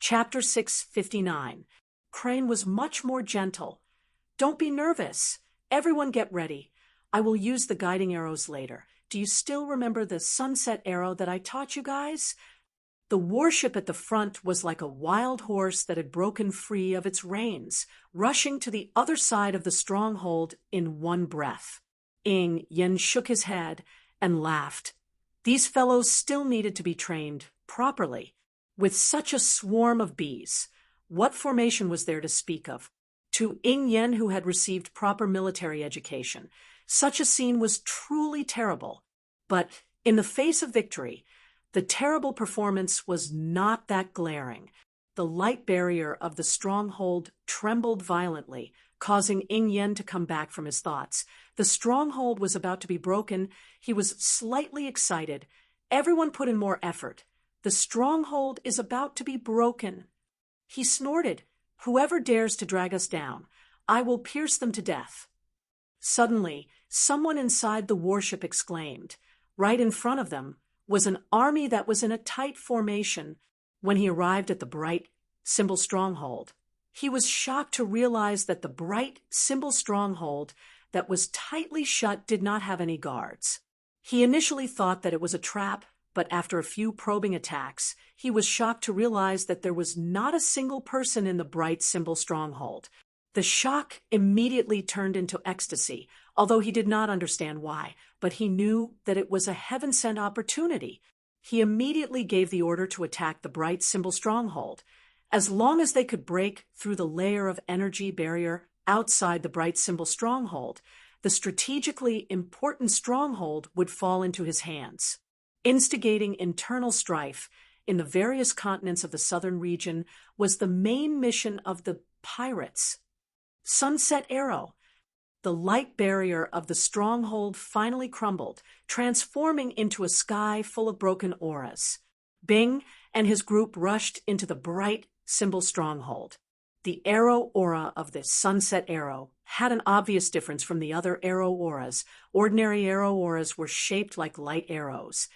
Chapter 659. Crane was much more gentle. Don't be nervous. Everyone get ready. I will use the guiding arrows later. Do you still remember the sunset arrow that I taught you guys? The warship at the front was like a wild horse that had broken free of its reins, rushing to the other side of the stronghold in one breath. Yen shook his head and laughed. These fellows still needed to be trained properly. With such a swarm of bees, what formation was there to speak of? To Yen, who had received proper military education, such a scene was truly terrible. But in the face of victory, the terrible performance was not that glaring. The light barrier of the stronghold trembled violently, causing Yen to come back from his thoughts. The stronghold was about to be broken. He was slightly excited. Everyone put in more effort. The stronghold is about to be broken. He snorted. Whoever dares to drag us down, I will pierce them to death. Suddenly, someone inside the warship exclaimed. Right in front of them was an army that was in a tight formation. When he arrived at the bright symbol stronghold, he was shocked to realize that the bright symbol stronghold that was tightly shut did not have any guards. He initially thought that it was a trap, but after a few probing attacks, he was shocked to realize that there was not a single person in the bright symbol stronghold. The shock immediately turned into ecstasy, although he did not understand why, but he knew that it was a heaven-sent opportunity. He immediately gave the order to attack the bright symbol stronghold. As long as they could break through the layer of energy barrier outside the bright symbol stronghold, the strategically important stronghold would fall into his hands. Instigating internal strife in the various continents of the southern region was the main mission of the pirates. Sunset Arrow. The light barrier of the stronghold finally crumbled, transforming into a sky full of broken auras. Bing and his group rushed into the bright symbol stronghold. The arrow aura of this sunset arrow had an obvious difference from the other arrow auras. Ordinary arrow auras were shaped like light arrows,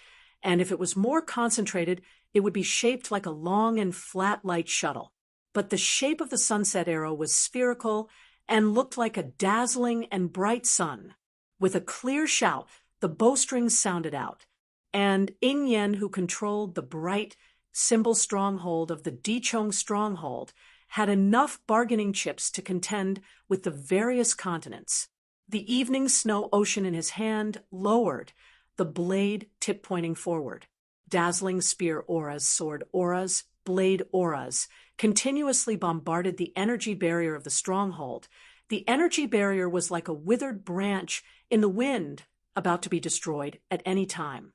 and if it was more concentrated, it would be shaped like a long and flat light shuttle. But the shape of the sunset arrow was spherical and looked like a dazzling and bright sun. With a clear shout, the bowstrings sounded out, and Yen, who controlled the bright symbol stronghold of the Dichong stronghold, had enough bargaining chips to contend with the various continents. The evening snow ocean in his hand lowered, the blade tip pointing forward. Dazzling spear auras, sword auras, blade auras continuously bombarded the energy barrier of the stronghold. The energy barrier was like a withered branch in the wind, about to be destroyed at any time.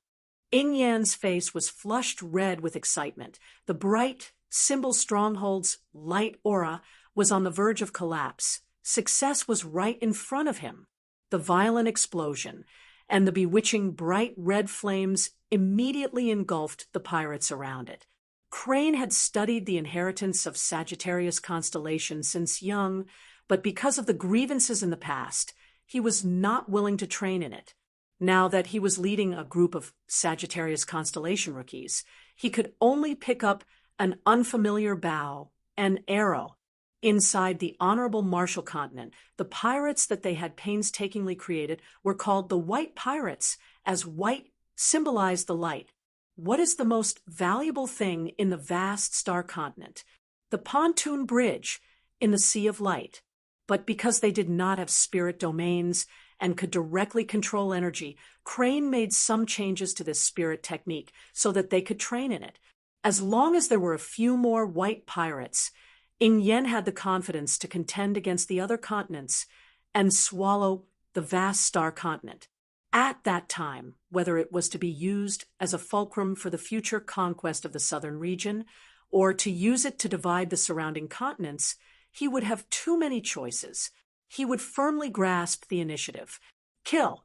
Yan's face was flushed red with excitement. The bright symbol stronghold's light aura was on the verge of collapse. Success was right in front of him. The violent explosion and the bewitching bright red flames immediately engulfed the pirates around it. Crane had studied the inheritance of Sagittarius constellation since young, but because of the grievances in the past, he was not willing to train in it. Now that he was leading a group of Sagittarius constellation rookies, he could only pick up an unfamiliar bow, an arrow. Inside the Honorable Marshall Continent, the pirates that they had painstakingly created were called the White Pirates, as white symbolized the light. What is the most valuable thing in the vast star continent? The pontoon bridge in the Sea of Light. But because they did not have spirit domains and could directly control energy, Crane made some changes to this spirit technique so that they could train in it. As long as there were a few more white pirates, Yen had the confidence to contend against the other continents and swallow the vast star continent. At that time, whether it was to be used as a fulcrum for the future conquest of the southern region or to use it to divide the surrounding continents, he would have too many choices. He would firmly grasp the initiative. Kill.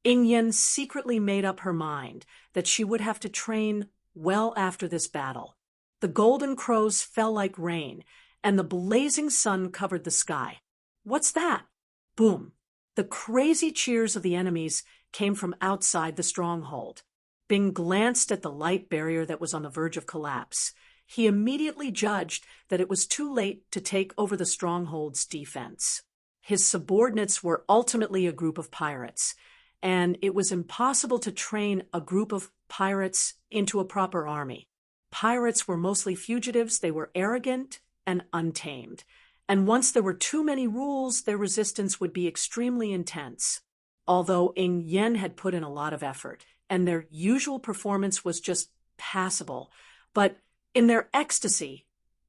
Yen secretly made up her mind that she would have to train well after this battle. The golden crows fell like rain, and the blazing sun covered the sky. What's that? Boom. The crazy cheers of the enemies came from outside the stronghold. Bing glanced at the light barrier that was on the verge of collapse. He immediately judged that it was too late to take over the stronghold's defense. His subordinates were ultimately a group of pirates, and it was impossible to train a group of pirates into a proper army. Pirates were mostly fugitives, they were arrogant and untamed, and once there were too many rules, their resistance would be extremely intense. Although Unyielding had put in a lot of effort, and their usual performance was just passable, but in their ecstasy,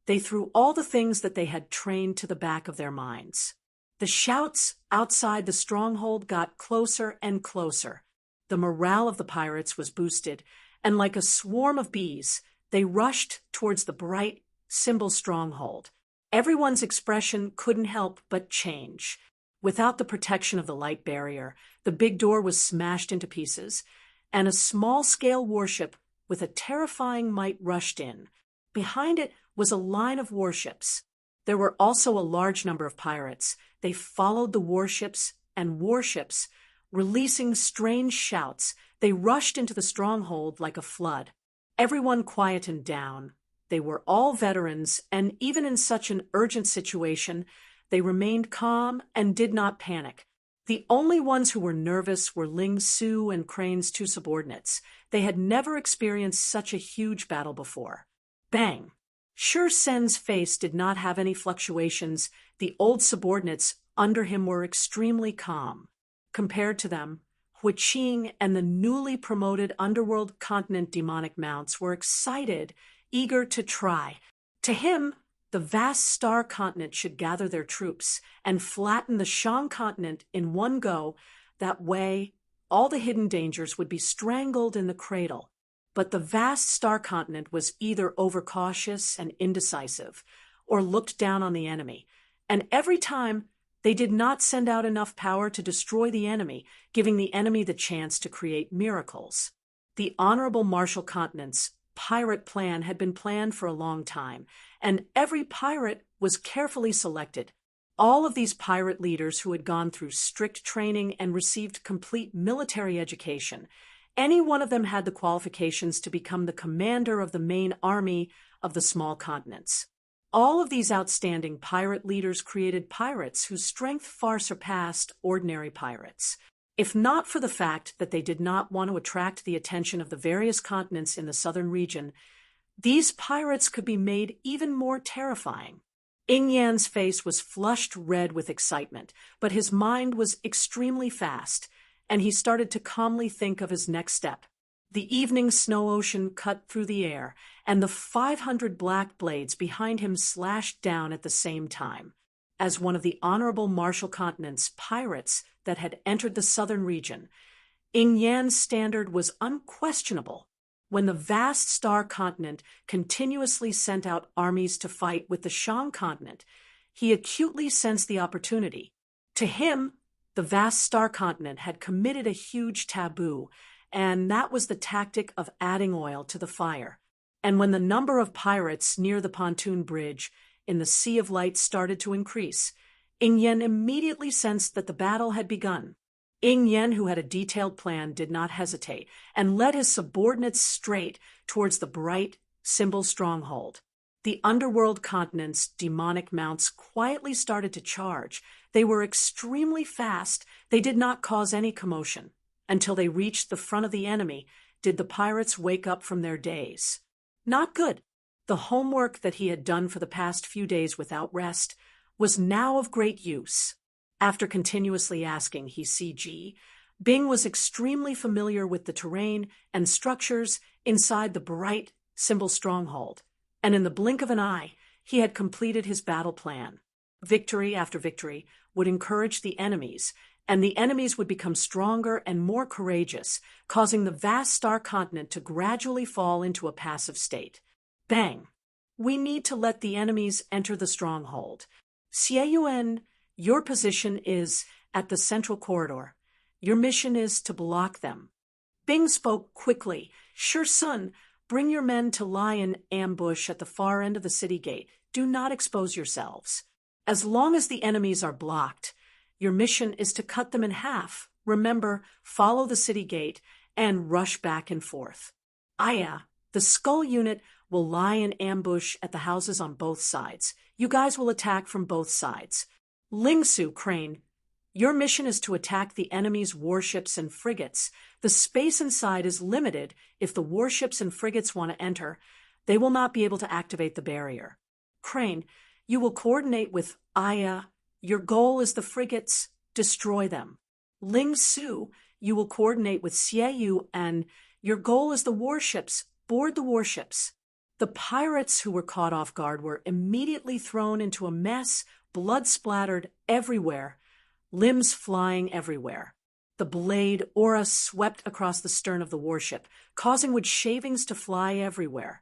they threw all the things that they had trained to the back of their minds. The shouts outside the stronghold got closer and closer. The morale of the pirates was boosted, and like a swarm of bees, they rushed towards the bright symbol stronghold. Everyone's expression couldn't help but change. Without the protection of the light barrier, the big door was smashed into pieces, and a small-scale warship with a terrifying might rushed in. Behind it was a line of warships. There were also a large number of pirates. They followed the warships, releasing strange shouts. They rushed into the stronghold like a flood. Everyone quietened down. They were all veterans, and even in such an urgent situation, they remained calm and did not panic. The only ones who were nervous were Ling Su and Crane's two subordinates. They had never experienced such a huge battle before. Bang! Sure Sen's face did not have any fluctuations. The old subordinates under him were extremely calm. Compared to them, Hui Qing and the newly promoted underworld continent demonic mounts were excited, eager to try. To him, the vast star continent should gather their troops and flatten the Shang continent in one go. That way, all the hidden dangers would be strangled in the cradle. But the vast star continent was either overcautious and indecisive, or looked down on the enemy, and every time they did not send out enough power to destroy the enemy, giving the enemy the chance to create miracles. The Honorable Martial Continent's pirate plan had been planned for a long time, and every pirate was carefully selected. All of these pirate leaders who had gone through strict training and received complete military education, any one of them had the qualifications to become the commander of the main army of the small continents. All of these outstanding pirate leaders created pirates whose strength far surpassed ordinary pirates. If not for the fact that they did not want to attract the attention of the various continents in the southern region, these pirates could be made even more terrifying. Unyielding's face was flushed red with excitement, but his mind was extremely fast, and he started to calmly think of his next step. The evening snow ocean cut through the air, and the 500 black blades behind him slashed down at the same time. As one of the Honorable Martial Continent's pirates that had entered the southern region, Unyielding's standard was unquestionable. When the vast star continent continuously sent out armies to fight with the Shang continent, he acutely sensed the opportunity. To him, the vast star continent had committed a huge taboo, and that was the tactic of adding oil to the fire. And when the number of pirates near the pontoon bridge in the Sea of Light started to increase, Unyielding immediately sensed that the battle had begun. Unyielding, who had a detailed plan, did not hesitate and led his subordinates straight towards the bright symbol stronghold. The underworld continent's demonic mounts quietly started to charge. They were extremely fast. They did not cause any commotion. Until they reached the front of the enemy, did the pirates wake up from their daze. Not good. The homework that he had done for the past few days without rest was now of great use. After continuously asking he CG, Bing was extremely familiar with the terrain and structures inside the bright symbol stronghold, and in the blink of an eye, he had completed his battle plan. Victory after victory would encourage the enemies, and the enemies would become stronger and more courageous, causing the vast star continent to gradually fall into a passive state. Bang! We need to let the enemies enter the stronghold. Xie, your position is at the central corridor. Your mission is to block them. Bing spoke quickly. Sure, Sun, bring your men to lie in ambush at the far end of the city gate. Do not expose yourselves. As long as the enemies are blocked, your mission is to cut them in half. Remember, follow the city gate and rush back and forth. Aya, the Skull unit, will lie in ambush at the houses on both sides. You guys will attack from both sides. Ling Su, Crane, your mission is to attack the enemy's warships and frigates. The space inside is limited. If the warships and frigates want to enter, they will not be able to activate the barrier. Crane, you will coordinate with Aya. Your goal is the frigates. Destroy them. Ling Su, you will coordinate with Xie, and your goal is the warships. Board the warships. The pirates who were caught off guard were immediately thrown into a mess, blood splattered everywhere, limbs flying everywhere. The blade aura swept across the stern of the warship, causing wood shavings to fly everywhere.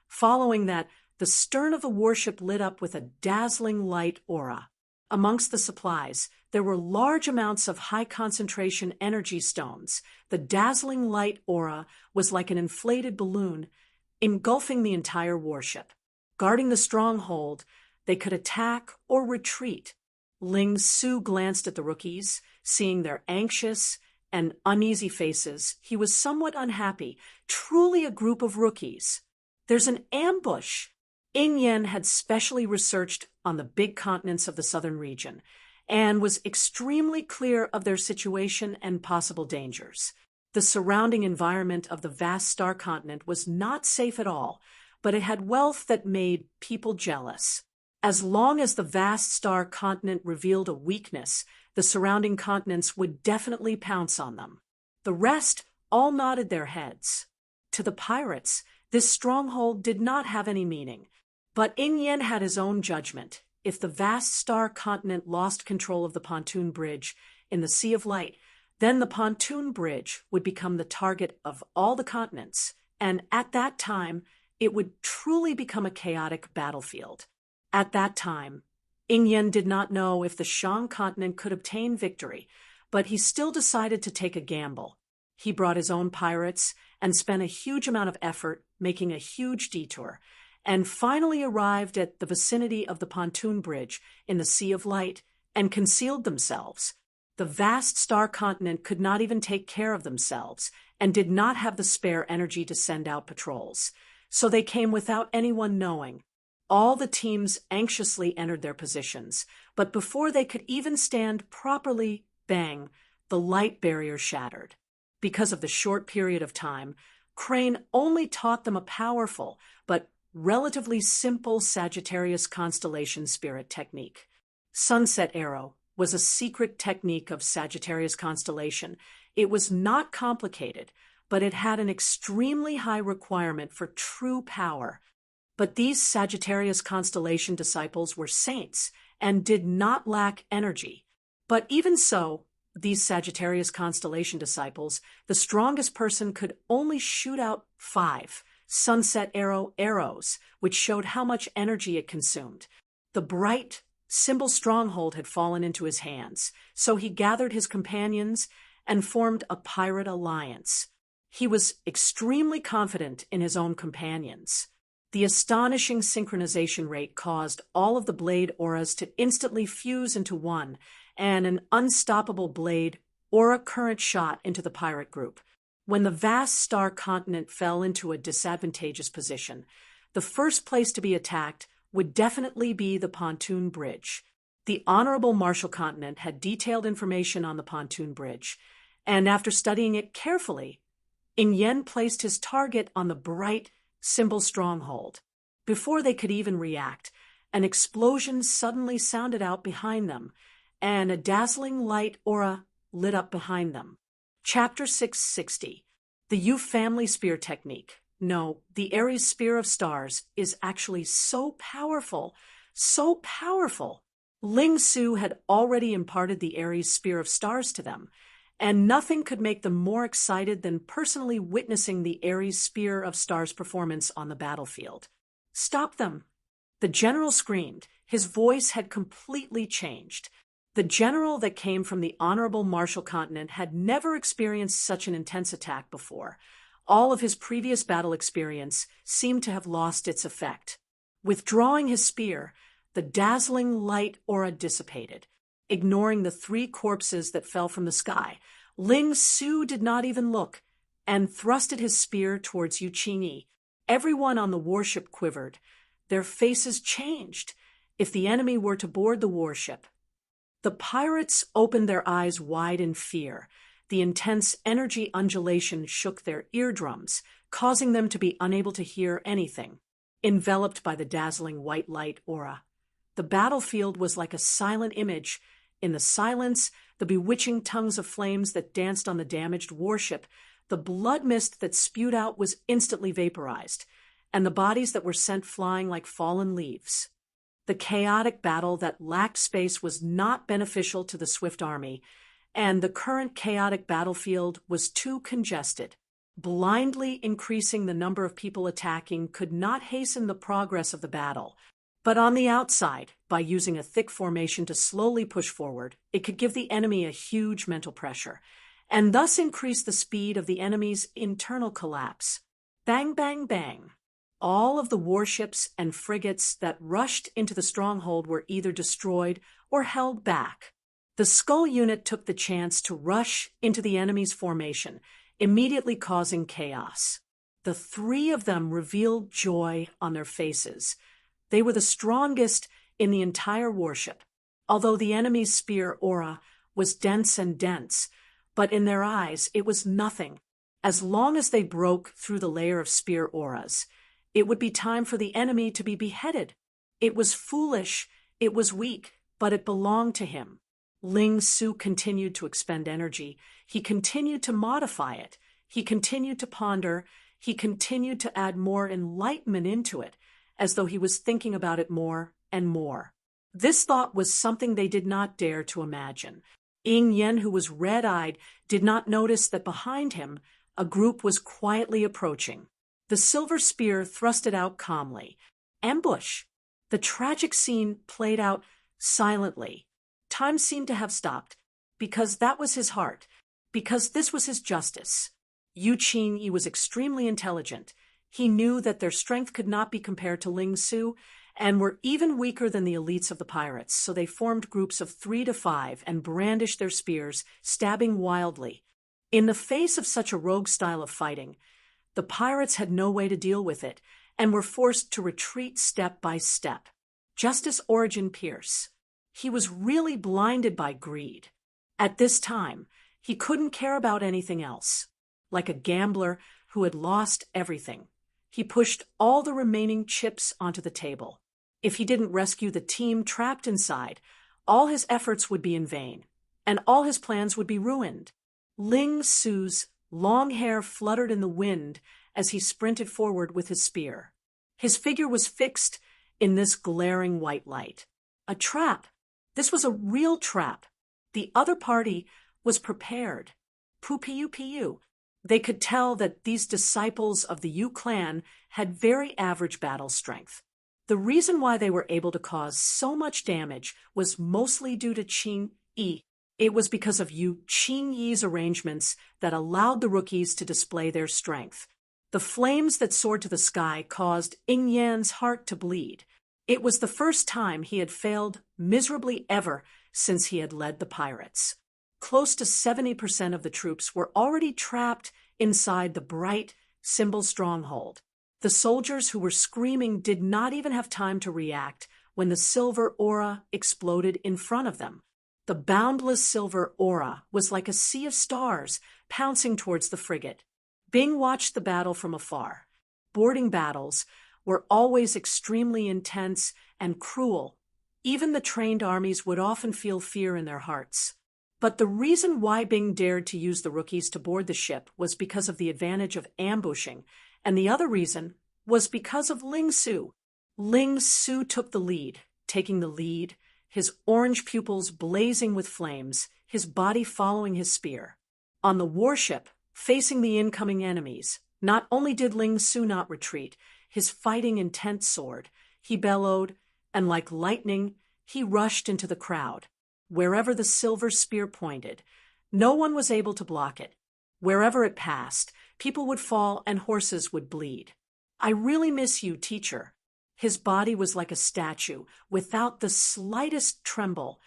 Following that, the stern of the warship lit up with a dazzling light aura. Amongst the supplies, there were large amounts of high-concentration energy stones. The dazzling light aura was like an inflated balloon, engulfing the entire warship. Guarding the stronghold, they could attack or retreat. Ling Su glanced at the rookies. Seeing their anxious and uneasy faces, he was somewhat unhappy. Truly a group of rookies. There's an ambush. Yin had specially researched on the big continents of the southern region and was extremely clear of their situation and possible dangers. The surrounding environment of the vast star continent was not safe at all, but it had wealth that made people jealous. As long as the vast star continent revealed a weakness, the surrounding continents would definitely pounce on them. The rest all nodded their heads. To the pirates, this stronghold did not have any meaning. But Yin had his own judgment. If the vast star continent lost control of the pontoon bridge in the Sea of Light, then the pontoon bridge would become the target of all the continents, and at that time, it would truly become a chaotic battlefield. At that time, Yin did not know if the Shang continent could obtain victory, but he still decided to take a gamble. He brought his own pirates and spent a huge amount of effort making a huge detour, and finally arrived at the vicinity of the pontoon bridge in the Sea of Light and concealed themselves. The vast star continent could not even take care of themselves and did not have the spare energy to send out patrols, so they came without anyone knowing. All the teams anxiously entered their positions, but before they could even stand properly, bang, the light barrier shattered. Because of the short period of time, Crane only taught them a powerful but relatively simple Sagittarius constellation spirit technique. Sunset Arrow was a secret technique of Sagittarius constellation. It was not complicated, but it had an extremely high requirement for true power. But these Sagittarius constellation disciples were saints and did not lack energy. But even so, these Sagittarius constellation disciples, the strongest person could only shoot out 5 Sunset Arrow arrows, which showed how much energy it consumed. The bright symbol stronghold had fallen into his hands, so he gathered his companions and formed a pirate alliance. He was extremely confident in his own companions. The astonishing synchronization rate caused all of the blade auras to instantly fuse into one, and an unstoppable blade aura current shot into the pirate group. When the vast star continent fell into a disadvantageous position, the first place to be attacked would definitely be the pontoon bridge. The Honorable Marshall Continent had detailed information on the pontoon bridge, and after studying it carefully, Yin placed his target on the bright symbol stronghold. Before they could even react, an explosion suddenly sounded out behind them, and a dazzling light aura lit up behind them. Chapter 660. The Yu Family Spear Technique. No, the Aries Spear of Stars is actually so powerful, so powerful. Ling Su had already imparted the Aries Spear of Stars to them, and nothing could make them more excited than personally witnessing the Aries Spear of Stars performance on the battlefield. Stop them! The general screamed. His voice had completely changed. The general that came from the Honorable Marshall Continent had never experienced such an intense attack before. All of his previous battle experience seemed to have lost its effect. Withdrawing his spear, the dazzling light aura dissipated. Ignoring the 3 corpses that fell from the sky, Ling Su did not even look, and thrusted his spear towards Yu Qingyi. Everyone on the warship quivered. Their faces changed. If the enemy were to board the warship. The pirates opened their eyes wide in fear. The intense energy undulation shook their eardrums, causing them to be unable to hear anything, enveloped by the dazzling white light aura. The battlefield was like a silent image. In the silence, the bewitching tongues of flames that danced on the damaged warship, the blood mist that spewed out was instantly vaporized, and the bodies that were sent flying like fallen leaves. The chaotic battle that lacked space was not beneficial to the swift army, and the current chaotic battlefield was too congested. Blindly increasing the number of people attacking could not hasten the progress of the battle. But on the outside, by using a thick formation to slowly push forward, it could give the enemy a huge mental pressure, and thus increase the speed of the enemy's internal collapse. Bang, bang, bang. All of the warships and frigates that rushed into the stronghold were either destroyed or held back. The Skull unit took the chance to rush into the enemy's formation, immediately causing chaos. The three of them revealed joy on their faces. They were the strongest in the entire warship, although the enemy's spear aura was dense and dense, but in their eyes it was nothing. As long as they broke through the layer of spear auras, it would be time for the enemy to be beheaded. It was foolish, it was weak, but it belonged to him. Ling Su continued to expend energy. He continued to modify it. He continued to ponder. He continued to add more enlightenment into it, as though he was thinking about it more and more. This thought was something they did not dare to imagine. Ying Yen, who was red-eyed, did not notice that behind him a group was quietly approaching. The silver spear thrusted out calmly. Ambush! The tragic scene played out silently. Time seemed to have stopped, because that was his heart, because this was his justice. Yu Qingyi was extremely intelligent. He knew that their strength could not be compared to Ling Su, and were even weaker than the elites of the pirates, so they formed groups of 3 to 5 and brandished their spears, stabbing wildly. In the face of such a rogue style of fighting, the pirates had no way to deal with it, and were forced to retreat step by step. Justice Origin Pierce. He was really blinded by greed. At this time, he couldn't care about anything else. Like a gambler who had lost everything, he pushed all the remaining chips onto the table. If he didn't rescue the team trapped inside, all his efforts would be in vain, and all his plans would be ruined. Ling Su's long hair fluttered in the wind as he sprinted forward with his spear. His figure was fixed in this glaring white light. A trap. This was a real trap. The other party was prepared. Pu. They could tell that these disciples of the Yu clan had very average battle strength. The reason why they were able to cause so much damage was mostly due to Qing Yi. It was because of Yu Qingyi's arrangements that allowed the rookies to display their strength. The flames that soared to the sky caused Ying Yan's heart to bleed. It was the first time he had failed miserably ever since he had led the pirates. Close to 70% of the troops were already trapped inside the bright symbol stronghold. The soldiers who were screaming did not even have time to react when the silver aura exploded in front of them. The boundless silver aura was like a sea of stars pouncing towards the frigate. Bing watched the battle from afar. Boarding battles were always extremely intense and cruel. Even the trained armies would often feel fear in their hearts. But the reason why Bing dared to use the rookies to board the ship was because of the advantage of ambushing, and the other reason was because of Ling Su. Ling Su took the lead, taking the lead, his orange pupils blazing with flames, his body following his spear. On the warship, facing the incoming enemies, not only did Ling Su not retreat, his fighting intent soared. He bellowed, and like lightning, he rushed into the crowd. Wherever the silver spear pointed, no one was able to block it. Wherever it passed, people would fall and horses would bleed. "I really miss you, teacher." His body was like a statue, without the slightest tremble.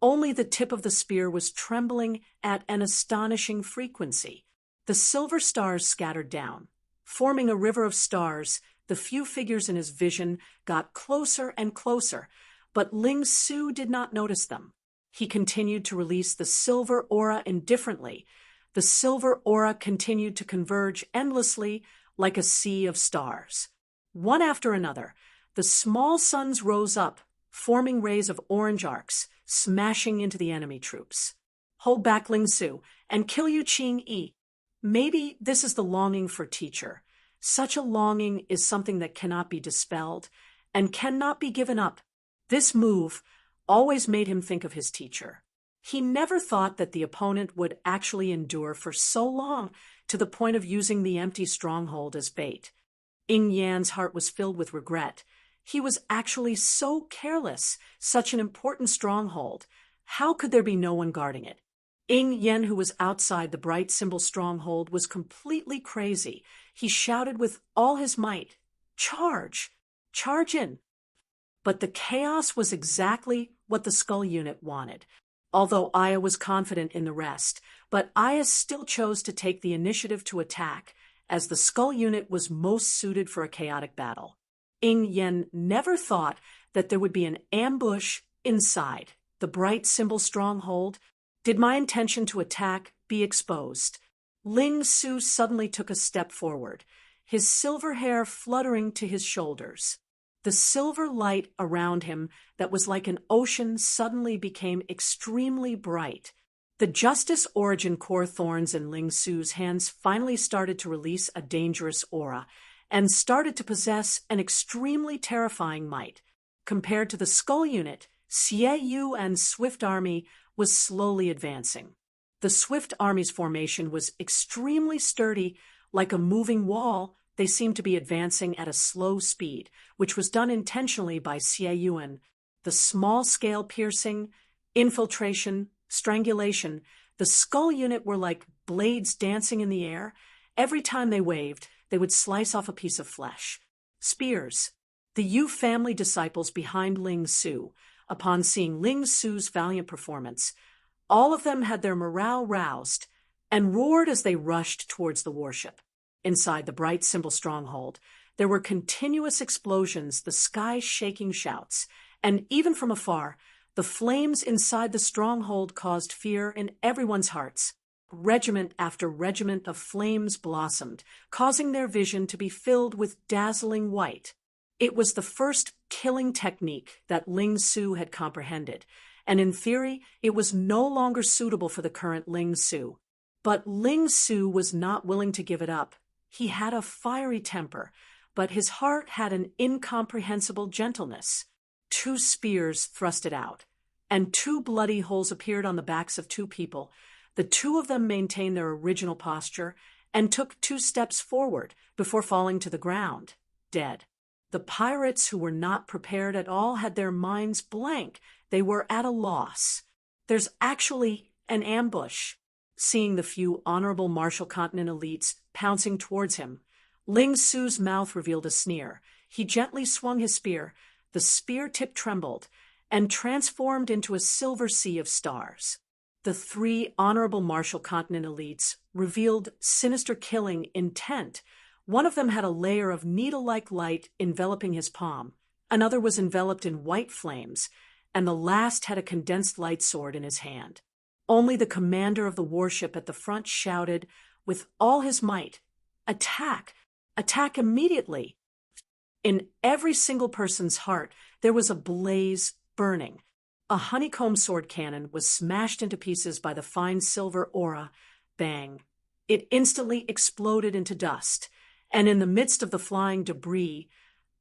Only the tip of the spear was trembling at an astonishing frequency. The silver stars scattered down. Forming a river of stars, the few figures in his vision got closer and closer, but Ling Su did not notice them. He continued to release the silver aura indifferently. The silver aura continued to converge endlessly like a sea of stars. One after another, the small suns rose up, forming rays of orange arcs, smashing into the enemy troops. Hold back, Ling Su, and kill Yu Qing-yi. Maybe this is the longing for teacher. Such a longing is something that cannot be dispelled and cannot be given up. This move always made him think of his teacher. He never thought that the opponent would actually endure for so long to the point of using the empty stronghold as bait. Ying Yan's heart was filled with regret. He was actually so careless, such an important stronghold. How could there be no one guarding it? Ying Yan, who was outside the bright symbol stronghold, was completely crazy. He shouted with all his might, "Charge! Charge in!" But the chaos was exactly what the Skull unit wanted. Although Aya was confident in the rest, but Aya still chose to take the initiative to attack, as the Skull unit was most suited for a chaotic battle. Ying Yan never thought that there would be an ambush inside the bright symbol stronghold. Did my intention to attack be exposed? Ling Su suddenly took a step forward, his silver hair fluttering to his shoulders. The silver light around him that was like an ocean suddenly became extremely bright. The Justice Origin Core thorns in Ling Su's hands finally started to release a dangerous aura and started to possess an extremely terrifying might. Compared to the Skull unit, Xie Yu and Swift Army was slowly advancing. The Swift Army's formation was extremely sturdy, like a moving wall. They seemed to be advancing at a slow speed, which was done intentionally by Xie Yuan. The small-scale piercing, infiltration, strangulation, the Skull unit were like blades dancing in the air. Every time they waved, they would slice off a piece of flesh. Spears. The Yu family disciples behind Ling Su, upon seeing Ling Su's valiant performance, all of them had their morale roused and roared as they rushed towards the warship. Inside the bright symbol stronghold, there were continuous explosions, the sky shaking shouts, and even from afar, the flames inside the stronghold caused fear in everyone's hearts. Regiment after regiment of flames blossomed, causing their vision to be filled with dazzling white. It was the first killing technique that Ling Su had comprehended, and in theory, it was no longer suitable for the current Ling Su. But Ling Su was not willing to give it up. He had a fiery temper, but his heart had an incomprehensible gentleness. 2 spears thrusted out, and 2 bloody holes appeared on the backs of 2 people. The 2 of them maintained their original posture and took 2 steps forward before falling to the ground, dead. The pirates, who were not prepared at all, had their minds blank. They were at a loss. There's actually an ambush. Seeing the few honorable Martial Continent elites pouncing towards him, Ling Su's mouth revealed a sneer. He gently swung his spear. The spear tip trembled and transformed into a silver sea of stars. The 3 honorable Martial Continent elites revealed sinister killing intent. One of them had a layer of needle-like light enveloping his palm. Another was enveloped in white flames, and the last had a condensed light sword in his hand. Only the commander of the warship at the front shouted with all his might, "Attack! Attack immediately!" In every single person's heart, there was a blaze burning. A honeycomb sword cannon was smashed into pieces by the fine silver aura. Bang! It instantly exploded into dust, and in the midst of the flying debris,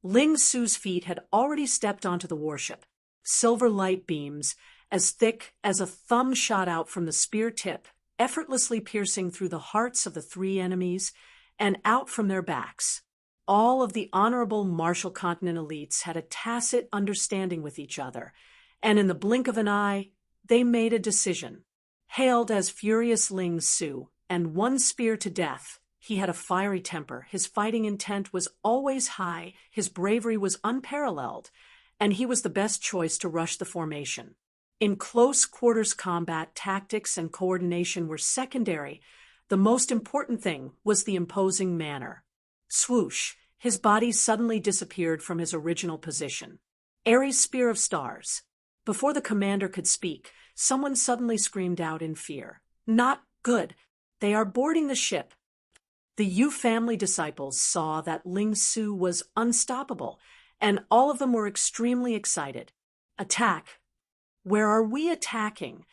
Ling Su's feet had already stepped onto the warship. Silver light beams, as thick as a thumb, shot out from the spear tip, effortlessly piercing through the hearts of the 3 enemies and out from their backs. All of the honorable Martial Continent elites had a tacit understanding with each other, and in the blink of an eye, they made a decision. Hailed as Furious Ling Su, and 1 spear to death, he had a fiery temper, his fighting intent was always high, his bravery was unparalleled, and he was the best choice to rush the formation. In close quarters combat, tactics and coordination were secondary. The most important thing was the imposing manner. Swoosh, his body suddenly disappeared from his original position. Ares' spear of stars. Before the commander could speak, someone suddenly screamed out in fear. Not good. They are boarding the ship. The Yu family disciples saw that Ling Su was unstoppable, and all of them were extremely excited. Attack. Where are we attacking?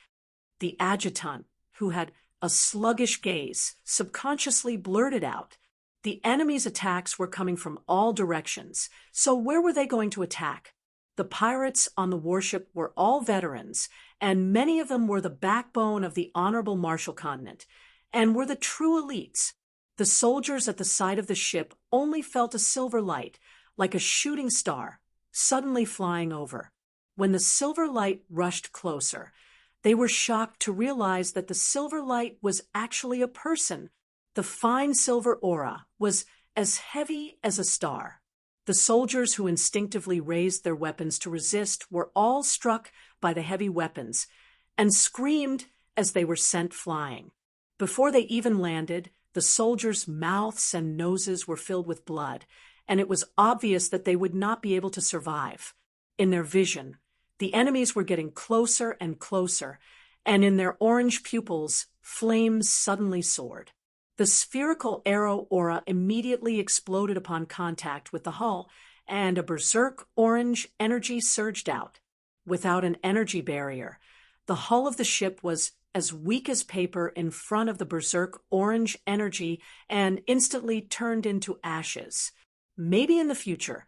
The adjutant, who had a sluggish gaze, subconsciously blurted out. The enemy's attacks were coming from all directions, so where were they going to attack? The pirates on the warship were all veterans, and many of them were the backbone of the honorable Marshall Continent, and were the true elites. The soldiers at the side of the ship only felt a silver light, like a shooting star, suddenly flying over. When the silver light rushed closer, they were shocked to realize that the silver light was actually a person. The fine silver aura was as heavy as a star. The soldiers who instinctively raised their weapons to resist were all struck by the heavy weapons and screamed as they were sent flying. Before they even landed, the soldiers' mouths and noses were filled with blood, and it was obvious that they would not be able to survive. In their vision, the enemies were getting closer and closer, and in their orange pupils, flames suddenly soared. The spherical arrow aura immediately exploded upon contact with the hull, and a berserk orange energy surged out. Without an energy barrier, the hull of the ship was as weak as paper in front of the berserk orange energy and instantly turned into ashes. Maybe in the future,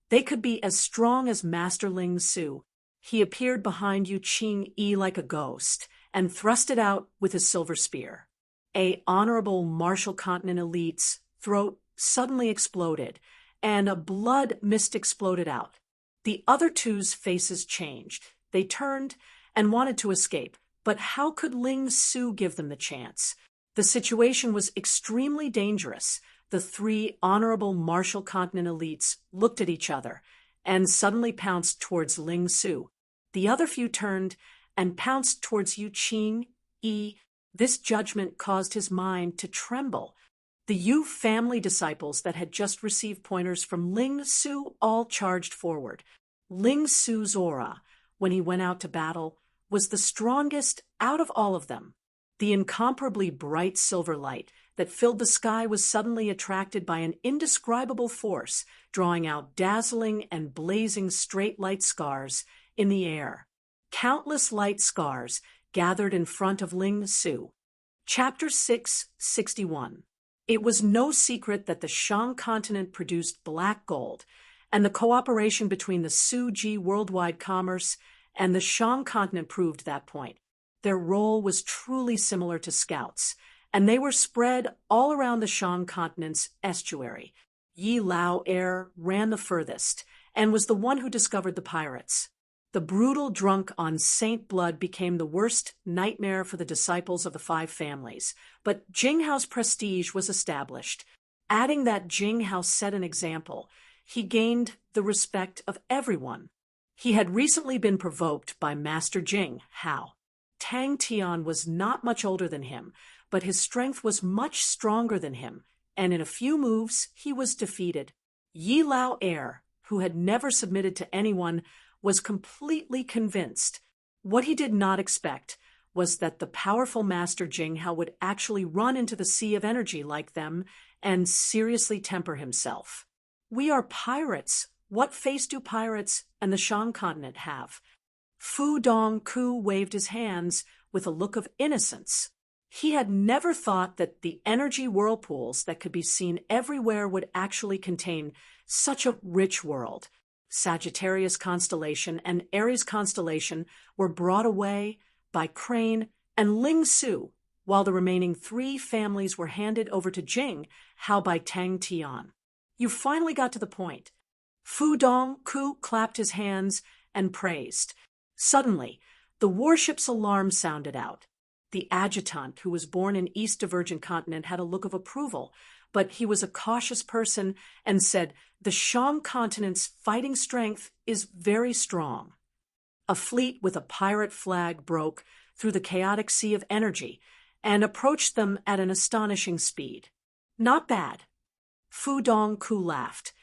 they could be as strong as Master Ling Su. He appeared behind Yu Qing like a ghost and thrust it out with his silver spear. A honorable Marshall Continent elite's throat suddenly exploded, and a blood mist exploded out. The other two's faces changed. They turned and wanted to escape, but how could Ling Su give them the chance? The situation was extremely dangerous. The three honorable Marshall Continent elites looked at each other and suddenly pounced towards Ling Su. The other few turned and pounced towards Yu Qing. This judgment caused his mind to tremble. The Yu family disciples that had just received pointers from Ling Su all charged forward. Ling Su's aura, when he went out to battle, was the strongest out of all of them. The incomparably bright silver light that filled the sky was suddenly attracted by an indescribable force, drawing out dazzling and blazing straight light scars in the air. Countless light scars gathered in front of Ling Su. Chapter 661. It was no secret that the Shang continent produced black gold, and the cooperation between the Su-Ji worldwide commerce and the Shang continent proved that point. Their role was truly similar to scouts, and they were spread all around the Shang continent's estuary. Yi Lao Air ran the furthest, and was the one who discovered the pirates. The brutal drunk on saint blood became the worst nightmare for the disciples of the five families, but Jinghao's prestige was established. Adding that Jinghao set an example, he gained the respect of everyone. He had recently been provoked by Master Jing Hao. Tang Tian was not much older than him, but his strength was much stronger than him, and in a few moves he was defeated. Yi Lao Air, who had never submitted to anyone, was completely convinced. What he did not expect was that the powerful Master Jinghao would actually run into the sea of energy like them and seriously temper himself. We are pirates. What face do pirates and the Shang continent have? Fu Dongku waved his hands with a look of innocence. He had never thought that the energy whirlpools that could be seen everywhere would actually contain such a rich world. Sagittarius constellation and Aries constellation were brought away by Crane and Ling Su, while the remaining three families were handed over to Jing Hao by Tang Tian. You finally got to the point. Fu Dongku clapped his hands and praised. Suddenly, the warship's alarm sounded out. The adjutant, who was born in East Divergent Continent, had a look of approval, but he was a cautious person and said, "The Shang continent's fighting strength is very strong." A fleet with a pirate flag broke through the chaotic sea of energy and approached them at an astonishing speed. Not bad. Fu Dongku laughed.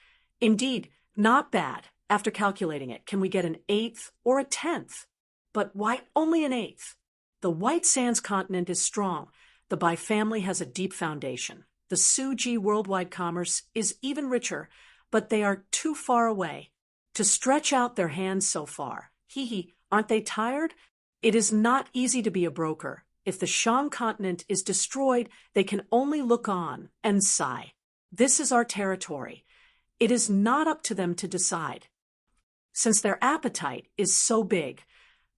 Indeed, not bad. After calculating it, can we get an eighth or a tenth? But why only an eighth? The White Sands continent is strong. The Bai family has a deep foundation. The Suji worldwide commerce is even richer, but they are too far away to stretch out their hands so far. Hee, aren't they tired? It is not easy to be a broker. If the Shang continent is destroyed, they can only look on and sigh. This is our territory. It is not up to them to decide. Since their appetite is so big,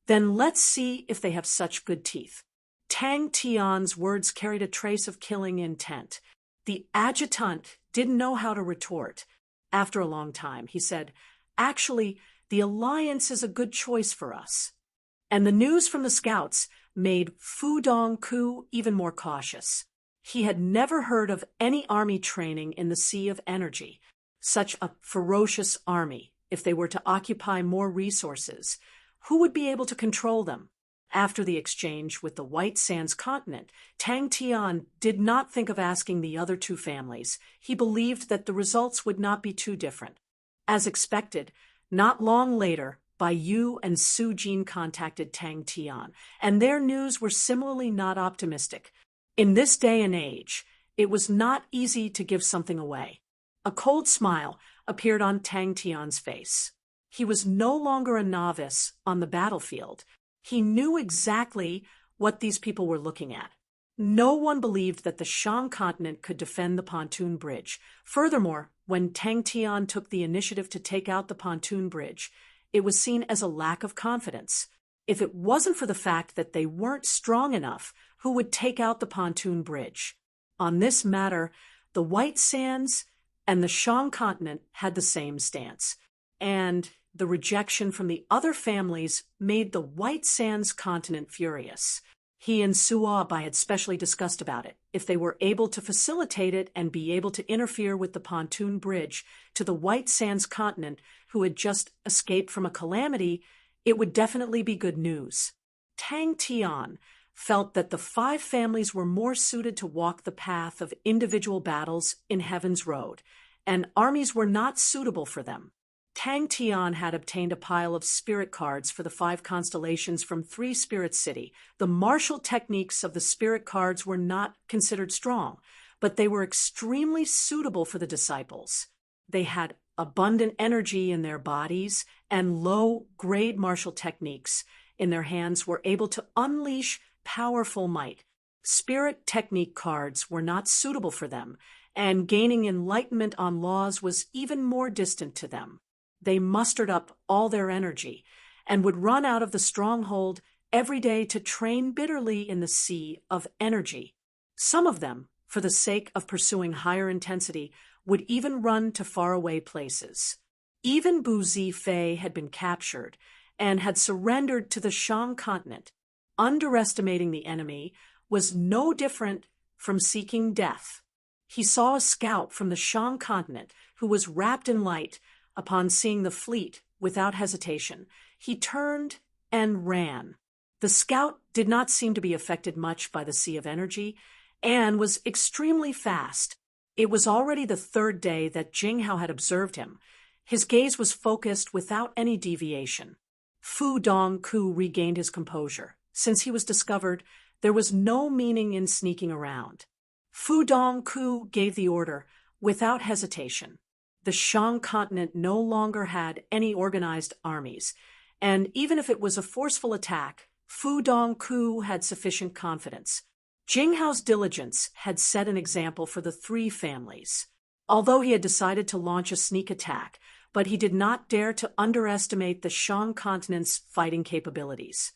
then let's see if they have such good teeth. Tang Tian's words carried a trace of killing intent. The adjutant didn't know how to retort. After a long time, he said, "Actually, the alliance is a good choice for us." And the news from the scouts made Fu Dongku even more cautious. He had never heard of any army training in the Sea of Energy, such a ferocious army. If they were to occupy more resources, who would be able to control them? After the exchange with the White Sands continent, Tang Tian did not think of asking the other two families. He believed that the results would not be too different. As expected, not long later, Bai Yu and Su Jin contacted Tang Tian, and their news were similarly not optimistic. In this day and age, it was not easy to give something away. A cold smile appeared on Tang Tian's face. He was no longer a novice on the battlefield. He knew exactly what these people were looking at. No one believed that the Shang continent could defend the pontoon bridge. Furthermore, when Tang Tian took the initiative to take out the pontoon bridge, it was seen as a lack of confidence. If it wasn't for the fact that they weren't strong enough, who would take out the pontoon bridge? On this matter, the White Sands and the Shang continent had the same stance, and the rejection from the other families made the White Sands continent furious. He and Suo Bai had specially discussed about it. If they were able to facilitate it and be able to interfere with the pontoon bridge to the White Sands continent, who had just escaped from a calamity, it would definitely be good news. Tang Tian felt that the five families were more suited to walk the path of individual battles in Heaven's Road, and armies were not suitable for them. Tang Tian had obtained a pile of spirit cards for the 5 constellations from 3 Spirit City. The martial techniques of the spirit cards were not considered strong, but they were extremely suitable for the disciples. They had abundant energy in their bodies, and low-grade martial techniques in their hands were able to unleash powerful might. Spirit technique cards were not suitable for them, and gaining enlightenment on laws was even more distant to them. They mustered up all their energy and would run out of the stronghold every day to train bitterly in the Sea of Energy. Some of them, for the sake of pursuing higher intensity, would even run to faraway places. Even Bu Zifei had been captured and had surrendered to the Shang continent. Underestimating the enemy was no different from seeking death. He saw a scout from the Shang continent who was wrapped in light. Upon seeing the fleet, without hesitation, he turned and ran. The scout did not seem to be affected much by the Sea of Energy and was extremely fast. It was already the 3rd day that Jinghao had observed him. His gaze was focused without any deviation. Fu Dongku regained his composure. Since he was discovered, there was no meaning in sneaking around. Fu Dongku gave the order without hesitation. The Shang continent no longer had any organized armies, and even if it was a forceful attack, Fu Dongku had sufficient confidence. Jinghao's diligence had set an example for the 3 families. Although he had decided to launch a sneak attack, but he did not dare to underestimate the Shang continent's fighting capabilities.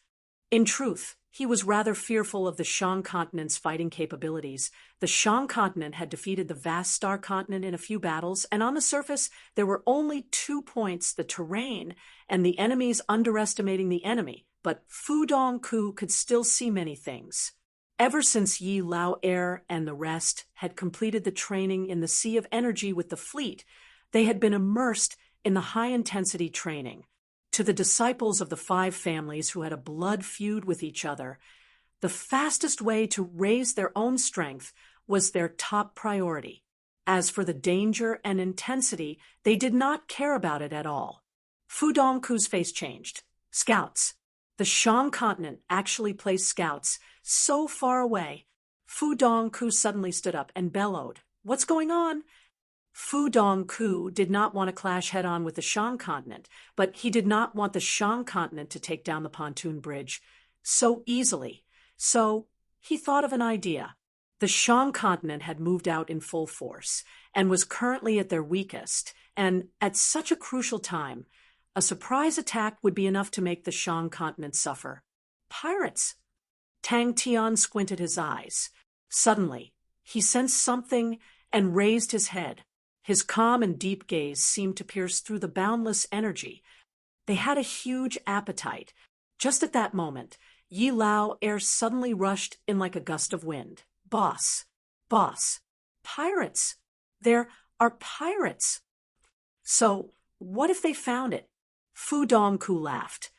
In truth, he was rather fearful of the Shang continent's fighting capabilities. The Shang continent had defeated the vast Star continent in a few battles, and on the surface there were only 2 points, the terrain and the enemies underestimating the enemy, but Fu Dongku could still see many things. Ever since Yi Lao Er and the rest had completed the training in the Sea of Energy with the fleet, they had been immersed in the high-intensity training. To the disciples of the 5 families who had a blood feud with each other, the fastest way to raise their own strength was their top priority. As for the danger and intensity, they did not care about it at all. Fu Dongku's face changed. Scouts. The Shang continent actually placed scouts so far away. Fu Dongku suddenly stood up and bellowed, "What's going on?" Fu Dongku did not want to clash head-on with the Shang continent, but he did not want the Shang continent to take down the pontoon bridge so easily. So he thought of an idea. The Shang continent had moved out in full force and was currently at their weakest, and at such a crucial time, a surprise attack would be enough to make the Shang continent suffer. Pirates! Tang Tian squinted his eyes. Suddenly, he sensed something and raised his head. His calm and deep gaze seemed to pierce through the boundless energy. They had a huge appetite. Just at that moment, Yi Lao air suddenly rushed in like a gust of wind. Boss! Boss! Pirates! There are pirates! So, what if they found it? Fu Dongku laughed.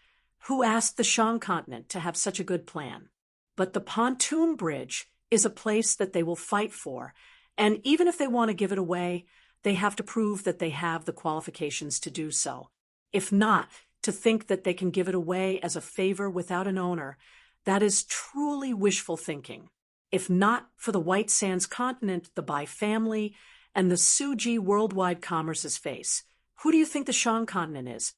Who asked the Shang continent to have such a good plan? But the pontoon bridge is a place that they will fight for, and even if they want to give it away, they have to prove that they have the qualifications to do so. If not, to think that they can give it away as a favor without an owner, that is truly wishful thinking. If not for the White Sands continent, the Bai family, and the Suji worldwide commerce's face, who do you think the Shang continent is?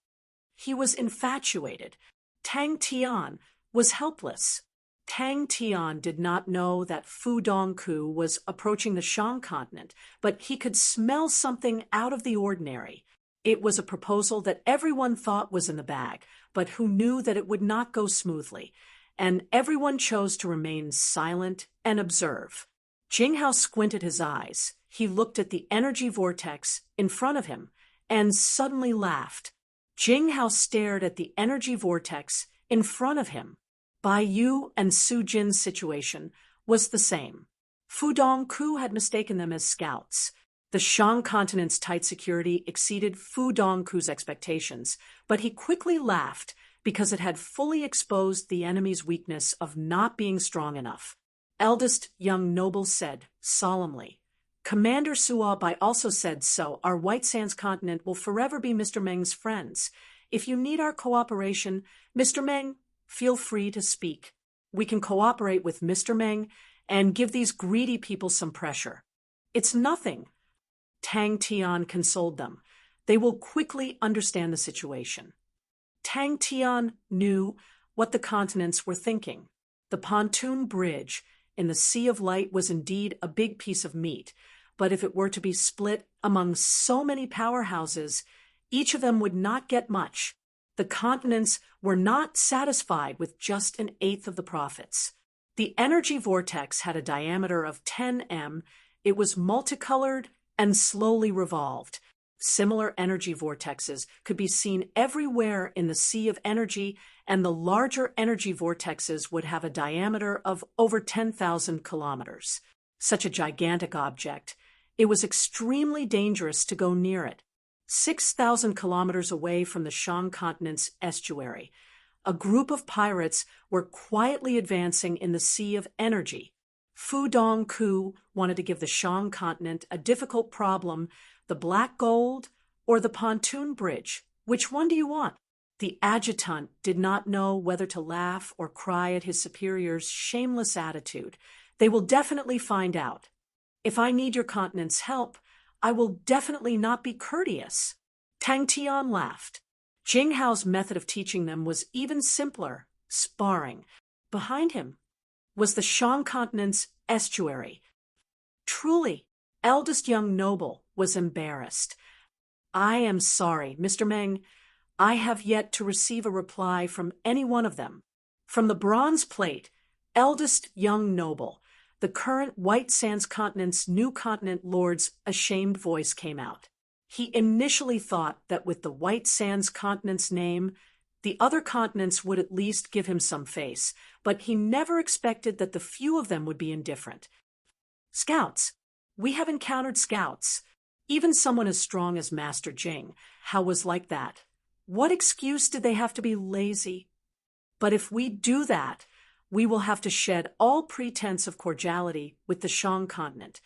He was infatuated. Tang Tian was helpless. Tang Tian did not know that Fu Dongku was approaching the Shang continent, but he could smell something out of the ordinary. It was a proposal that everyone thought was in the bag, but who knew that it would not go smoothly, and everyone chose to remain silent and observe. Jinghao squinted his eyes. He looked at the energy vortex in front of him and suddenly laughed. Jinghao stared at the energy vortex in front of him. Bai Yu and Su Jin's situation was the same. Fu Dongku had mistaken them as scouts. The Shang continent's tight security exceeded Fu Dongku's expectations, but he quickly laughed because it had fully exposed the enemy's weakness of not being strong enough. Eldest young noble said solemnly, "Commander Suo Bai also said so. Our White Sands continent will forever be Mr. Meng's friends. If you need our cooperation, Mr. Meng, feel free to speak. We can cooperate with Mr. Meng and give these greedy people some pressure." "It's nothing." Tang Tian consoled them. "They will quickly understand the situation." Tang Tian knew what the continents were thinking. The pontoon bridge in the Sea of Light was indeed a big piece of meat, but if it were to be split among so many powerhouses, each of them would not get much. The continents were not satisfied with just an eighth of the profits. The energy vortex had a diameter of 10 m. It was multicolored and slowly revolved. Similar energy vortexes could be seen everywhere in the Sea of Energy, and the larger energy vortexes would have a diameter of over 10,000 kilometers. Such a gigantic object, it was extremely dangerous to go near it. 6,000 kilometers away from the Shang continent's estuary, a group of pirates were quietly advancing in the Sea of Energy. Fu Dongku wanted to give the Shang continent a difficult problem: the black gold or the pontoon bridge. Which one do you want? The adjutant did not know whether to laugh or cry at his superior's shameless attitude. They will definitely find out. If I need your continent's help, I will definitely not be courteous. Tang Tian laughed. Jinghao's method of teaching them was even simpler: sparring. Behind him was the Shang continent's estuary. Truly, eldest young noble was embarrassed. "I am sorry, Mr. Meng. I have yet to receive a reply from any one of them." From the bronze plate, eldest young noble, the current White Sands continent's new continent lord's ashamed voice came out. He initially thought that with the White Sands continent's name, the other continents would at least give him some face, but he never expected that the few of them would be indifferent. "Scouts. We have encountered scouts. Even someone as strong as Master Jing. How was like that? What excuse did they have to be lazy? But if we do that, we will have to shed all pretense of cordiality with the Shang continent."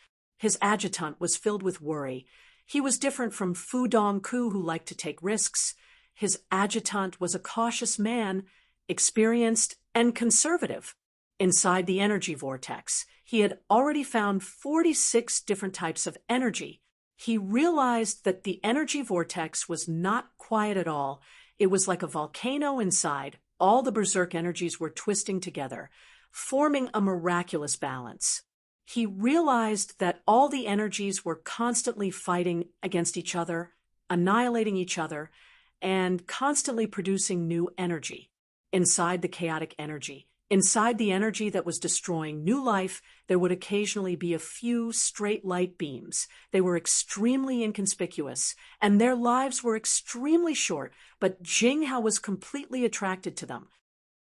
His adjutant was filled with worry. He was different from Fu Dongku, who liked to take risks. His adjutant was a cautious man, experienced and conservative. Inside the energy vortex, he had already found 46 different types of energy. He realized that the energy vortex was not quiet at all. It was like a volcano inside. All the berserk energies were twisting together, forming a miraculous balance. He realized that all the energies were constantly fighting against each other, annihilating each other, and constantly producing new energy. Inside the chaotic energy, inside the energy that was destroying new life, there would occasionally be a few straight light beams. They were extremely inconspicuous, and their lives were extremely short, but Jing Hao was completely attracted to them.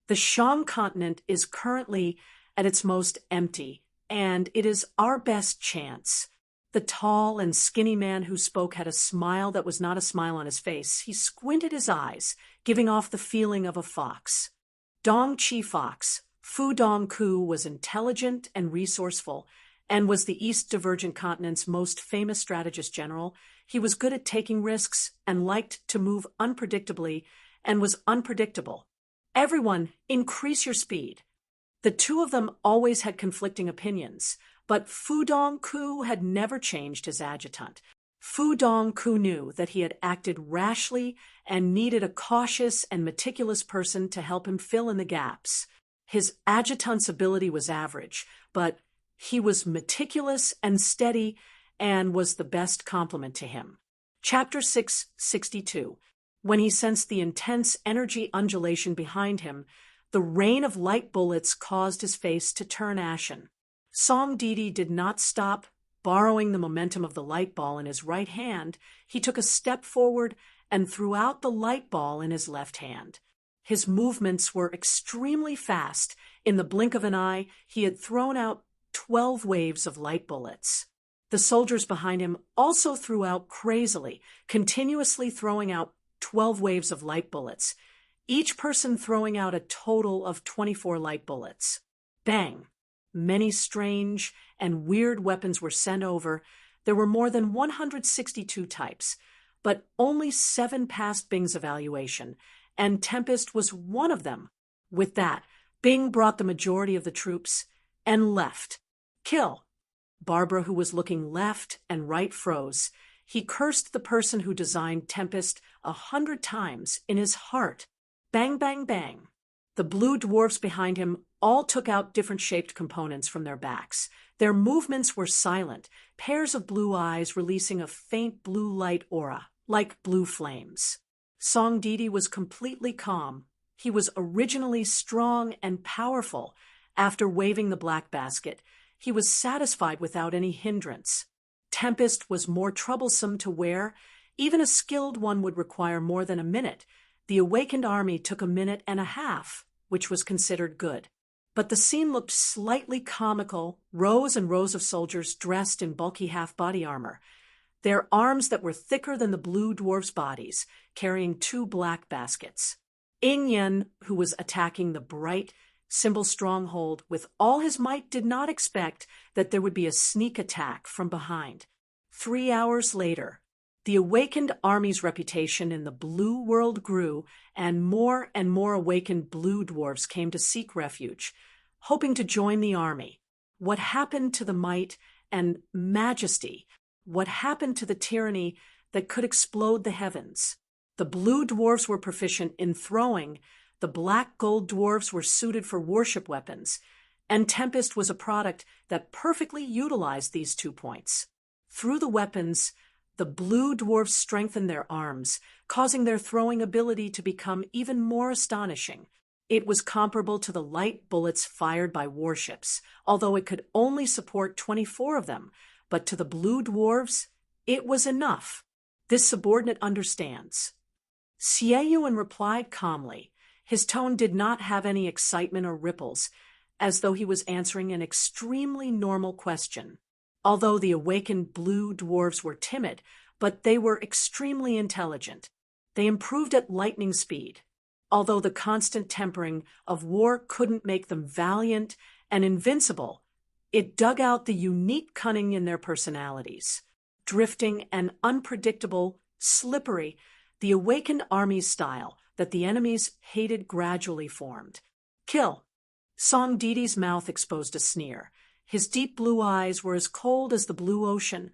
The Shang continent is currently at its most empty, and it is our best chance. The tall and skinny man who spoke had a smile that was not a smile on his face. He squinted his eyes, giving off the feeling of a fox. Dong Chi Fox, Fu Dongku, was intelligent and resourceful, and was the East Divergent Continent's most famous strategist general. He was good at taking risks and liked to move unpredictably and was unpredictable. Everyone, increase your speed. The two of them always had conflicting opinions, but Fu Dongku had never changed his adjutant. Fu Dongku knew that he had acted rashly and needed a cautious and meticulous person to help him fill in the gaps. His adjutant's ability was average, but he was meticulous and steady and was the best complement to him. Chapter 662. When he sensed the intense energy undulation behind him, the rain of light bullets caused his face to turn ashen. Song Didi did not stop. Borrowing the momentum of the light ball in his right hand, he took a step forward and threw out the light ball in his left hand. His movements were extremely fast. In the blink of an eye, he had thrown out 12 waves of light bullets. The soldiers behind him also threw out crazily, continuously throwing out 12 waves of light bullets, each person throwing out a total of 24 light bullets. Bang! Many strange and weird weapons were sent over. There were more than 162 types, but only 7 passed Bing's evaluation, and Tempest was one of them. With that, Bing brought the majority of the troops and left. Kill! Barbara, who was looking left and right, froze. He cursed the person who designed Tempest 100 times in his heart. Bang, bang, bang. The blue dwarfs behind him all took out different shaped components from their backs. Their movements were silent, pairs of blue eyes releasing a faint blue light aura, like blue flames. Song Didi was completely calm. He was originally strong and powerful. After waving the black basket, he was satisfied without any hindrance. Tempest was more troublesome to wear. Even a skilled one would require more than a minute. The awakened army took a minute and a half, which was considered good. But the scene looked slightly comical, rows and rows of soldiers dressed in bulky half-body armor, their arms that were thicker than the blue dwarfs' bodies, carrying 2 black baskets. Ing Yen, who was attacking the bright symbol stronghold with all his might, did not expect that there would be a sneak attack from behind. 3 hours later, the awakened army's reputation in the blue world grew, and more awakened blue dwarfs came to seek refuge, hoping to join the army. What happened to the might and majesty? What happened to the tyranny that could explode the heavens? The blue dwarfs were proficient in throwing, the black gold dwarfs were suited for worship weapons, and Tempest was a product that perfectly utilized these 2 points. Through the weapons, the blue dwarfs strengthened their arms, causing their throwing ability to become even more astonishing. It was comparable to the light bullets fired by warships, although it could only support 24 of them, but to the blue dwarfs, it was enough. This subordinate understands. Xie Yuan replied calmly. His tone did not have any excitement or ripples, as though he was answering an extremely normal question. Although the awakened blue dwarfs were timid, but they were extremely intelligent. They improved at lightning speed. Although the constant tempering of war couldn't make them valiant and invincible, It dug out the unique cunning in their personalities. Drifting and unpredictable, slippery, the awakened army's style that the enemies hated gradually formed. Kill. Song Didi's mouth exposed a sneer. His deep blue eyes were as cold as the blue ocean,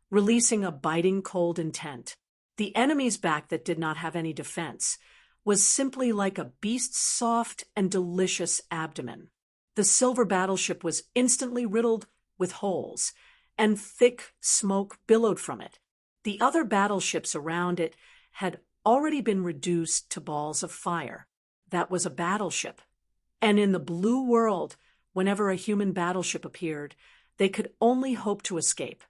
releasing a biting cold intent. The enemy's back that did not have any defense was simply like a beast's soft and delicious abdomen. The silver battleship was instantly riddled with holes, and thick smoke billowed from it. The other battleships around it had already been reduced to balls of fire. That was a battleship. And in the blue world, whenever a human battleship appeared, they could only hope to escape.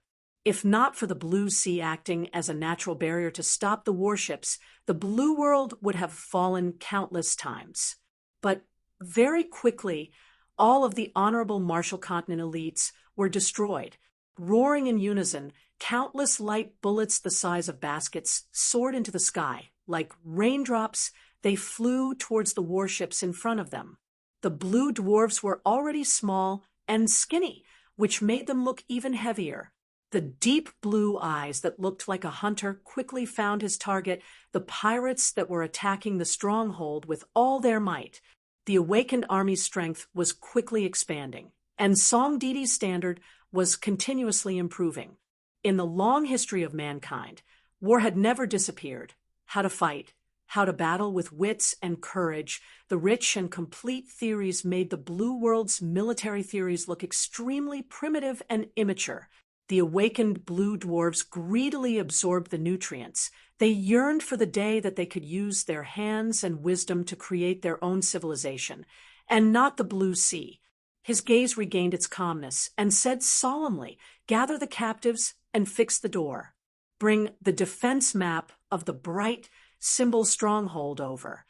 If not for the blue sea acting as a natural barrier to stop the warships, the blue world would have fallen countless times. But very quickly, all of the honorable Marshall Continent elites were destroyed. Roaring in unison, countless light bullets the size of baskets soared into the sky. Like raindrops, they flew towards the warships in front of them. The blue dwarfs were already small and skinny, which made them look even heavier. The deep blue eyes that looked like a hunter quickly found his target, the pirates that were attacking the stronghold with all their might. The awakened army's strength was quickly expanding, and Song Didi's standard was continuously improving. In the long history of mankind, war had never disappeared. How to fight, how to battle with wits and courage, the rich and complete theories made the blue world's military theories look extremely primitive and immature. The awakened blue dwarves greedily absorbed the nutrients. They yearned for the day that they could use their hands and wisdom to create their own civilization, and not the blue sea. His gaze regained its calmness and said solemnly, "Gather the captives and fix the door. Bring the defense map of the bright symbol stronghold over."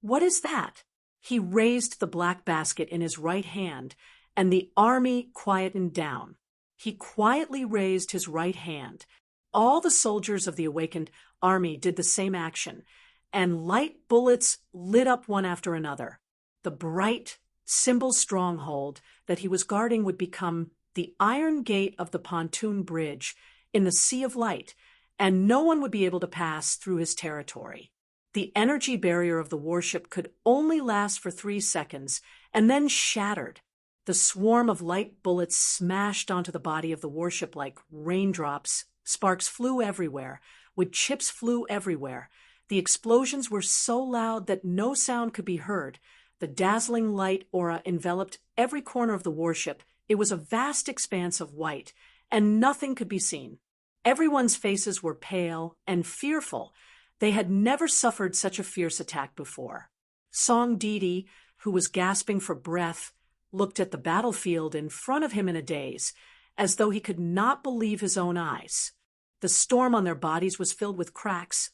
"What is that?" He raised the black basket in his right hand, and the army quietened down. He quietly raised his right hand. All the soldiers of the awakened army did the same action, and light bullets lit up one after another. The bright symbol stronghold that he was guarding would become the iron gate of the pontoon bridge in the sea of light, and no one would be able to pass through his territory. The energy barrier of the warship could only last for 3 seconds and then shattered. The swarm of light bullets smashed onto the body of the warship like raindrops. Sparks flew everywhere. Wood chips flew everywhere. The explosions were so loud that no sound could be heard. The dazzling light aura enveloped every corner of the warship. It was a vast expanse of white, and nothing could be seen. Everyone's faces were pale and fearful. They had never suffered such a fierce attack before. Song Didi, who was gasping for breath, looked at the battlefield in front of him in a daze, as though he could not believe his own eyes. The storm on their bodies was filled with cracks.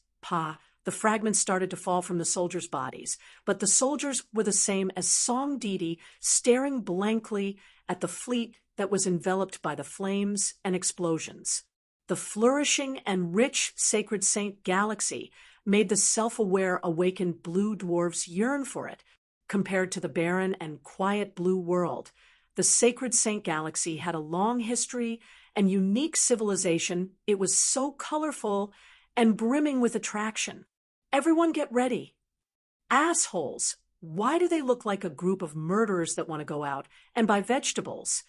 The fragments started to fall from the soldiers' bodies, but the soldiers were the same as Song Didi, staring blankly at the fleet that was enveloped by the flames and explosions. The flourishing and rich Sacred Saint galaxy made the self-aware awakened blue dwarves yearn for it. Compared to the barren and quiet blue world, the Sacred Saint galaxy had a long history and unique civilization. It was so colorful and brimming with attraction. Everyone get ready. Assholes! Why do they look like a group of murderers that want to go out and buy vegetables?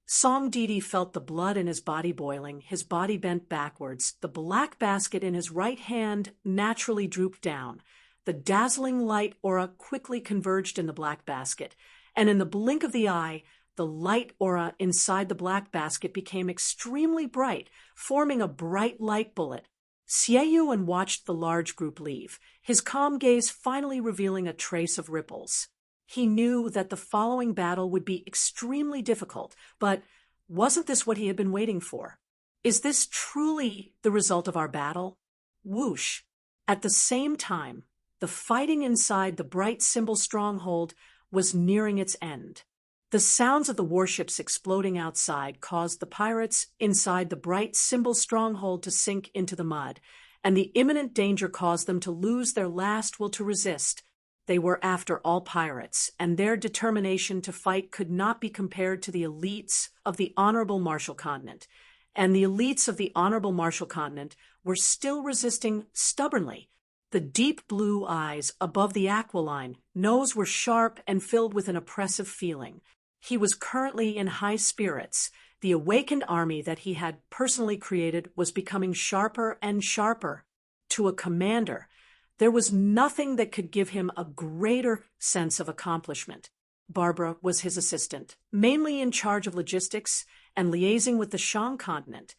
Song Didi felt the blood in his body boiling. His body bent backwards. The black basket in his right hand naturally drooped down. The dazzling light aura quickly converged in the black basket, and in the blink of the eye, the light aura inside the black basket became extremely bright, forming a bright light bullet. Xie watched the large group leave, his calm gaze finally revealing a trace of ripples. He knew that the following battle would be extremely difficult, but wasn't this what he had been waiting for? Is this truly the result of our battle? Whoosh! At the same time, the fighting inside the bright symbol stronghold was nearing its end. The sounds of the warships exploding outside caused the pirates inside the bright symbol stronghold to sink into the mud, and the imminent danger caused them to lose their last will to resist. They were, after all, pirates, and their determination to fight could not be compared to the elites of the Honorable Marshall Continent. And the elites of the Honorable Marshall Continent were still resisting stubbornly. The deep blue eyes above the aquiline nose were sharp and filled with an oppressive feeling. He was currently in high spirits. The awakened army that he had personally created was becoming sharper and sharper. To a commander, there was nothing that could give him a greater sense of accomplishment. Barbara was his assistant, mainly in charge of logistics and liaising with the Shang continent,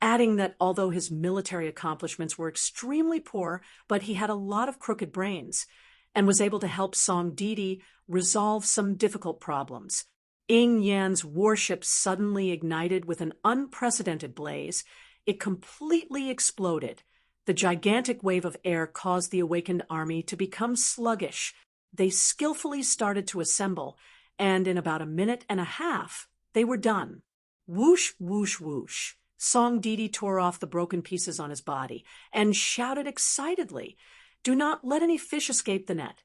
adding that although his military accomplishments were extremely poor, but he had a lot of crooked brains and was able to help Song Didi resolve some difficult problems. Ying Yan's warship suddenly ignited with an unprecedented blaze. It completely exploded. The gigantic wave of air caused the awakened army to become sluggish. They skillfully started to assemble, and in about a minute and a half, they were done. Whoosh, whoosh, whoosh. Song Didi tore off the broken pieces on his body and shouted excitedly, "Do not let any fish escape the net."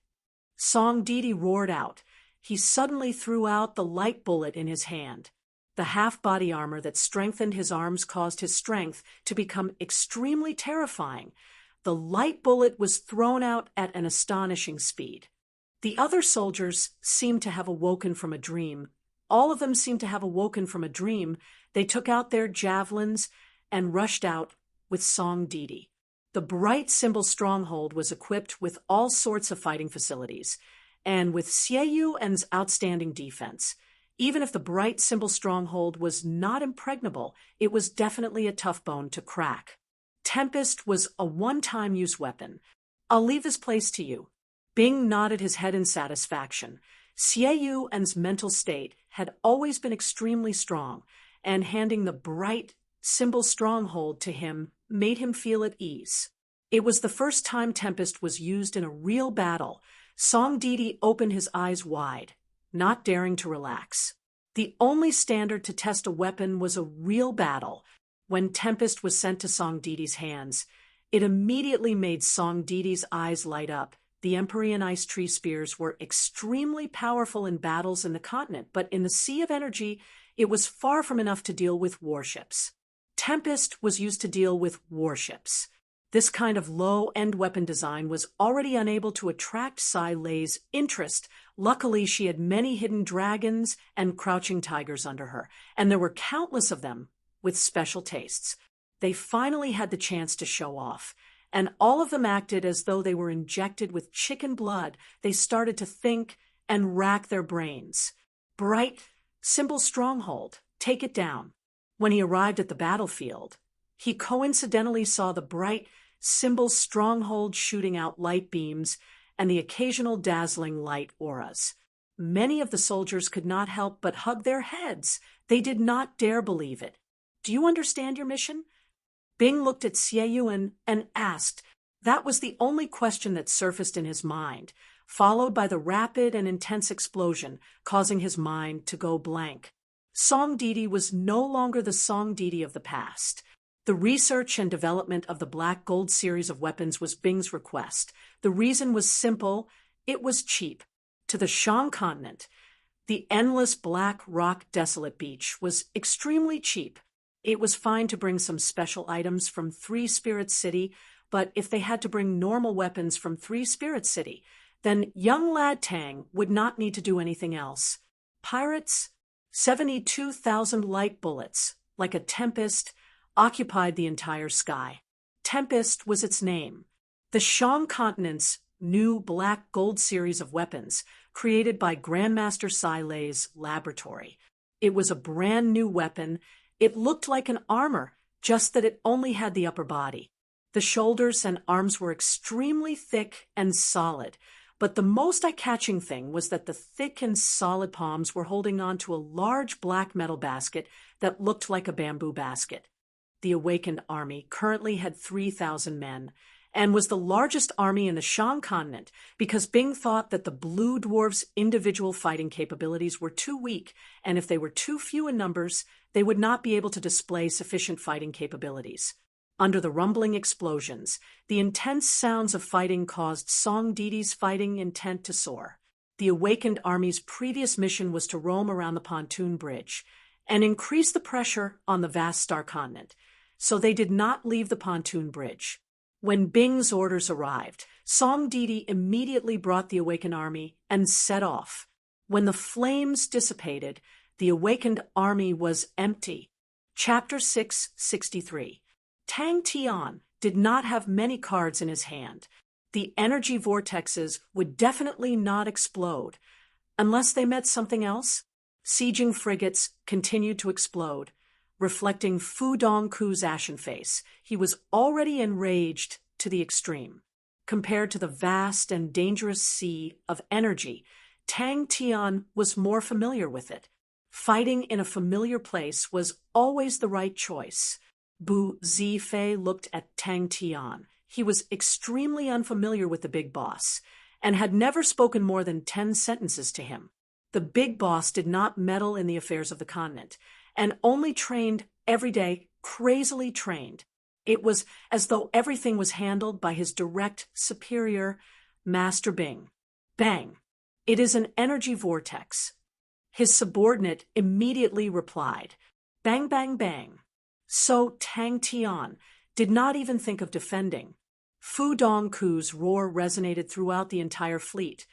Song Didi roared out. He suddenly threw out the light bullet in his hand. The half-body armor that strengthened his arms caused his strength to become extremely terrifying. The light bullet was thrown out at an astonishing speed. The other soldiers seemed to have awoken from a dream. All of them seemed to have awoken from a dream. They took out their javelins and rushed out with Song Didi. The bright symbol stronghold was equipped with all sorts of fighting facilities, and with Xie Yuan's outstanding defense. Even if the bright symbol stronghold was not impregnable, it was definitely a tough bone to crack. Tempest was a one-time use weapon. "I'll leave this place to you." Bing nodded his head in satisfaction. Xie Yuan's mental state had always been extremely strong, and handing the bright symbol stronghold to him made him feel at ease. It was the first time Tempest was used in a real battle. Song Didi opened his eyes wide, not daring to relax. The only standard to test a weapon was a real battle. When Tempest was sent to Song Didi's hands, it immediately made Song Didi's eyes light up. The Empyrean Ice Tree Spears were extremely powerful in battles in the continent, but in the Sea of Energy, it was far from enough to deal with warships. Tempest was used to deal with warships. This kind of low-end weapon design was already unable to attract Sai Lei's interest. Luckily, she had many hidden dragons and crouching tigers under her, and there were countless of them with special tastes. They finally had the chance to show off, and all of them acted as though they were injected with chicken blood. They started to think and rack their brains. Bright symbol stronghold, take it down. When he arrived at the battlefield, he coincidentally saw the bright symbol stronghold shooting out light beams and the occasional dazzling light auras. Many of the soldiers could not help but hug their heads. They did not dare believe it. "Do you understand your mission?" Bing looked at Xie Yuan and asked. That was the only question that surfaced in his mind, followed by the rapid and intense explosion, causing his mind to go blank. Song Didi was no longer the Song Didi of the past. The research and development of the Black Gold series of weapons was Bing's request. The reason was simple. It was cheap. To the Shang continent, the endless black rock desolate beach was extremely cheap. It was fine to bring some special items from Three Spirit City, but if they had to bring normal weapons from Three Spirit City, then young lad Tang would not need to do anything else. Pirates, 72,000 light bullets, like a tempest, occupied the entire sky. Tempest was its name. The Shang continent's new Black Gold series of weapons, created by Grandmaster Sai Lei's laboratory. It was a brand new weapon. It looked like an armor, just that it only had the upper body. The shoulders and arms were extremely thick and solid, but the most eye-catching thing was that the thick and solid palms were holding on to a large black metal basket that looked like a bamboo basket. The awakened army currently had 3,000 men and was the largest army in the Shang continent because Bing thought that the Blue Dwarfs' individual fighting capabilities were too weak, and if they were too few in numbers, they would not be able to display sufficient fighting capabilities. Under the rumbling explosions, the intense sounds of fighting caused Song Didi's fighting intent to soar. The awakened army's previous mission was to roam around the pontoon bridge and increase the pressure on the vast star continent, so they did not leave the pontoon bridge. When Bing's orders arrived, Song Didi immediately brought the awakened army and set off. When the flames dissipated, the awakened army was empty. Chapter 663. Tang Tian did not have many cards in his hand. The energy vortexes would definitely not explode. Unless they meant something else, sieging frigates continued to explode, reflecting Fu Dongku's ashen face. He was already enraged to the extreme. Compared to the vast and dangerous sea of energy, Tang Tian was more familiar with it. Fighting in a familiar place was always the right choice. Bu Zifei looked at Tang Tian. He was extremely unfamiliar with the big boss and had never spoken more than 10 sentences to him. The big boss did not meddle in the affairs of the continent and only trained every day, crazily trained. It was as though everything was handled by his direct superior, Master Bing. Bang! It is an energy vortex. His subordinate immediately replied, bang, bang, bang. So Tang Tian did not even think of defending. Fu Dongku's roar resonated throughout the entire fleet.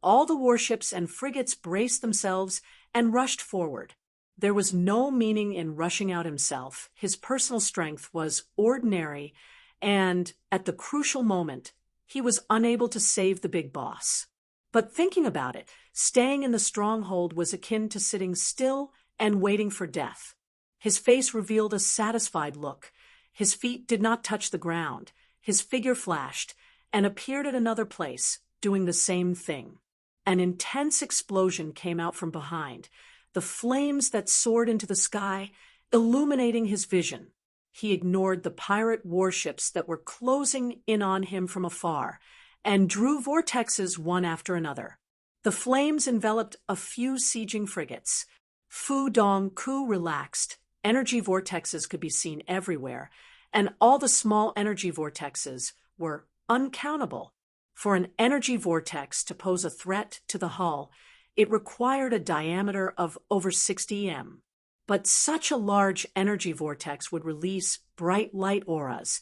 All the warships and frigates braced themselves and rushed forward. There was no meaning in rushing out himself. His personal strength was ordinary, and at the crucial moment, he was unable to save the big boss. But thinking about it, staying in the stronghold was akin to sitting still and waiting for death. His face revealed a satisfied look. His feet did not touch the ground. His figure flashed and appeared at another place, doing the same thing. An intense explosion came out from behind, the flames that soared into the sky, illuminating his vision. He ignored the pirate warships that were closing in on him from afar and drew vortexes one after another. The flames enveloped a few sieging frigates. Fu Dongku relaxed. Energy vortexes could be seen everywhere, and all the small energy vortexes were uncountable. For an energy vortex to pose a threat to the hull, it required a diameter of over 60 m. But such a large energy vortex would release bright light auras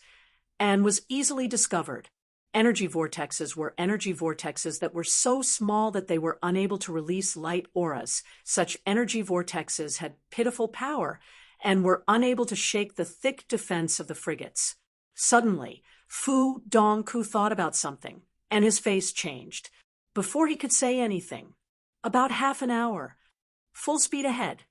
and was easily discovered. Energy vortexes were energy vortexes that were so small that they were unable to release light auras. Such energy vortexes had pitiful power and were unable to shake the thick defense of the frigates. Suddenly, Fu Dongku thought about something, and his face changed. Before he could say anything, about half an hour, full speed ahead.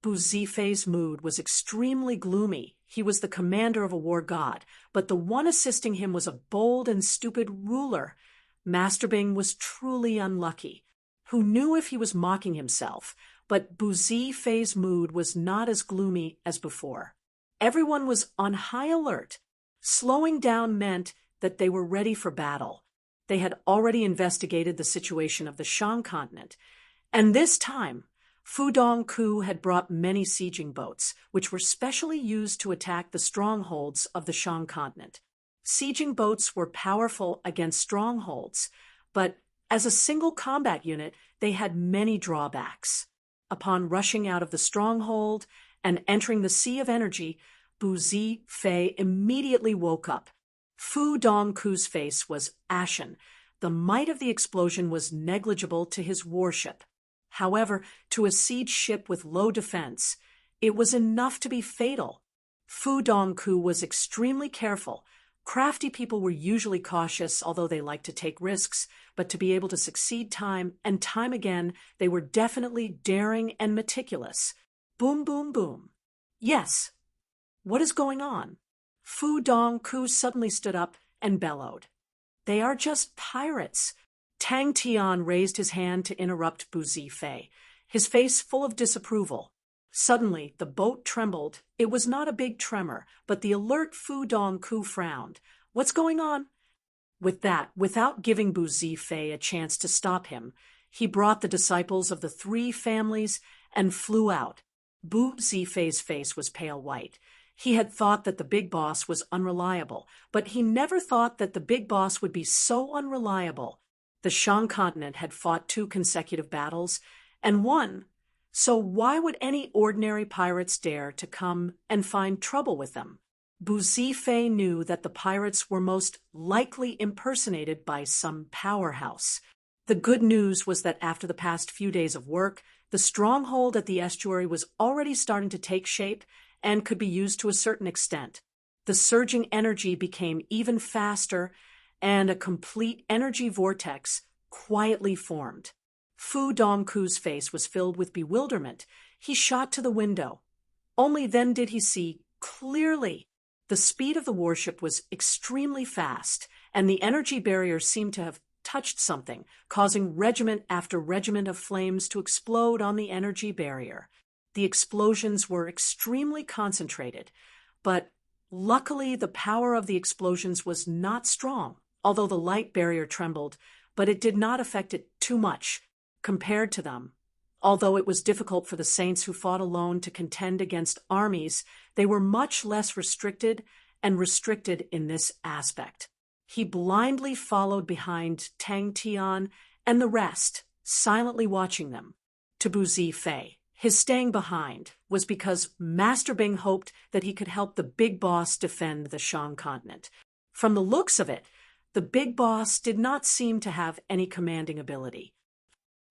Bu Zifei's mood was extremely gloomy. He was the commander of a war god, but the one assisting him was a bold and stupid ruler. Master Bing was truly unlucky. Who knew if he was mocking himself? But Bu Zifei's mood was not as gloomy as before. Everyone was on high alert. Slowing down meant that they were ready for battle. They had already investigated the situation of the Shang continent, and this time, Fu Dongku had brought many sieging boats, which were specially used to attack the strongholds of the Shang continent. Sieging boats were powerful against strongholds, but as a single combat unit, they had many drawbacks. Upon rushing out of the stronghold and entering the sea of energy, Bu Zifei immediately woke up. Fu Dongku's face was ashen. The might of the explosion was negligible to his warship. However, to a siege ship with low defense, it was enough to be fatal. Fu Dongku was extremely careful. Crafty people were usually cautious, although they liked to take risks, but to be able to succeed time and time again, they were definitely daring and meticulous. Boom, boom, boom. Yes. What is going on? Fu Dongku suddenly stood up and bellowed. They are just pirates. Tang Tian raised his hand to interrupt Bu Zifei, his face full of disapproval. Suddenly, the boat trembled. It was not a big tremor, but the alert Fu Dongku frowned. What's going on? With that, without giving Bu Zifei a chance to stop him, he brought the disciples of the three families and flew out. Bu Zifei's face was pale white. He had thought that the big boss was unreliable, but he never thought that the big boss would be so unreliable. The Shang continent had fought 2 consecutive battles and won, so why would any ordinary pirates dare to come and find trouble with them? Bu Zifei knew that the pirates were most likely impersonated by some powerhouse. The good news was that after the past few days of work, the stronghold at the estuary was already starting to take shape and could be used to a certain extent. The surging energy became even faster, and a complete energy vortex quietly formed. Fu Dongku's face was filled with bewilderment. He shot to the window. Only then did he see clearly. The speed of the warship was extremely fast, and the energy barrier seemed to have touched something, causing regiment after regiment of flames to explode on the energy barrier. The explosions were extremely concentrated, but luckily the power of the explosions was not strong, although the light barrier trembled, but it did not affect it too much compared to them. Although it was difficult for the saints who fought alone to contend against armies, they were much less restricted in this aspect. He blindly followed behind Tang Tian and the rest, silently watching them. To Bu Zifei, his staying behind was because Master Bing hoped that he could help the big boss defend the Shang continent. From the looks of it, the big boss did not seem to have any commanding ability.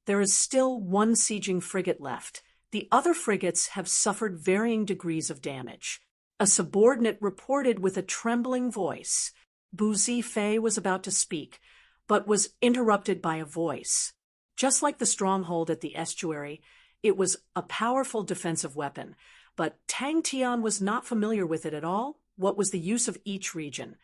There is still 1 sieging frigate left. The other frigates have suffered varying degrees of damage. A subordinate reported with a trembling voice. Bu Zifei was about to speak, but was interrupted by a voice. Just like the stronghold at the estuary, it was a powerful defensive weapon, but Tang Tian was not familiar with it at all. What was the use of each region?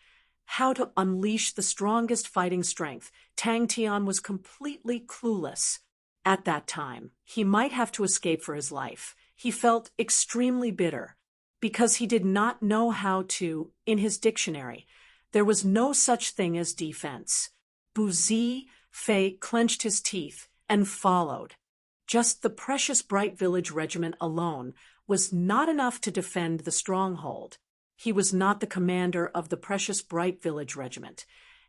How to unleash the strongest fighting strength? Tang Tian was completely clueless. At that time, he might have to escape for his life. He felt extremely bitter, because he did not know how to, in his dictionary. There was no such thing as defense. Bu Zifei clenched his teeth and followed. Just the precious Bright Village Regiment alone was not enough to defend the stronghold. He was not the commander of the precious Bright Village Regiment,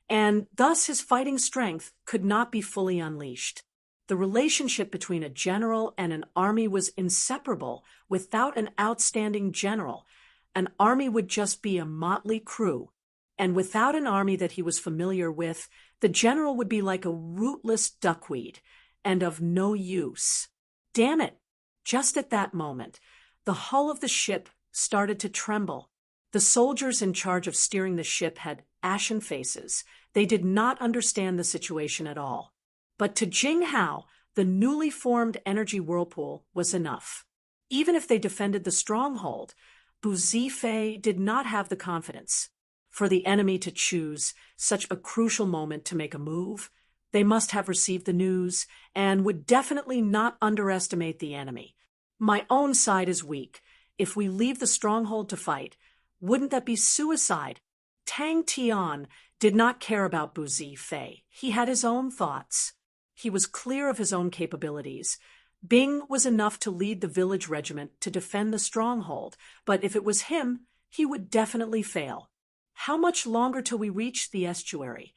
and thus his fighting strength could not be fully unleashed. The relationship between a general and an army was inseparable. Without an outstanding general, an army would just be a motley crew, and without an army that he was familiar with, the general would be like a rootless duckweed, and of no use. Damn it! Just at that moment, the hull of the ship started to tremble. The soldiers in charge of steering the ship had ashen faces. They did not understand the situation at all. But to Jing Hao, the newly formed energy whirlpool was enough. Even if they defended the stronghold, Bu Zifei did not have the confidence. For the enemy to choose such a crucial moment to make a move, they must have received the news and would definitely not underestimate the enemy. My own side is weak. If we leave the stronghold to fight, wouldn't that be suicide? Tang Tian did not care about Bu Zifei. He had his own thoughts. He was clear of his own capabilities. Bing was enough to lead the village regiment to defend the stronghold, but if it was him, he would definitely fail. How much longer till we reach the estuary?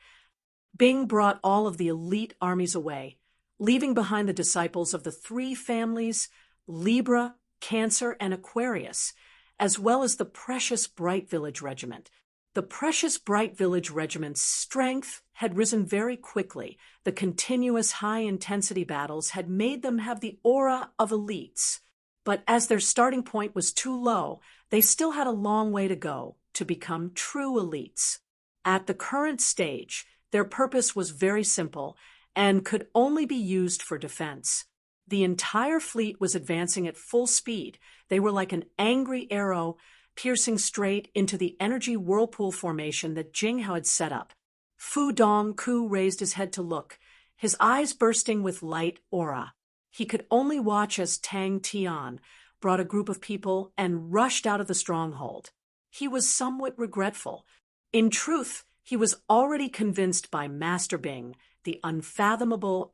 Bing brought all of the elite armies away, leaving behind the disciples of the 3 families, Libra, Cancer, and Aquarius, as well as the precious Bright Village Regiment. The precious Bright Village Regiment's strength had risen very quickly. The continuous high-intensity battles had made them have the aura of elites. But as their starting point was too low, they still had a long way to go to become true elites. At the current stage, their purpose was very simple and could only be used for defense. The entire fleet was advancing at full speed. They were like an angry arrow piercing straight into the energy whirlpool formation that Jing Hao had set up. Fu Dongku raised his head to look, his eyes bursting with light aura. He could only watch as Tang Tian brought a group of people and rushed out of the stronghold. He was somewhat regretful. In truth, he was already convinced by Master Bing. The unfathomable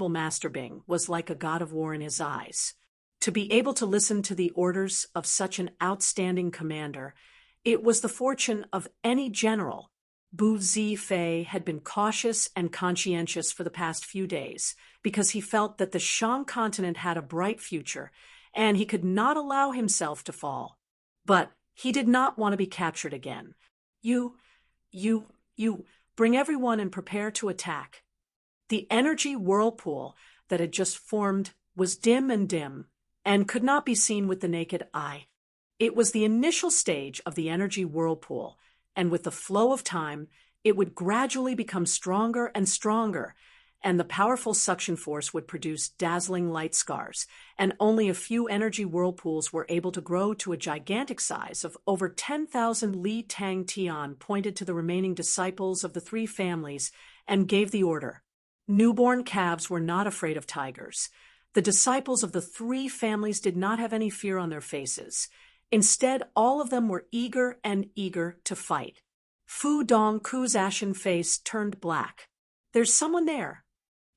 Master Bing was like a god of war in his eyes. To be able to listen to the orders of such an outstanding commander, it was the fortune of any general. Bu Zifei had been cautious and conscientious for the past few days because he felt that the Shang continent had a bright future and he could not allow himself to fall. But he did not want to be captured again. You, bring everyone and prepare to attack. The energy whirlpool that had just formed was dim and could not be seen with the naked eye. It was the initial stage of the energy whirlpool, and with the flow of time, it would gradually become stronger and stronger, and the powerful suction force would produce dazzling light scars, and only a few energy whirlpools were able to grow to a gigantic size of over 10,000. Li Tang Tian pointed to the remaining disciples of the three families and gave the order. Newborn calves were not afraid of tigers. The disciples of the three families did not have any fear on their faces. Instead, all of them were eager to fight. Fu Dongku's ashen face turned black. "There's someone there,"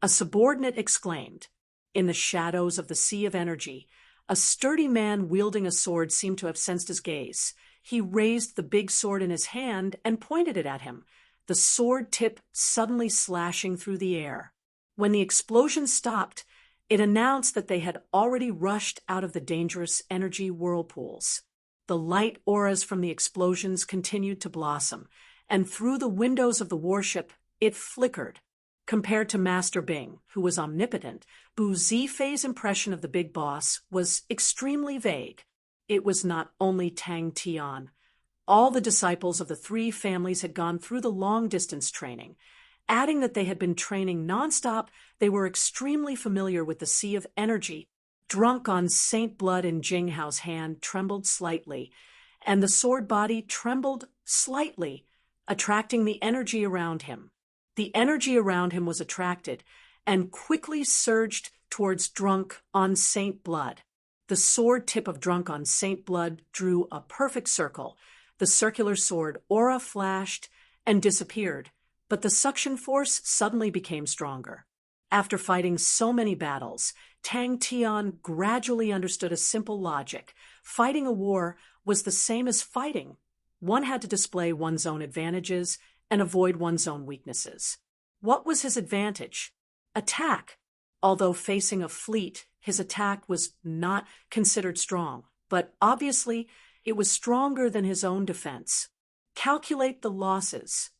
a subordinate exclaimed. In the shadows of the sea of energy, a sturdy man wielding a sword seemed to have sensed his gaze. He raised the big sword in his hand and pointed it at him, the sword tip suddenly slashing through the air. When the explosion stopped, it announced that they had already rushed out of the dangerous energy whirlpools. The light auras from the explosions continued to blossom, and through the windows of the warship, it flickered. Compared to Master Bing, who was omnipotent, Bu Zifei's impression of the big boss was extremely vague. It was not only Tang Tian. All the disciples of the three families had gone through the long-distance training. Adding that they had been training nonstop, they were extremely familiar with the sea of energy. Drunk on Saint Blood in Jinghao's hand trembled slightly, and the sword body trembled slightly, attracting the energy around him. The energy around him was attracted and quickly surged towards Drunk on Saint Blood. The sword tip of Drunk on Saint Blood drew a perfect circle. The circular sword aura flashed and disappeared, but the suction force suddenly became stronger. After fighting so many battles, Tang Tian gradually understood a simple logic. Fighting a war was the same as fighting. One had to display one's own advantages and avoid one's own weaknesses. What was his advantage? Attack. Although facing a fleet, his attack was not considered strong, but obviously it was stronger than his own defense. Calculate the losses.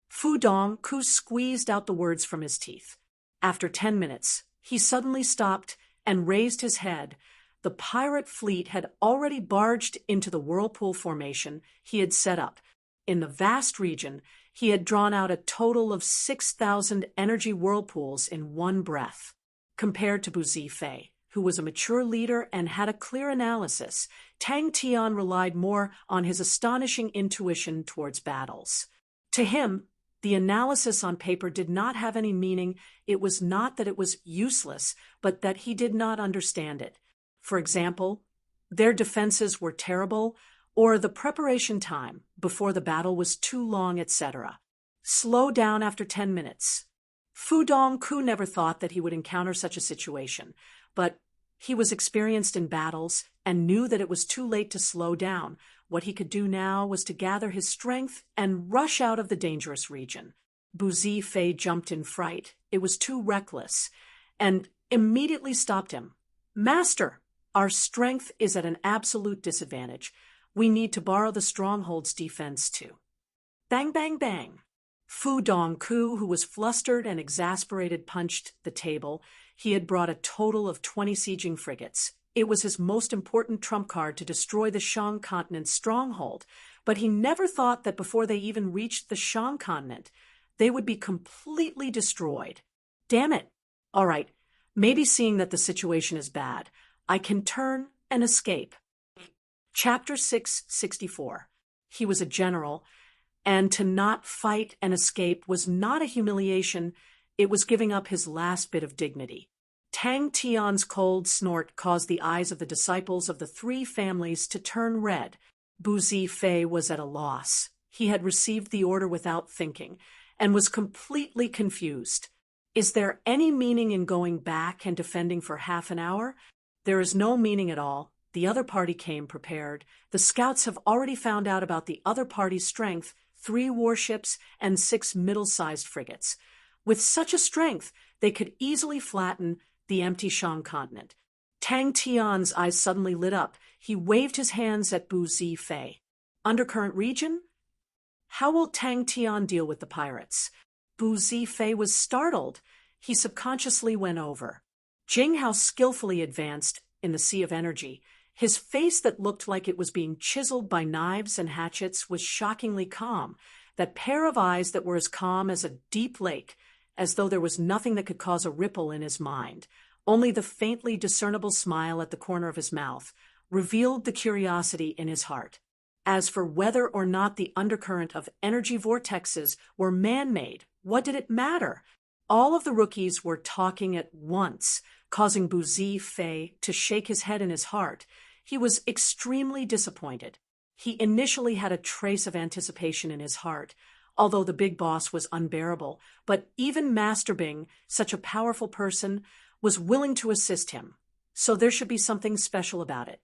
Fu Dongku squeezed out the words from his teeth. After 10 minutes, he suddenly stopped and raised his head. The pirate fleet had already barged into the whirlpool formation he had set up. In the vast region, he had drawn out a total of 6,000 energy whirlpools in one breath. Compared to Bu Zifei, who was a mature leader and had a clear analysis, Tang Tian relied more on his astonishing intuition towards battles. To him, the analysis on paper did not have any meaning. It was not that it was useless, but that he did not understand it. For example, their defenses were terrible, or the preparation time before the battle was too long, etc. Slow down after 10 minutes. Fu Dongku never thought that he would encounter such a situation, but he was experienced in battles and knew that it was too late to slow down. What he could do now was to gather his strength and rush out of the dangerous region. Bu Zifei jumped in fright. It was too reckless, and immediately stopped him. "Master, our strength is at an absolute disadvantage. We need to borrow the stronghold's defense too." Bang, bang, bang. Fu Dongku, who was flustered and exasperated, punched the table. He had brought a total of 20 sieging frigates. It was his most important trump card to destroy the Shang continent's stronghold, but he never thought that before they even reached the Shang continent, they would be completely destroyed. Damn it. All right, maybe seeing that the situation is bad, I can turn and escape. Chapter 664. He was a general, and to not fight and escape was not a humiliation, it was giving up his last bit of dignity. Tang Tian's cold snort caused the eyes of the disciples of the three families to turn red. Bu Zifei was at a loss. He had received the order without thinking, and was completely confused. Is there any meaning in going back and defending for half an hour? There is no meaning at all. The other party came prepared. The scouts have already found out about the other party's strength, 3 warships and 6 middle-sized frigates. With such a strength, they could easily flatten the empty Shang continent. Tang Tian's eyes suddenly lit up. He waved his hands at Bu Zifei. Undercurrent region? How will Tang Tian deal with the pirates? Bu Zifei was startled. He subconsciously went over. Jing Hao skillfully advanced in the sea of energy. His face that looked like it was being chiseled by knives and hatchets was shockingly calm. That pair of eyes that were as calm as a deep lake, as though there was nothing that could cause a ripple in his mind. Only the faintly discernible smile at the corner of his mouth revealed the curiosity in his heart. As for whether or not the undercurrent of energy vortexes were man-made, what did it matter? All of the rookies were talking at once, causing Bu Zifei to shake his head in his heart. He was extremely disappointed. He initially had a trace of anticipation in his heart, although the big boss was unbearable, but even Master Bing, such a powerful person, was willing to assist him. So there should be something special about it.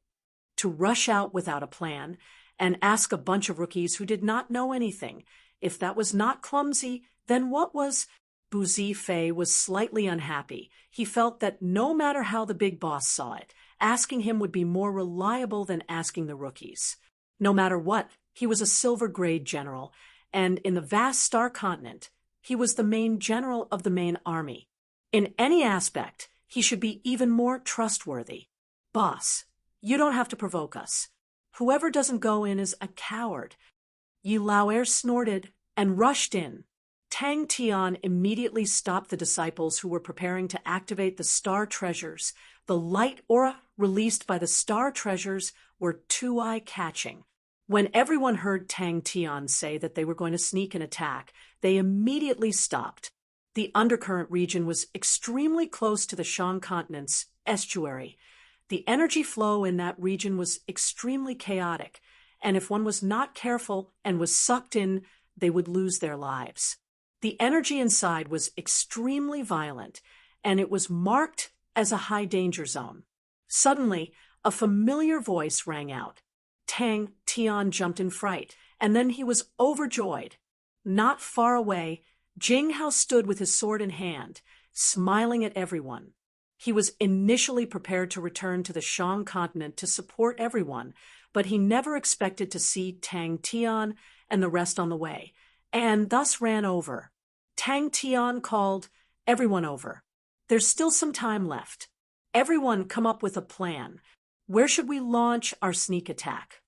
To rush out without a plan and ask a bunch of rookies who did not know anything. If that was not clumsy, then what was? Bu Zifei was slightly unhappy. He felt that no matter how the big boss saw it, asking him would be more reliable than asking the rookies. No matter what, he was a silver-grade general, and in the vast star continent, he was the main general of the main army. In any aspect, he should be even more trustworthy. Boss, you don't have to provoke us. Whoever doesn't go in is a coward. Yi Laoer snorted and rushed in. Tang Tian immediately stopped the disciples who were preparing to activate the star treasures. The light aura released by the star treasures were too eye-catching. When everyone heard Tang Tian say that they were going to sneak and attack, they immediately stopped. The undercurrent region was extremely close to the Shang continent's estuary. The energy flow in that region was extremely chaotic, and if one was not careful and was sucked in, they would lose their lives. The energy inside was extremely violent, and it was marked as a high-danger zone. Suddenly, a familiar voice rang out. Tang Tian jumped in fright, and then he was overjoyed. Not far away, Jing Hao stood with his sword in hand, smiling at everyone. He was initially prepared to return to the Shang continent to support everyone, but he never expected to see Tang Tian and the rest on the way, and thus ran over. Tang Tian called everyone over. There's still some time left. Everyone come up with a plan. Where should we launch our sneak attack?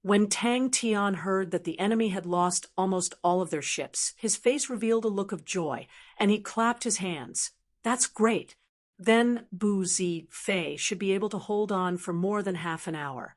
When Tang Tian heard that the enemy had lost almost all of their ships, his face revealed a look of joy, and he clapped his hands. That's great. Then Bu Zifei should be able to hold on for more than half an hour.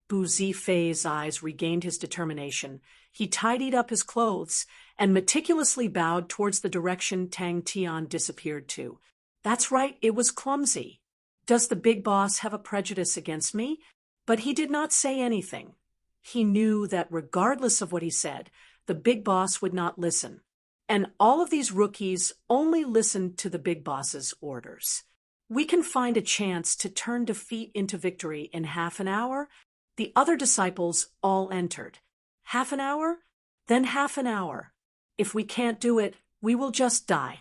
Bu Zifei's eyes regained his determination. He tidied up his clothes and meticulously bowed towards the direction Tang Tian disappeared to. That's right, it was clumsy. Does the big boss have a prejudice against me? But he did not say anything. He knew that regardless of what he said, the big boss would not listen. And all of these rookies only listened to the big boss's orders. We can find a chance to turn defeat into victory in half an hour. The other disciples all entered. Half an hour? Then half an hour. If we can't do it, we will just die.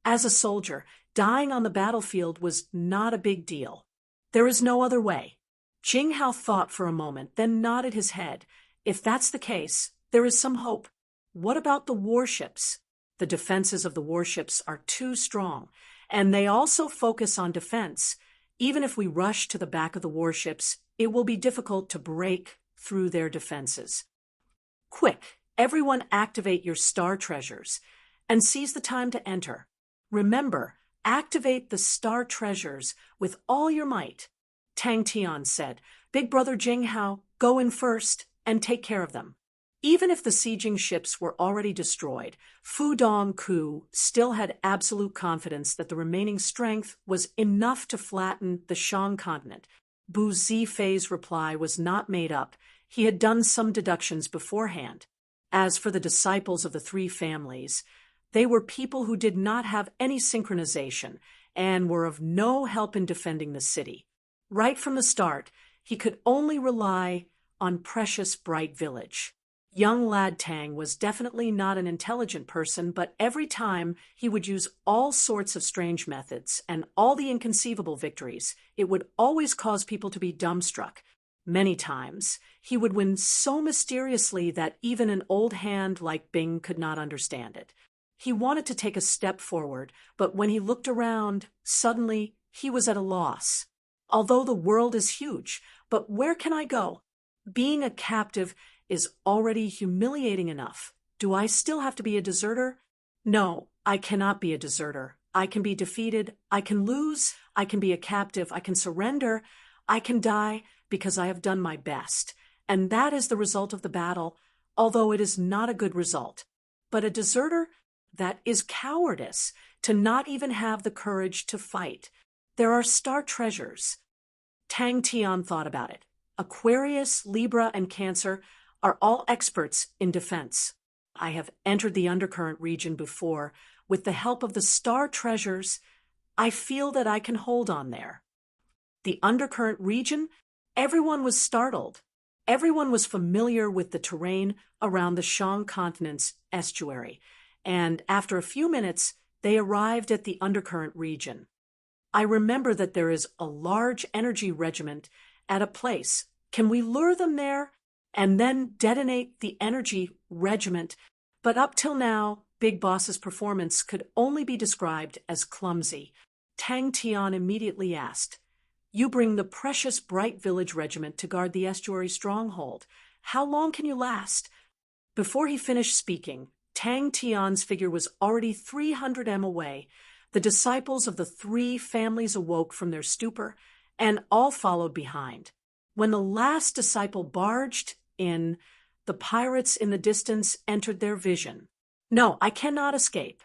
As a soldier, dying on the battlefield was not a big deal. There is no other way. Jing Hao thought for a moment, then nodded his head. If that's the case, there is some hope. What about the warships? The defenses of the warships are too strong, and they also focus on defense. Even if we rush to the back of the warships, it will be difficult to break through their defenses. Quick, everyone activate your star treasures, and seize the time to enter. Remember, activate the star treasures with all your might. Tang Tian said, Big Brother Jing Hao, go in first and take care of them. Even if the sieging ships were already destroyed, Fu Dongku still had absolute confidence that the remaining strength was enough to flatten the Shang continent. Bu Zifei's reply was not made up. He had done some deductions beforehand. As for the disciples of the 3 families, they were people who did not have any synchronization and were of no help in defending the city. Right from the start, he could only rely on precious bright village. Young lad Tang was definitely not an intelligent person, but every time he would use all sorts of strange methods and all the inconceivable victories, it would always cause people to be dumbstruck. Many times, he would win so mysteriously that even an old hand like Bing could not understand it. He wanted to take a step forward, but when he looked around, suddenly he was at a loss. Although the world is huge, but where can I go? Being a captive is already humiliating enough. Do I still have to be a deserter? No, I cannot be a deserter. I can be defeated, I can lose, I can be a captive, I can surrender, I can die because I have done my best. And that is the result of the battle, although it is not a good result. But a deserter? That is cowardice, to not even have the courage to fight. There are star treasures. Tang Tian thought about it. Aquarius, Libra, and Cancer are all experts in defense. I have entered the undercurrent region before. With the help of the star treasures, I feel that I can hold on there. The undercurrent region? Everyone was startled. Everyone was familiar with the terrain around the Shang continent's estuary, and after a few minutes, they arrived at the undercurrent region. I remember that there is a large energy regiment at a place. Can we lure them there and then detonate the energy regiment? But up till now, Big Boss's performance could only be described as clumsy. Tang Tian immediately asked, "You bring the precious Bright Village regiment to guard the estuary stronghold. How long can you last?" Before he finished speaking, Tang Tian's figure was already 300 m away. The disciples of the three families awoke from their stupor, and all followed behind. When the last disciple barged in, the pirates in the distance entered their vision. No, I cannot escape.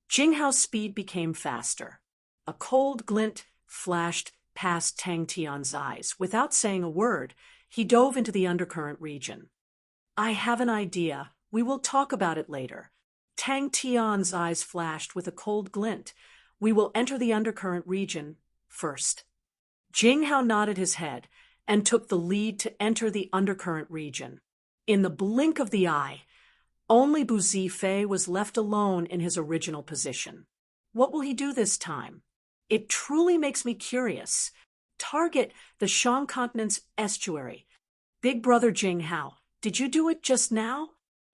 Jinghao's speed became faster. A cold glint flashed past Tang Tian's eyes. Without saying a word, he dove into the undercurrent region. I have an idea. We will talk about it later. Tang Tian's eyes flashed with a cold glint. We will enter the undercurrent region first. Jinghao nodded his head and took the lead to enter the undercurrent region. In the blink of the eye, only Bu Zifei was left alone in his original position. What will he do this time? It truly makes me curious. Target the Shang continent's estuary. Big brother Jinghao, did you do it just now?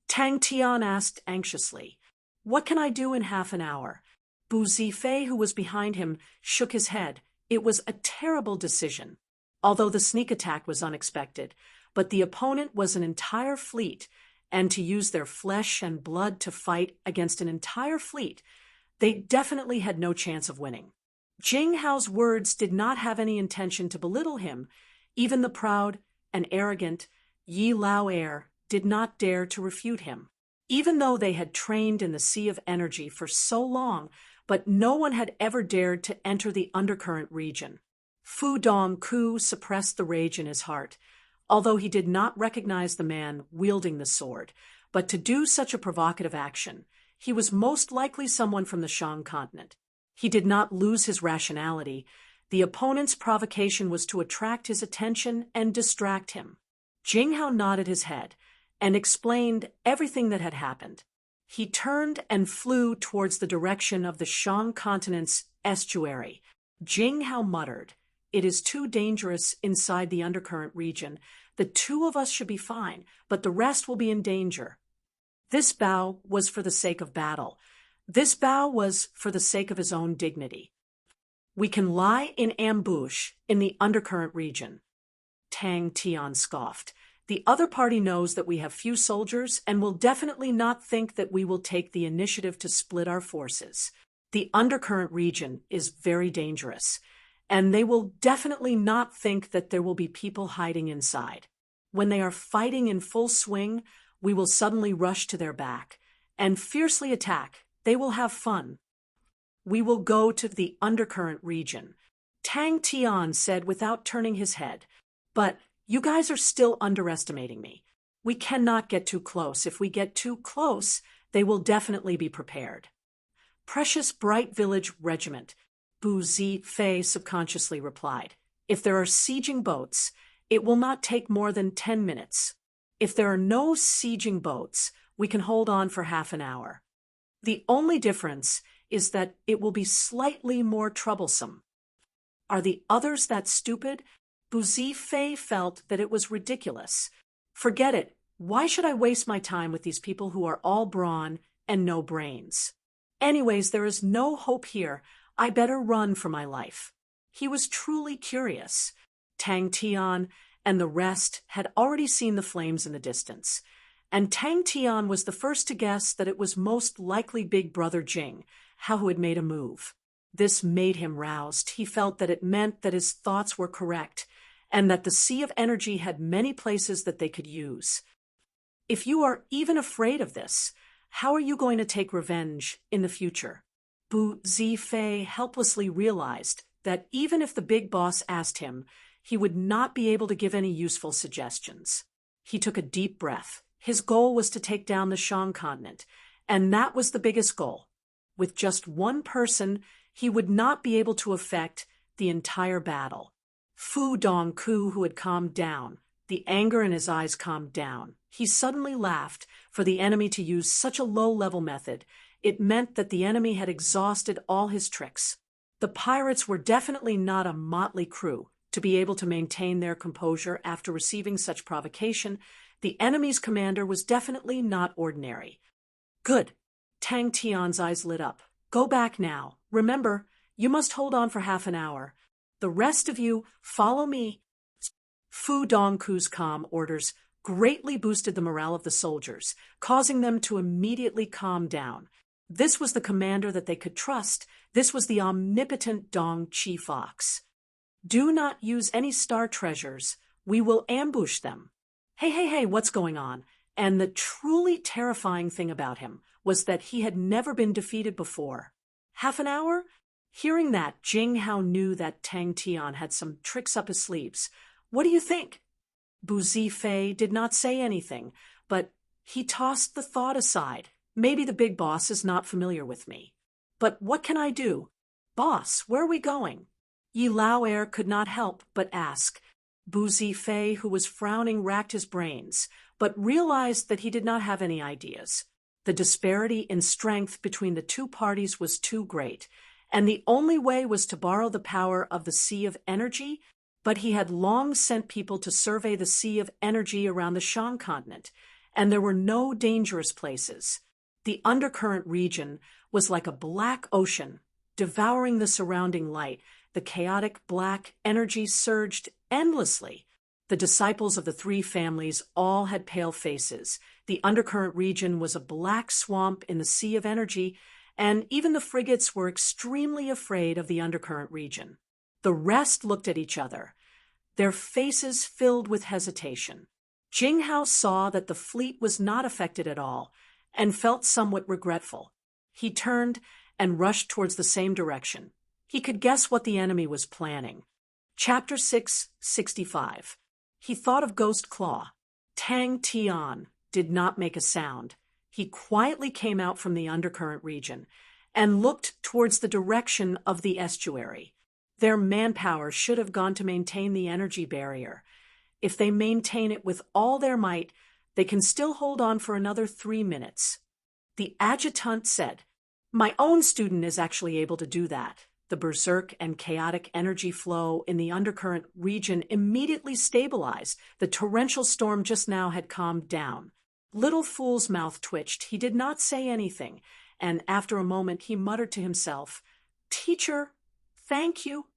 Tang Tian asked anxiously. What can I do in half an hour? Bu Zifei, who was behind him, shook his head. It was a terrible decision. Although the sneak attack was unexpected, but the opponent was an entire fleet, and to use their flesh and blood to fight against an entire fleet, they definitely had no chance of winning. Jinghao's words did not have any intention to belittle him. Even the proud and arrogant Yi Lao Air did not dare to refute him. Even though they had trained in the Sea of Energy for so long, but no one had ever dared to enter the undercurrent region. Fu Dongku suppressed the rage in his heart, although he did not recognize the man wielding the sword. But to do such a provocative action, he was most likely someone from the Shang continent. He did not lose his rationality. The opponent's provocation was to attract his attention and distract him. Jinghao nodded his head and explained everything that had happened. He turned and flew towards the direction of the Shang continent's estuary. Jinghao muttered, "It is too dangerous inside the undercurrent region. The two of us should be fine, but the rest will be in danger." This bow was for the sake of battle. This bow was for the sake of his own dignity. We can lie in ambush in the undercurrent region. Tang Tian scoffed. The other party knows that we have few soldiers and will definitely not think that we will take the initiative to split our forces. The undercurrent region is very dangerous, and they will definitely not think that there will be people hiding inside. When they are fighting in full swing, we will suddenly rush to their back and fiercely attack. They will have fun. We will go to the undercurrent region, Tang Tian said without turning his head. But you guys are still underestimating me. We cannot get too close. If we get too close, they will definitely be prepared. Precious Bright Village Regiment, Bu Zifei subconsciously replied. If there are sieging boats, it will not take more than 10 minutes. If there are no sieging boats, we can hold on for half an hour. The only difference is that it will be slightly more troublesome. Are the others that stupid? Buzife felt that it was ridiculous. Forget it. Why should I waste my time with these people who are all brawn and no brains? Anyways, there is no hope here. I better run for my life. He was truly curious. Tang Tian and the rest had already seen the flames in the distance, and Tang Tian was the first to guess that it was most likely Big Brother Jing, who had made a move. This made him roused. He felt that it meant that his thoughts were correct, and that the Sea of Energy had many places that they could use. If you are even afraid of this, how are you going to take revenge in the future? Bu Zifei helplessly realized that even if the big boss asked him, he would not be able to give any useful suggestions. He took a deep breath. His goal was to take down the Shang continent, and that was the biggest goal. With just one person, he would not be able to affect the entire battle. Fu Dongku, who had calmed down, the anger in his eyes calmed down. He suddenly laughed. For the enemy to use such a low-level method, it meant that the enemy had exhausted all his tricks. The pirates were definitely not a motley crew. To be able to maintain their composure after receiving such provocation, the enemy's commander was definitely not ordinary. Good. Tang Tian's eyes lit up. Go back now. Remember, you must hold on for half an hour. The rest of you, follow me. Fu Dongku's calm orders greatly boosted the morale of the soldiers, causing them to immediately calm down. This was the commander that they could trust. This was the omnipotent Dong Chi Fox. Do not use any star treasures. We will ambush them. Hey, what's going on? And the truly terrifying thing about him was that he had never been defeated before. Half an hour? Hearing that, Jing Hao knew that Tang Tian had some tricks up his sleeves. What do you think? Bu Zifei did not say anything, but he tossed the thought aside. Maybe the big boss is not familiar with me. But what can I do? Boss, where are we going? Yi Lao could not help but ask. Bu Zifei, who was frowning, racked his brains, but realized that he did not have any ideas. The disparity in strength between the two parties was too great, and the only way was to borrow the power of the Sea of Energy, but he had long sent people to survey the Sea of Energy around the Shang continent, and there were no dangerous places. The undercurrent region was like a black ocean, devouring the surrounding light. The chaotic black energy surged endlessly. The disciples of the three families all had pale faces. The undercurrent region was a black swamp in the Sea of Energy, and even the frigates were extremely afraid of the undercurrent region. The rest looked at each other, their faces filled with hesitation. Jing Hao saw that the fleet was not affected at all, and felt somewhat regretful. He turned and rushed towards the same direction. He could guess what the enemy was planning. Chapter 665. He thought of Ghost Claw. Tang Tian did not make a sound. He quietly came out from the undercurrent region and looked towards the direction of the estuary. Their manpower should have gone to maintain the energy barrier. If they maintain it with all their might, they can still hold on for another 3 minutes. The adjutant said, "My own student is actually able to do that." The berserk and chaotic energy flow in the undercurrent region immediately stabilized. The torrential storm just now had calmed down. Little Fool's mouth twitched. He did not say anything, and after a moment he muttered to himself, "Teacher, thank you."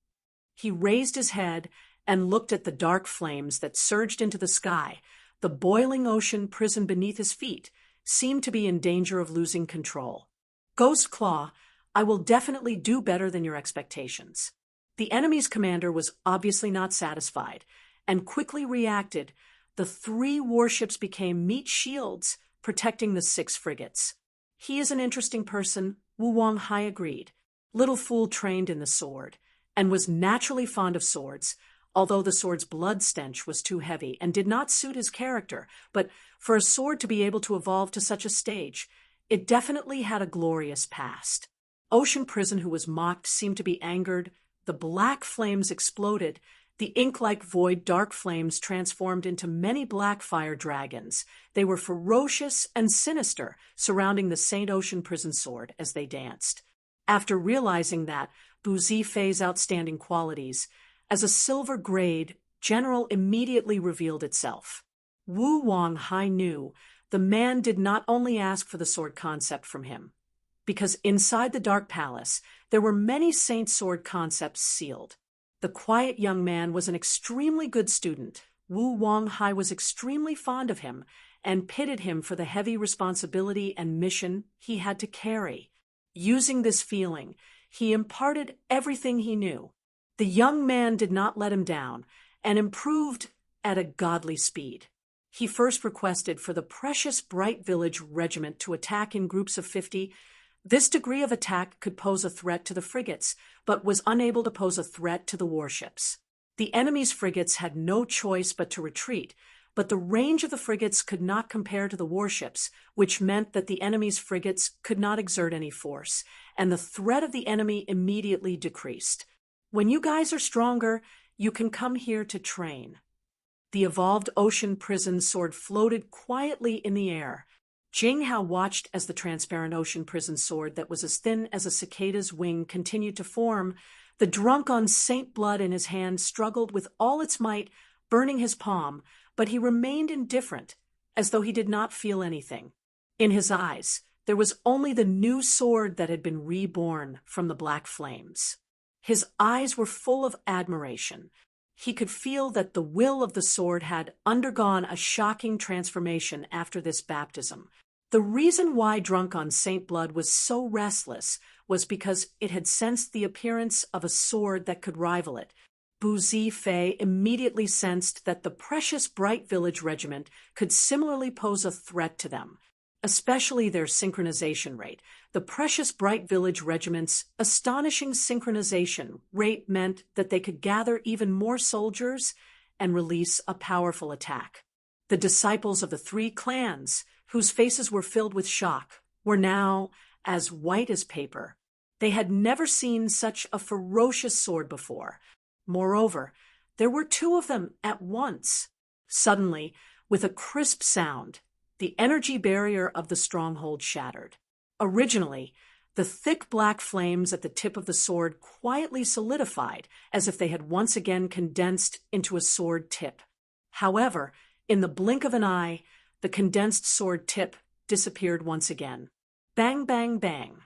He raised his head and looked at the dark flames that surged into the sky. The boiling ocean prison beneath his feet seemed to be in danger of losing control. "Ghost Claw, I will definitely do better than your expectations." The enemy's commander was obviously not satisfied and quickly reacted. The 3 warships became meat shields protecting the 6 frigates. "He is an interesting person," Wu Wanghai agreed. Little Fool trained in the sword and was naturally fond of swords, although the sword's blood stench was too heavy and did not suit his character. But for a sword to be able to evolve to such a stage, it definitely had a glorious past. Ocean Prison, who was mocked, seemed to be angered. The black flames exploded, The ink-like void dark flames transformed into many black fire dragons. They were ferocious and sinister, surrounding the Saint Ocean prison sword as they danced. After realizing that, Bu Zifei's outstanding qualities, as a silver grade, general immediately revealed itself. Wu Wanghai knew the man did not only ask for the sword concept from him, because inside the Dark Palace there were many Saint Sword concepts sealed. The quiet young man was an extremely good student. Wu Wanghai was extremely fond of him and pitted him for the heavy responsibility and mission he had to carry. Using this feeling, he imparted everything he knew. The young man did not let him down and improved at a godly speed. He first requested for the precious Bright Village Regiment to attack in groups of 50. This degree of attack could pose a threat to the frigates, but was unable to pose a threat to the warships. The enemy's frigates had no choice but to retreat, but the range of the frigates could not compare to the warships, which meant that the enemy's frigates could not exert any force, and the threat of the enemy immediately decreased. When you guys are stronger, you can come here to train. The evolved ocean prison sword floated quietly in the air. Jing Hao watched as the transparent ocean prison sword that was as thin as a cicada's wing continued to form. The drunk on saint blood in his hand struggled with all its might, burning his palm, but he remained indifferent, as though he did not feel anything. In his eyes, there was only the new sword that had been reborn from the black flames. His eyes were full of admiration. He could feel that the will of the sword had undergone a shocking transformation after this baptism. The reason why Drunk on Saint Blood was so restless was because it had sensed the appearance of a sword that could rival it. Bu Zifei immediately sensed that the precious Bright Village Regiment could similarly pose a threat to them, especially their synchronization rate. The precious Bright Village Regiment's astonishing synchronization rate meant that they could gather even more soldiers and release a powerful attack. The disciples of the three clans, whose faces were filled with shock, were now as white as paper. They had never seen such a ferocious sword before. Moreover, there were two of them at once. Suddenly, with a crisp sound, the energy barrier of the stronghold shattered. Originally, the thick black flames at the tip of the sword quietly solidified, as if they had once again condensed into a sword tip. However, in the blink of an eye, the condensed sword tip disappeared once again. Bang, bang, bang.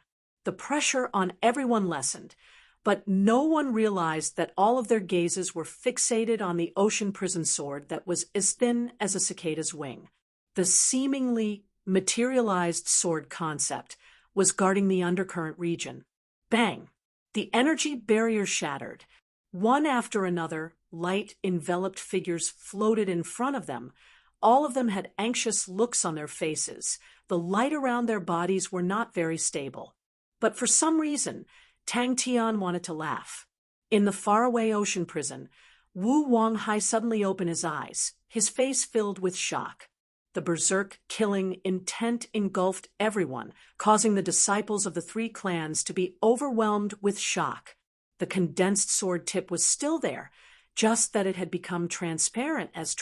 The pressure on everyone lessened, but no one realized that all of their gazes were fixated on the ocean prison sword that was as thin as a cicada's wing. The seemingly materialized sword concept was guarding the undercurrent region. Bang! The energy barrier shattered. One after another, light-enveloped figures floated in front of them. All of them had anxious looks on their faces. The light around their bodies were not very stable. But for some reason, Tang Tian wanted to laugh. In the faraway ocean prison, Wu Wanghai suddenly opened his eyes, his face filled with shock. The berserk killing intent engulfed everyone, causing the disciples of the three clans to be overwhelmed with shock. The condensed sword tip was still there, just that it had become transparent as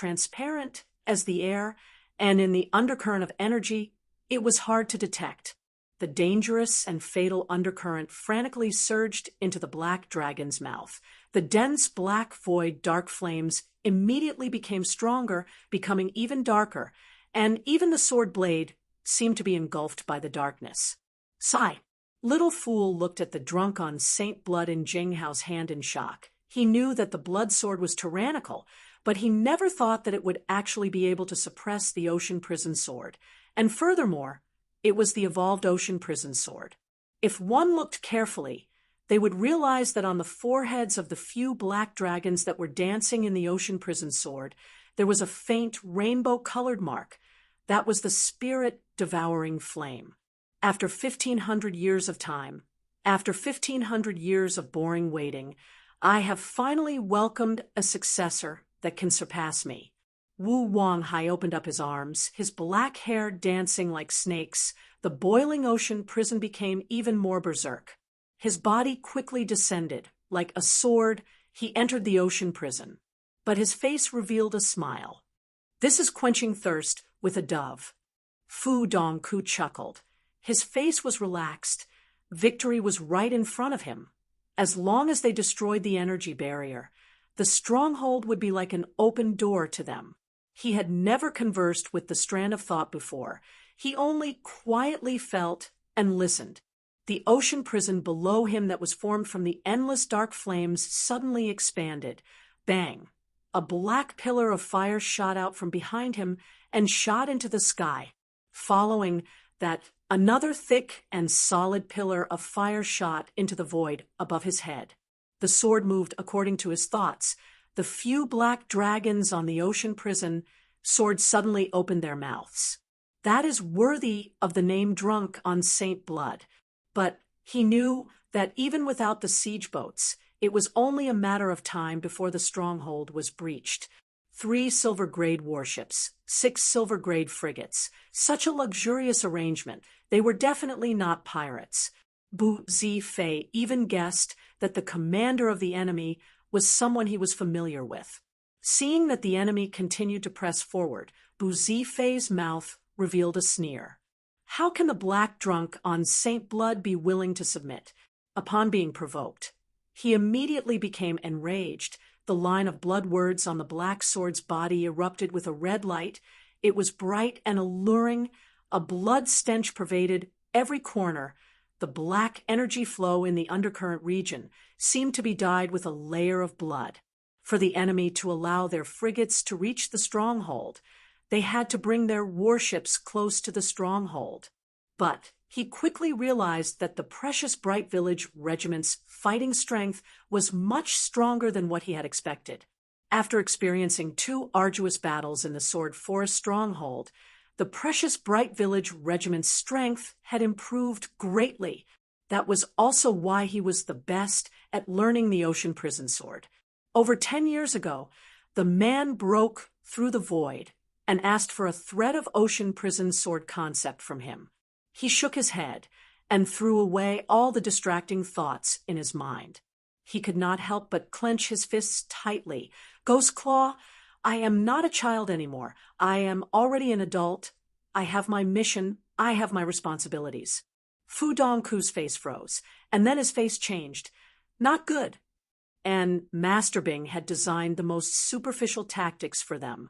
the air, and in the undercurrent of energy, it was hard to detect. The dangerous and fatal undercurrent frantically surged into the black dragon's mouth. The dense black void dark flames immediately became stronger, becoming even darker, and even the sword blade seemed to be engulfed by the darkness. Sigh. Little Fool looked at the drunk on Saint Blood in Jing Hao's hand in shock. He knew that the blood sword was tyrannical, but he never thought that it would actually be able to suppress the ocean prison sword. And furthermore, it was the evolved ocean prison sword. If one looked carefully, they would realize that on the foreheads of the few black dragons that were dancing in the ocean prison sword, there was a faint rainbow-colored mark. That was the spirit-devouring flame. After 1,500 years of time, after 1,500 years of boring waiting, I have finally welcomed a successor that can surpass me. Wu Wanghai opened up his arms, his black hair dancing like snakes. The boiling ocean prison became even more berserk. His body quickly descended. Like a sword, He entered the ocean prison, but his face revealed a smile. This is quenching thirst with a dove. Fu Dongku chuckled. His face was relaxed. Victory was right in front of him. As long as they destroyed the energy barrier, the stronghold would be like an open door to them. He had never conversed with the strand of thought before. He only quietly felt and listened. The ocean prison below him that was formed from the endless dark flames suddenly expanded. Bang! A black pillar of fire shot out from behind him and shot into the sky. Following that, another thick and solid pillar of fire shot into the void above his head. The sword moved according to his thoughts. The few black dragons on the ocean prison sword suddenly opened their mouths. That is worthy of the name drunk on Saint Blood. But he knew that even without the siege boats, it was only a matter of time before the stronghold was breached. 3 silver-grade warships, 6 silver-grade frigates. Such a luxurious arrangement. They were definitely not pirates. Bu Zifei even guessed that the commander of the enemy was someone he was familiar with. Seeing that the enemy continued to press forward, Bu Zifei's mouth revealed a sneer. How can the black drunk on Saint Blood be willing to submit? Upon being provoked, he immediately became enraged. The line of blood words on the black sword's body erupted with a red light. It was bright and alluring. A blood stench pervaded every corner. The black energy flow in the undercurrent region seemed to be dyed with a layer of blood. For the enemy to allow their frigates to reach the stronghold, they had to bring their warships close to the stronghold. But he quickly realized that the precious Bright Village Regiment's fighting strength was much stronger than what he had expected. After experiencing 2 arduous battles in the Sword Forest stronghold, the precious Bright Village Regiment's strength had improved greatly. That was also why he was the best at learning the ocean prison sword. Over 10 years ago, the man broke through the void and asked for a thread of ocean prison sword concept from him. He shook his head and threw away all the distracting thoughts in his mind. He could not help but clench his fists tightly. Ghost Claw, I am not a child anymore. I am already an adult. I have my mission. I have my responsibilities. Fu Dongku's face froze, and then his face changed. Not good. And Master Bing had designed the most superficial tactics for them.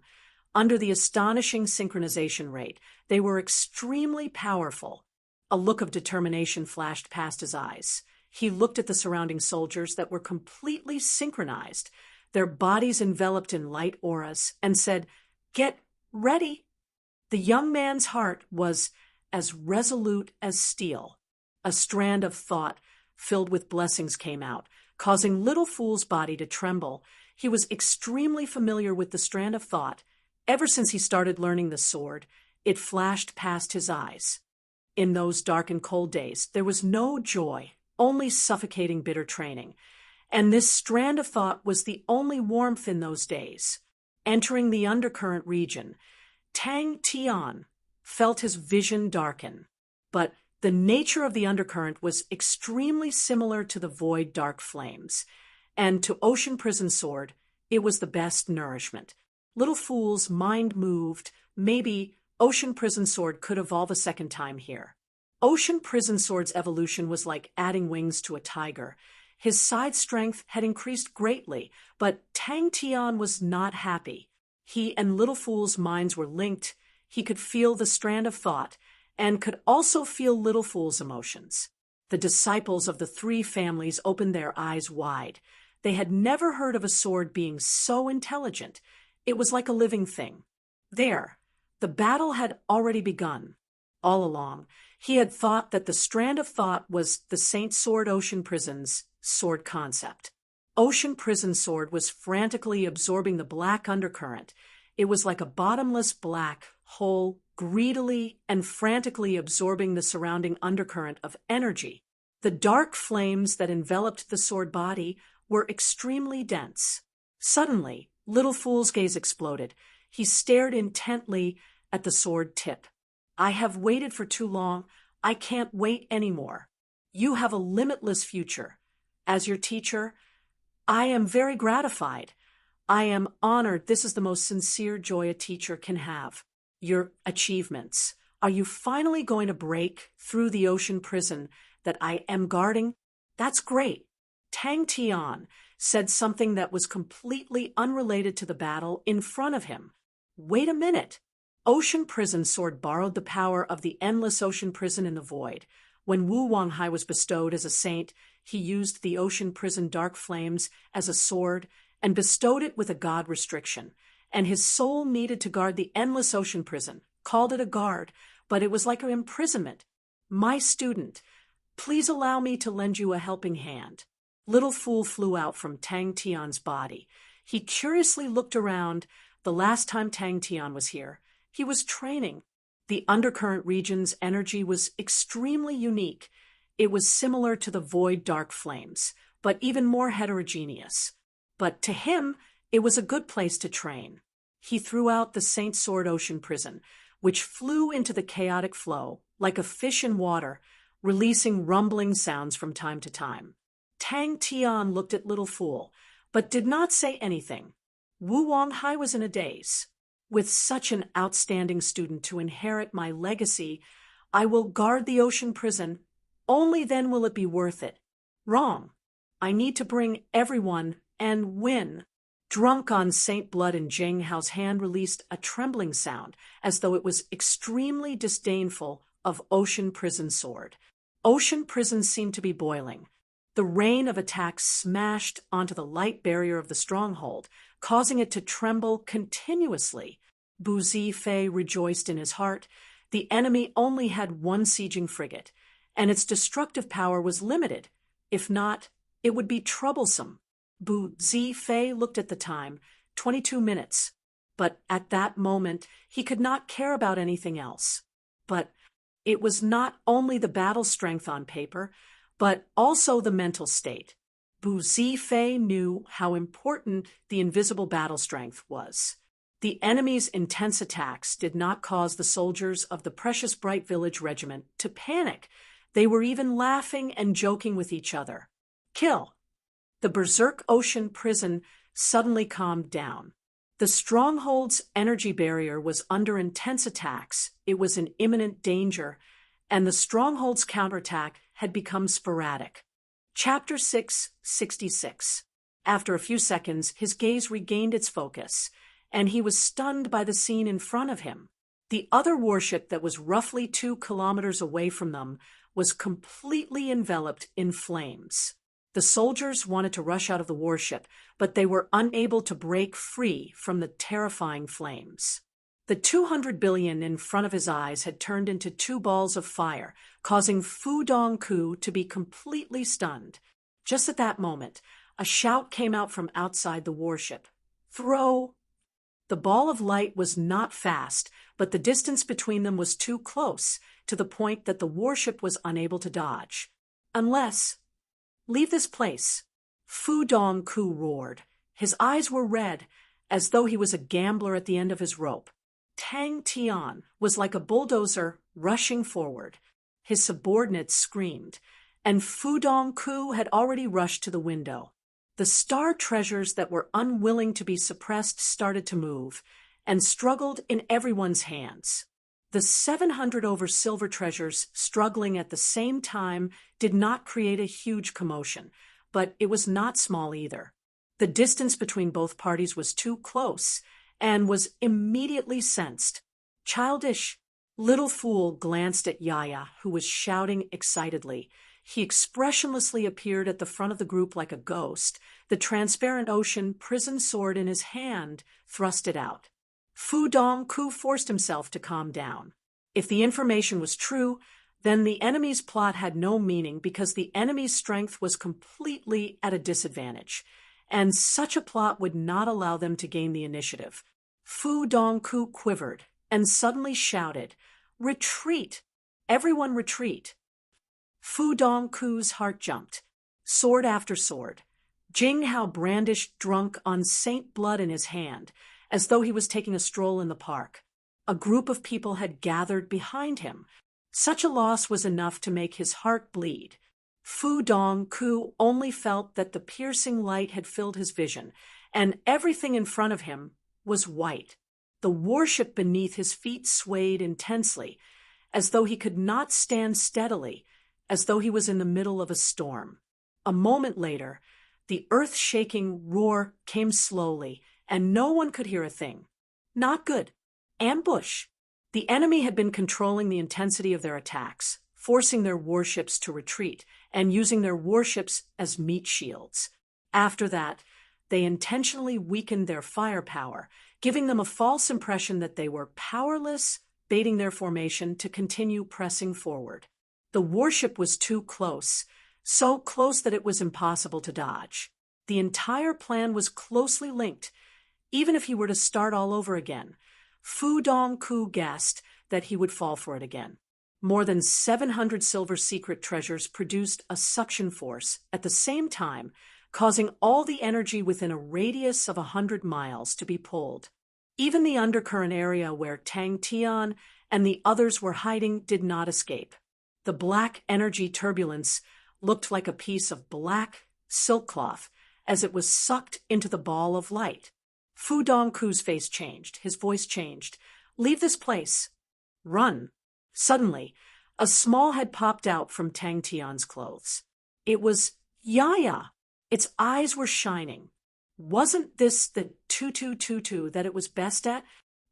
Under the astonishing synchronization rate, they were extremely powerful. A look of determination flashed past his eyes. He looked at the surrounding soldiers that were completely synchronized, their bodies enveloped in light auras, and said, "Get ready." The young man's heart was as resolute as steel. A strand of thought filled with blessings came out, causing Little Fool's body to tremble. He was extremely familiar with the strand of thought. Ever since he started learning the sword, it flashed past his eyes. In those dark and cold days, there was no joy, only suffocating bitter training. And this strand of thought was the only warmth in those days. Entering the undercurrent region, Tang Tian felt his vision darken. But the nature of the undercurrent was extremely similar to the void dark flames. And to Ocean Prison Sword, it was the best nourishment. Little Fool's mind moved. Maybe Ocean Prison Sword could evolve a second time here. Ocean Prison Sword's evolution was like adding wings to a tiger. His side strength had increased greatly, but Tang Tian was not happy. He and Little Fool's minds were linked. He could feel the strand of thought, and could also feel Little Fool's emotions. The disciples of the 3 families opened their eyes wide. They had never heard of a sword being so intelligent. It was like a living thing. There, the battle had already begun. All along, he had thought that the strand of thought was the Saint Sword Ocean Prison's sword concept. Ocean Prison Sword was frantically absorbing the black undercurrent. It was like a bottomless black hole, greedily and frantically absorbing the surrounding undercurrent of energy. The dark flames that enveloped the sword body were extremely dense. Suddenly, Little Fool's gaze exploded. He stared intently at the sword tip. "I have waited for too long. I can't wait anymore. You have a limitless future. As your teacher, I am very gratified. I am honored. This is the most sincere joy a teacher can have. Your achievements. Are you finally going to break through the ocean prison that I am guarding? That's great. Tang Tian said something that was completely unrelated to the battle in front of him. Wait a minute. Ocean Prison Sword borrowed the power of the endless ocean prison in the void. When Wu Wanghai was bestowed as a saint, he used the ocean prison dark flames as a sword and bestowed it with a god restriction. And his soul needed to guard the endless ocean prison, called it a guard, but it was like an imprisonment. My student, please allow me to lend you a helping hand. Little Fool flew out from Tang Tian's body. He curiously looked around. The last time Tang Tian was here, he was training. The undercurrent region's energy was extremely unique. It was similar to the void dark flames, but even more heterogeneous. But to him, it was a good place to train. He threw out the Saint Sword Ocean Prison, which flew into the chaotic flow, like a fish in water, releasing rumbling sounds from time to time. Tang Tian looked at Little Fool, but did not say anything. Wu Wanghai was in a daze. With such an outstanding student to inherit my legacy, I will guard the ocean prison. Only then will it be worth it. Wrong. I need to bring everyone and win. Drunk on Saint Blood, and Jing Hao's hand released a trembling sound, as though it was extremely disdainful of Ocean Prison Sword. Ocean Prison seemed to be boiling. The rain of attacks smashed onto the light barrier of the stronghold, causing it to tremble continuously. Bu Zifei rejoiced in his heart. The enemy only had one sieging frigate, and its destructive power was limited. If not, it would be troublesome. Bu Zifei looked at the time, 22 minutes. But at that moment, he could not care about anything else. But it was not only the battle strength on paper, but also the mental state. Bu Zifei knew how important the invisible battle strength was. The enemy's intense attacks did not cause the soldiers of the Precious Bright Village Regiment to panic. They were even laughing and joking with each other. Kill! The Berserk Ocean Prison suddenly calmed down. The stronghold's energy barrier was under intense attacks. It was in imminent danger, and the stronghold's counterattack had become sporadic. Chapter 666. After a few seconds, his gaze regained its focus, and he was stunned by the scene in front of him. The other warship that was roughly 2 kilometers away from them was completely enveloped in flames. The soldiers wanted to rush out of the warship, but they were unable to break free from the terrifying flames. The 200 billion in front of his eyes had turned into 2 balls of fire, causing Fu Dongku to be completely stunned. Just at that moment, a shout came out from outside the warship. Throw! The ball of light was not fast, but the distance between them was too close, to the point that the warship was unable to dodge. Unless... Leave this place. Fu Dongku roared. His eyes were red, as though he was a gambler at the end of his rope. Tang Tian was like a bulldozer rushing forward. His subordinates screamed, and Fu Dongku had already rushed to the window. The star treasures that were unwilling to be suppressed started to move, and struggled in everyone's hands. The 700 over silver treasures struggling at the same time did not create a huge commotion, but it was not small either. The distance between both parties was too close, and was immediately sensed. Childish. Little Fool glanced at Yaya, who was shouting excitedly. He expressionlessly appeared at the front of the group like a ghost, the transparent ocean prison sword in his hand, thrust it out. Fu Dongku forced himself to calm down. If the information was true, then the enemy's plot had no meaning because the enemy's strength was completely at a disadvantage, and such a plot would not allow them to gain the initiative. Fu Dongku quivered and suddenly shouted, "Retreat! Everyone retreat!" Fu Dongku's heart jumped. Sword after sword. Jing Hao brandished drunk on Saint Blood in his hand, as though he was taking a stroll in the park. A group of people had gathered behind him. Such a loss was enough to make his heart bleed. Fu Dongku only felt that the piercing light had filled his vision, and everything in front of him was white. The warship beneath his feet swayed intensely, as though he could not stand steadily, as though he was in the middle of a storm. A moment later, the earth-shaking roar came slowly, and no one could hear a thing. Not good. Ambush. The enemy had been controlling the intensity of their attacks, forcing their warships to retreat, and using their warships as meat shields. After that, they intentionally weakened their firepower, giving them a false impression that they were powerless, baiting their formation to continue pressing forward. The warship was too close, so close that it was impossible to dodge. The entire plan was closely linked. Even if he were to start all over again, Fu Dongku guessed that he would fall for it again. More than 700 silver secret treasures produced a suction force at the same time, causing all the energy within a radius of 100 miles to be pulled. Even the undercurrent area where Tang Tian and the others were hiding did not escape. The black energy turbulence looked like a piece of black silk cloth as it was sucked into the ball of light. Fu Dongku's face changed, his voice changed. "Leave this place. Run." Suddenly, a small head popped out from Tang Tian's clothes. It was Yaya. Its eyes were shining. Wasn't this the tutu that it was best at?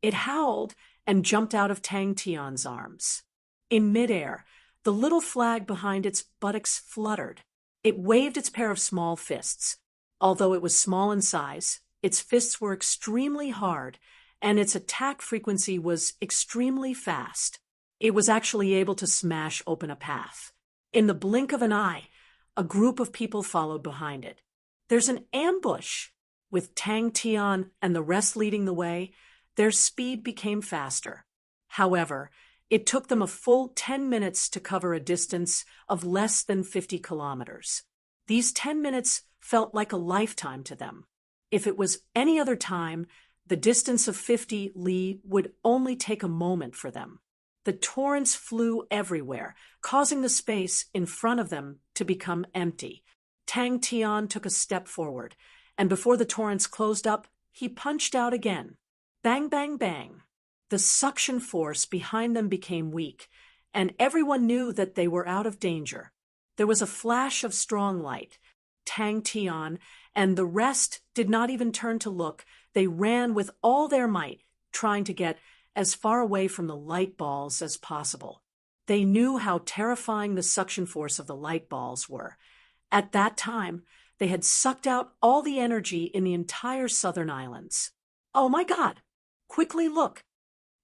It howled and jumped out of Tang Tian's arms. In midair, the little flag behind its buttocks fluttered. It waved its pair of small fists. Although it was small in size, its fists were extremely hard, and its attack frequency was extremely fast. It was actually able to smash open a path. In the blink of an eye, a group of people followed behind it. "There's an ambush!" With Tang Tian and the rest leading the way, their speed became faster. However, it took them a full 10 minutes to cover a distance of less than 50 kilometers. These 10 minutes felt like a lifetime to them. If it was any other time, the distance of 50 li would only take a moment for them. The torrents flew everywhere, causing the space in front of them to become empty. Tang Tian took a step forward, and before the torrents closed up, he punched out again. Bang, bang, bang. The suction force behind them became weak, and everyone knew that they were out of danger. There was a flash of strong light. Tang Tian and the rest did not even turn to look. They ran with all their might, trying to get as far away from the light balls as possible. They knew how terrifying the suction force of the light balls were. At that time, they had sucked out all the energy in the entire southern islands. Oh my God! Quickly look!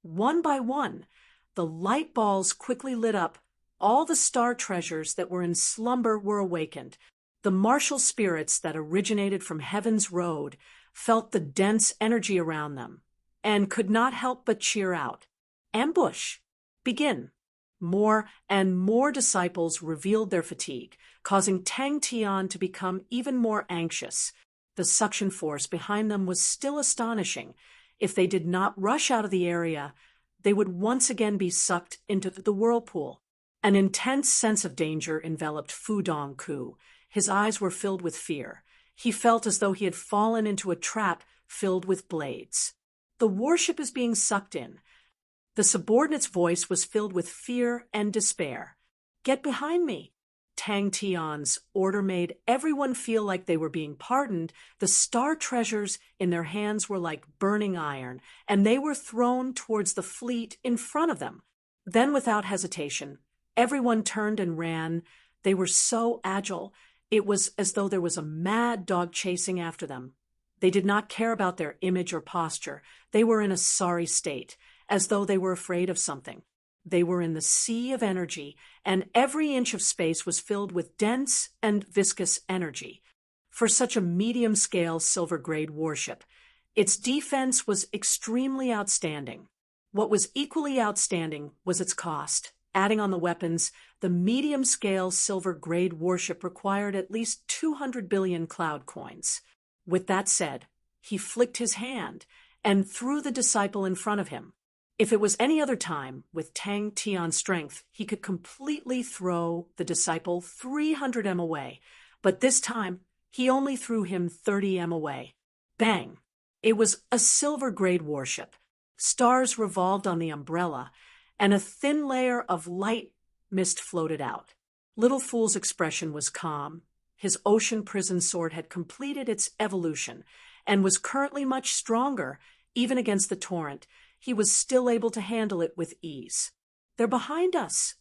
One by one, the light balls quickly lit up. All the star treasures that were in slumber were awakened. The martial spirits that originated from Heaven's Road felt the dense energy around them and could not help but cheer out. Ambush! Begin! More and more disciples revealed their fatigue, causing Tang Tian to become even more anxious. The suction force behind them was still astonishing. If they did not rush out of the area, they would once again be sucked into the whirlpool. An intense sense of danger enveloped Fu Dongku. His eyes were filled with fear. He felt as though he had fallen into a trap filled with blades. The warship is being sucked in. The subordinate's voice was filled with fear and despair. "Get behind me!" Tang Tian's order made everyone feel like they were being pardoned. The star treasures in their hands were like burning iron, and they were thrown towards the fleet in front of them. Then, without hesitation, everyone turned and ran. They were so agile. It was as though there was a mad dog chasing after them. They did not care about their image or posture. They were in a sorry state, as though they were afraid of something. They were in the sea of energy, and every inch of space was filled with dense and viscous energy. For such a medium-scale silver-grade warship, its defense was extremely outstanding. What was equally outstanding was its cost. Adding on the weapons, the medium-scale silver-grade warship required at least 200 billion cloud coins. With that said, he flicked his hand and threw the disciple in front of him. If it was any other time, with Tang Tian's strength, he could completely throw the disciple 300 m away. But this time, he only threw him 30 m away. Bang! It was a silver-grade warship. Stars revolved on the umbrella, and a thin layer of light mist floated out. Little Fool's expression was calm. His ocean prison sword had completed its evolution and was currently much stronger. Even against the torrent, he was still able to handle it with ease. "They're behind us.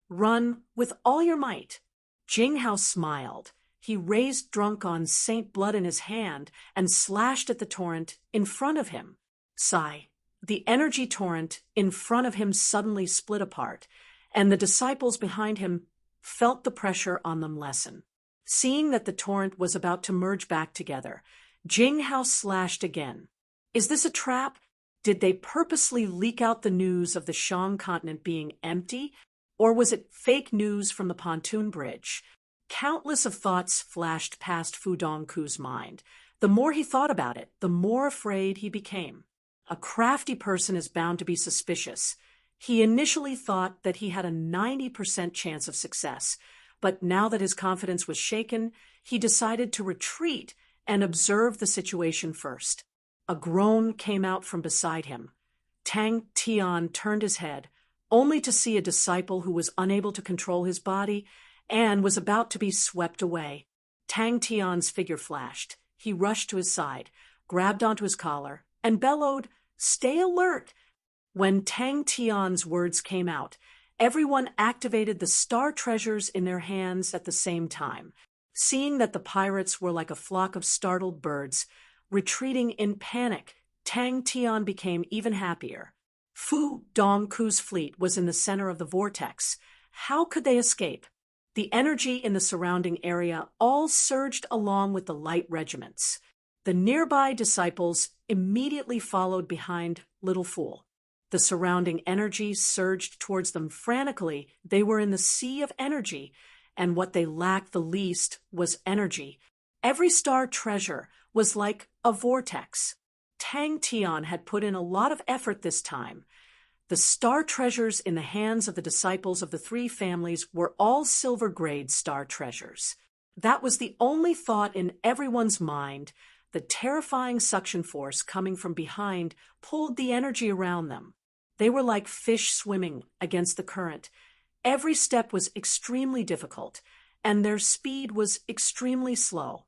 Run with all your might." Jinghao smiled. He raised drunk on Saint Blood in his hand and slashed at the torrent in front of him. Sigh. The energy torrent in front of him suddenly split apart, and the disciples behind him felt the pressure on them lessen. Seeing that the torrent was about to merge back together, Jinghao slashed again. Is this a trap? Did they purposely leak out the news of the Shang continent being empty, or was it fake news from the pontoon bridge? Countless of thoughts flashed past Fu Dongku's mind. The more he thought about it, the more afraid he became. A crafty person is bound to be suspicious. He initially thought that he had a 90% chance of success, but now that his confidence was shaken, he decided to retreat and observe the situation first. A groan came out from beside him. Tang Tian turned his head, only to see a disciple who was unable to control his body and was about to be swept away. Tang Tian's figure flashed. He rushed to his side, grabbed onto his collar, and bellowed, "Stay alert!" When Tang Tian's words came out, everyone activated the star treasures in their hands at the same time. Seeing that the pirates were like a flock of startled birds, retreating in panic, Tang Tian became even happier. Fu Dongku's fleet was in the center of the vortex. How could they escape? The energy in the surrounding area all surged along with the light regiments. The nearby disciples immediately followed behind Little Fool. The surrounding energy surged towards them frantically. They were in the sea of energy, and what they lacked the least was energy. Every star treasure was like a vortex. Tang Tian had put in a lot of effort this time. The star treasures in the hands of the disciples of the three families were all silver-grade star treasures. That was the only thought in everyone's mind. The terrifying suction force coming from behind pulled the energy around them. They were like fish swimming against the current. Every step was extremely difficult, and their speed was extremely slow.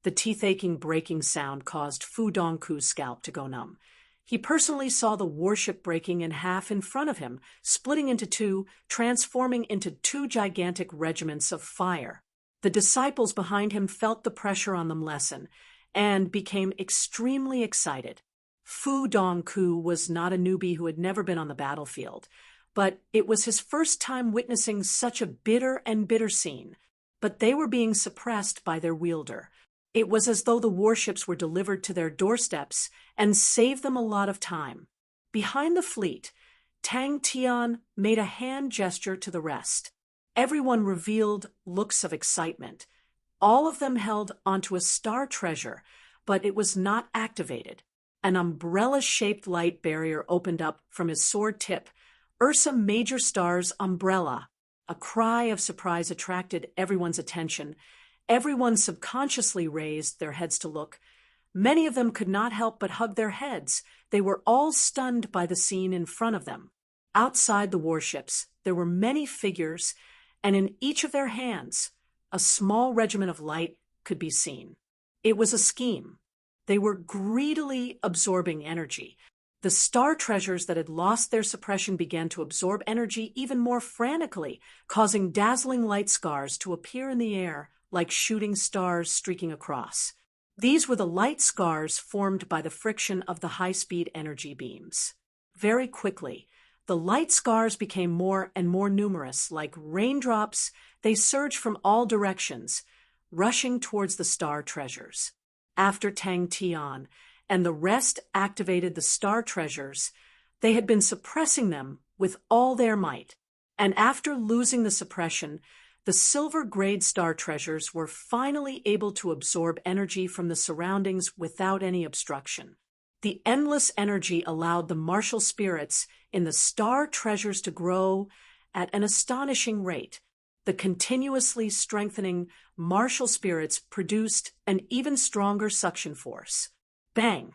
The teeth-aching breaking sound caused Fu Dongku's scalp to go numb. He personally saw the warship breaking in half in front of him, splitting into two, transforming into two gigantic regiments of fire. The disciples behind him felt the pressure on them lessen, and became extremely excited. Fu Dongku was not a newbie who had never been on the battlefield, but it was his first time witnessing such a bitter scene. But they were being suppressed by their wielder. It was as though the warships were delivered to their doorsteps and saved them a lot of time. Behind the fleet, Tang Tian made a hand gesture to the rest. Everyone revealed looks of excitement. All of them held onto a star treasure, but it was not activated. An umbrella-shaped light barrier opened up from his sword tip. Ursa Major Star's umbrella. A cry of surprise attracted everyone's attention. Everyone subconsciously raised their heads to look. Many of them could not help but hug their heads. They were all stunned by the scene in front of them. Outside the warships, there were many figures, and in each of their hands, a small regiment of light could be seen. It was a scheme. They were greedily absorbing energy. The star treasures that had lost their suppression began to absorb energy even more frantically, causing dazzling light scars to appear in the air like shooting stars streaking across. These were the light scars formed by the friction of the high-speed energy beams. Very quickly, the light scars became more and more numerous. Like raindrops, they surged from all directions, rushing towards the star treasures. After Tang Tian and the rest activated the star treasures, they had been suppressing them with all their might. And after losing the suppression, the silver-grade star treasures were finally able to absorb energy from the surroundings without any obstruction. The endless energy allowed the martial spirits in the star treasures to grow at an astonishing rate. The continuously strengthening martial spirits produced an even stronger suction force. Bang!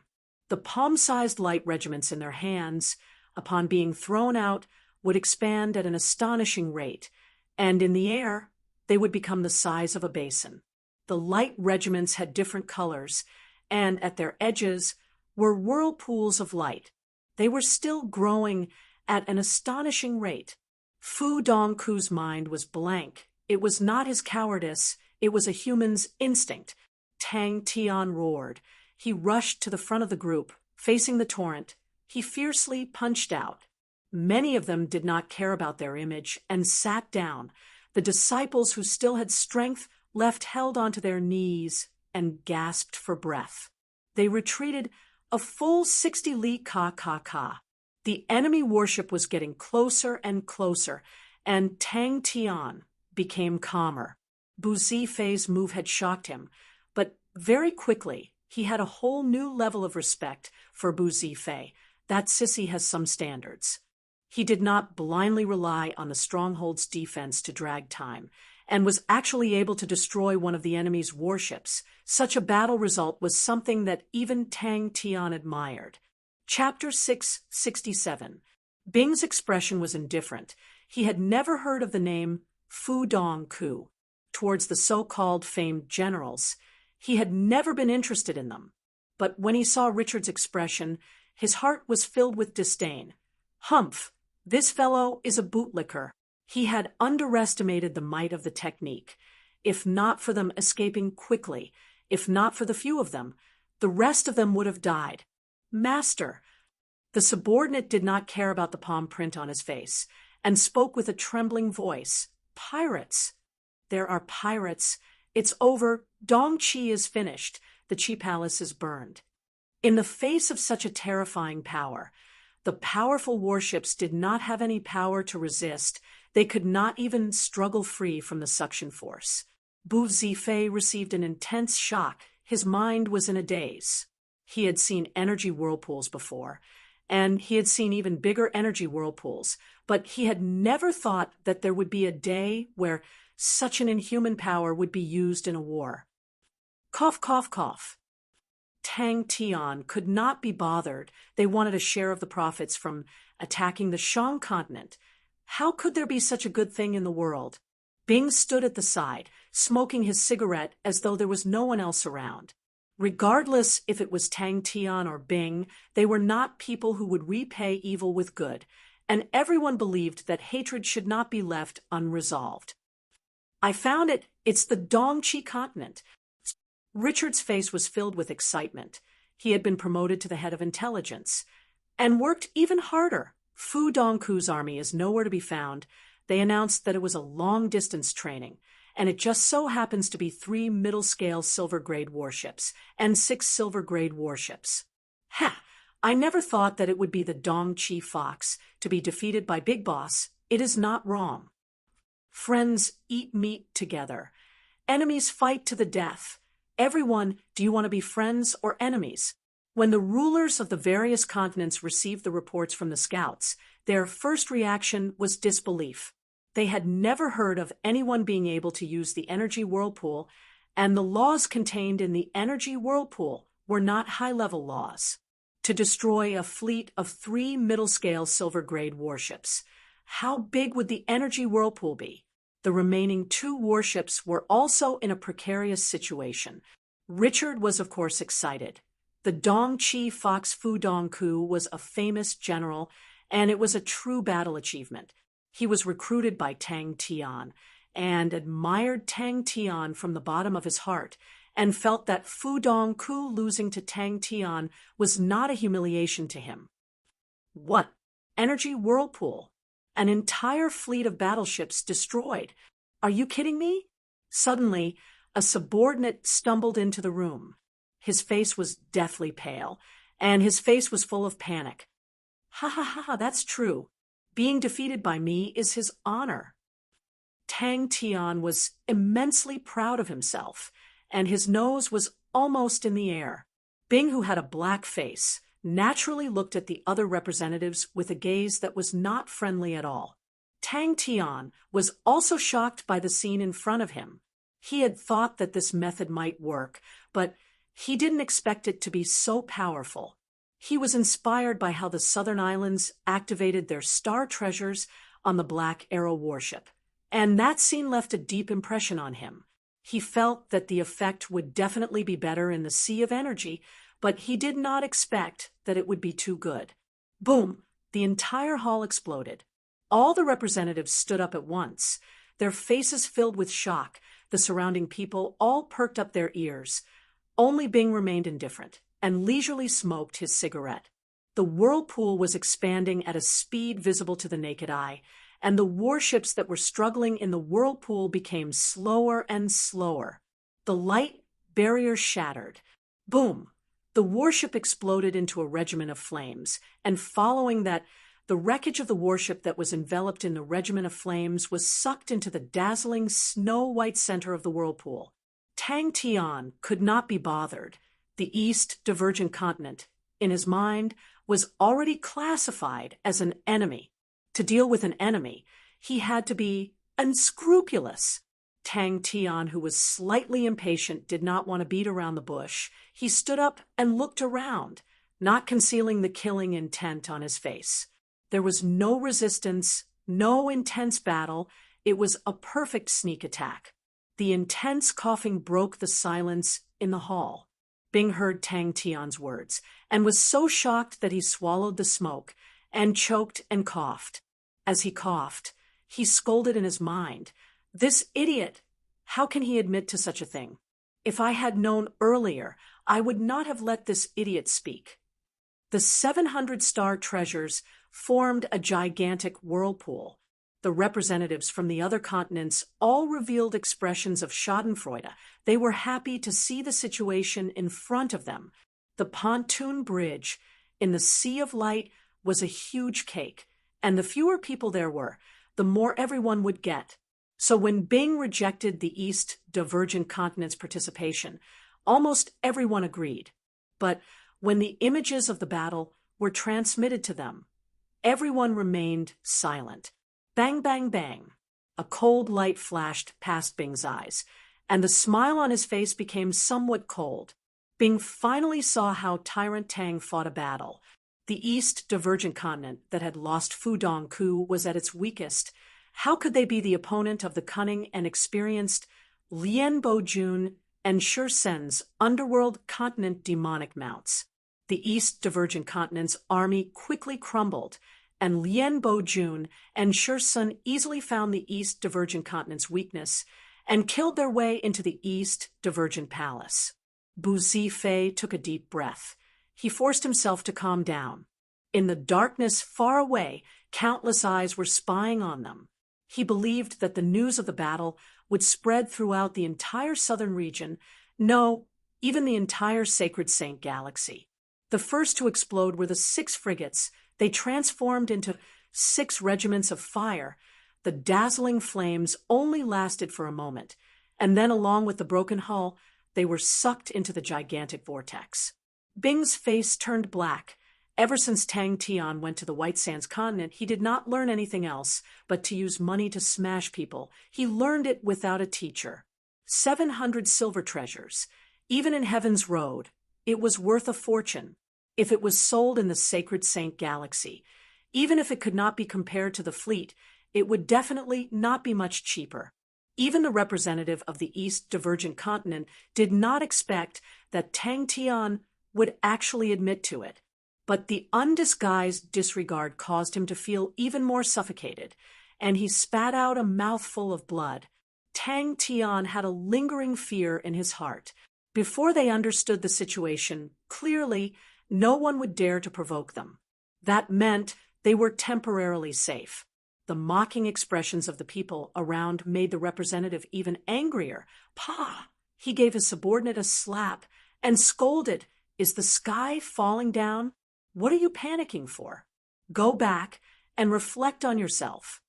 The palm-sized light regiments in their hands, upon being thrown out, would expand at an astonishing rate, and in the air, they would become the size of a basin. The light regiments had different colors, and at their edges were whirlpools of light. They were still growing at an astonishing rate. Fu Dongku's mind was blank. It was not his cowardice, it was a human's instinct. Tang Tian roared. He rushed to the front of the group, facing the torrent. He fiercely punched out. Many of them did not care about their image and sat down. The disciples who still had strength left held onto their knees and gasped for breath. They retreated a full 60 li ka. The enemy warship was getting closer and closer, and Tang Tian became calmer. Bu Zifei's move had shocked him, but very quickly he had a whole new level of respect for Bu Zifei. That sissy has some standards. He did not blindly rely on the stronghold's defense to drag time, and was actually able to destroy one of the enemy's warships. Such a battle result was something that even Tang Tian admired. Chapter 667. Bing's expression was indifferent. He had never heard of the name Fu Dongku. Towards the so-called famed generals, he had never been interested in them. But when he saw Richard's expression, his heart was filled with disdain. Humph! This fellow is a bootlicker. He had underestimated the might of the technique. If not for them escaping quickly, if not for the few of them, the rest of them would have died. Master! The subordinate did not care about the palm print on his face, and spoke with a trembling voice. Pirates! There are pirates. It's over. Dongqi is finished. The Qi Palace is burned. In the face of such a terrifying power, the powerful warships did not have any power to resist. They could not even struggle free from the suction force. Bu Zifei received an intense shock. His mind was in a daze. He had seen energy whirlpools before, and he had seen even bigger energy whirlpools, but he had never thought that there would be a day where such an inhuman power would be used in a war. Cough, cough, cough. Tang Tian could not be bothered. They wanted a share of the profits from attacking the Shang continent. How could there be such a good thing in the world? Bing stood at the side, smoking his cigarette as though there was no one else around. Regardless if it was Tang Tian or Bing, they were not people who would repay evil with good, and everyone believed that hatred should not be left unresolved. I found it. It's the Dongqi continent. Richard's face was filled with excitement. He had been promoted to the head of intelligence, and worked even harder. Fu Dongku's army is nowhere to be found. They announced that it was a long-distance training, and it just so happens to be 3 middle-scale silver-grade warships and 6 silver-grade warships. Ha! I never thought that it would be the Dongqi Fox to be defeated by Big Boss. It is not wrong. Friends eat meat together. Enemies fight to the death. Everyone, do you want to be friends or enemies? When the rulers of the various continents received the reports from the scouts, their first reaction was disbelief. They had never heard of anyone being able to use the energy whirlpool, and the laws contained in the energy whirlpool were not high-level laws. To destroy a fleet of 3 middle-scale silver-grade warships. How big would the energy whirlpool be? The remaining 2 warships were also in a precarious situation. Richard was, of course, excited. The Dongqi Fox Fu Dongku was a famous general, and it was a true battle achievement. He was recruited by Tang Tian, and admired Tang Tian from the bottom of his heart, and felt that Fu Dongku losing to Tang Tian was not a humiliation to him. What? Energy whirlpool? An entire fleet of battleships destroyed. Are you kidding me? Suddenly, a subordinate stumbled into the room. His face was deathly pale, and his face was full of panic. Ha ha ha, that's true. Being defeated by me is his honor. Tang Tian was immensely proud of himself, and his nose was almost in the air. Bing, who had a black face, naturally looked at the other representatives with a gaze that was not friendly at all. Tang Tian was also shocked by the scene in front of him. He had thought that this method might work, but he didn't expect it to be so powerful. He was inspired by how the Southern Islands activated their star treasures on the Black Arrow warship, and that scene left a deep impression on him. He felt that the effect would definitely be better in the sea of energy, but he did not expect that it would be too good. Boom! The entire hall exploded. All the representatives stood up at once, their faces filled with shock. The surrounding people all perked up their ears. Only Bing remained indifferent and leisurely smoked his cigarette. The whirlpool was expanding at a speed visible to the naked eye, and the warships that were struggling in the whirlpool became slower and slower. The light barrier shattered. Boom! The warship exploded into a regiment of flames, and following that, the wreckage of the warship that was enveloped in the regiment of flames was sucked into the dazzling snow-white center of the whirlpool. Tang Tian could not be bothered. The East Divergent Continent, in his mind, was already classified as an enemy. To deal with an enemy, he had to be unscrupulous. Tang Tian, who was slightly impatient, did not want to beat around the bush. He stood up and looked around, not concealing the killing intent on his face. There was no resistance, no intense battle. It was a perfect sneak attack. The intense coughing broke the silence in the hall. Bing heard Tang Tian's words and was so shocked that he swallowed the smoke and choked and coughed. As he coughed, he scolded in his mind, "This idiot! How can he admit to such a thing? If I had known earlier, I would not have let this idiot speak." The 700 star treasures formed a gigantic whirlpool. The representatives from the other continents all revealed expressions of schadenfreude. They were happy to see the situation in front of them. The pontoon bridge in the Sea of Light was a huge cake, and the fewer people there were, the more everyone would get. So when Bing rejected the East Divergent Continent's participation, almost everyone agreed. But when the images of the battle were transmitted to them, everyone remained silent. Bang, bang, bang. A cold light flashed past Bing's eyes, and the smile on his face became somewhat cold. Bing finally saw how Tyrant Tang fought a battle. The East Divergent Continent that had lost Fudong Ku was at its weakest. How could they be the opponent of the cunning and experienced Lien Bo-jun and Shursen's underworld continent demonic mounts? The East Divergent Continent's army quickly crumbled, and Lien Bo-jun and Shursen easily found the East Divergent Continent's weakness and killed their way into the East Divergent Palace. Bu Zifei took a deep breath. He forced himself to calm down. In the darkness far away, countless eyes were spying on them. He believed that the news of the battle would spread throughout the entire southern region, no, even the entire Sacred Saint Galaxy. The first to explode were the 6 frigates. They transformed into 6 regiments of fire. The dazzling flames only lasted for a moment, and then along with the broken hull, they were sucked into the gigantic vortex. Bing's face turned black. Ever since Tang Tian went to the White Sands continent, he did not learn anything else but to use money to smash people. He learned it without a teacher. 700 silver treasures. Even in Heaven's Road, it was worth a fortune. If it was sold in the Sacred Saint Galaxy, even if it could not be compared to the fleet, it would definitely not be much cheaper. Even the representative of the East Divergent Continent did not expect that Tang Tian would actually admit to it. But the undisguised disregard caused him to feel even more suffocated, and he spat out a mouthful of blood. Tang Tian had a lingering fear in his heart. Before they understood the situation clearly, no one would dare to provoke them. That meant they were temporarily safe. The mocking expressions of the people around made the representative even angrier. "Pah!" He gave his subordinate a slap and scolded, "Is the sky falling down? What are you panicking for? Go back and reflect on yourself."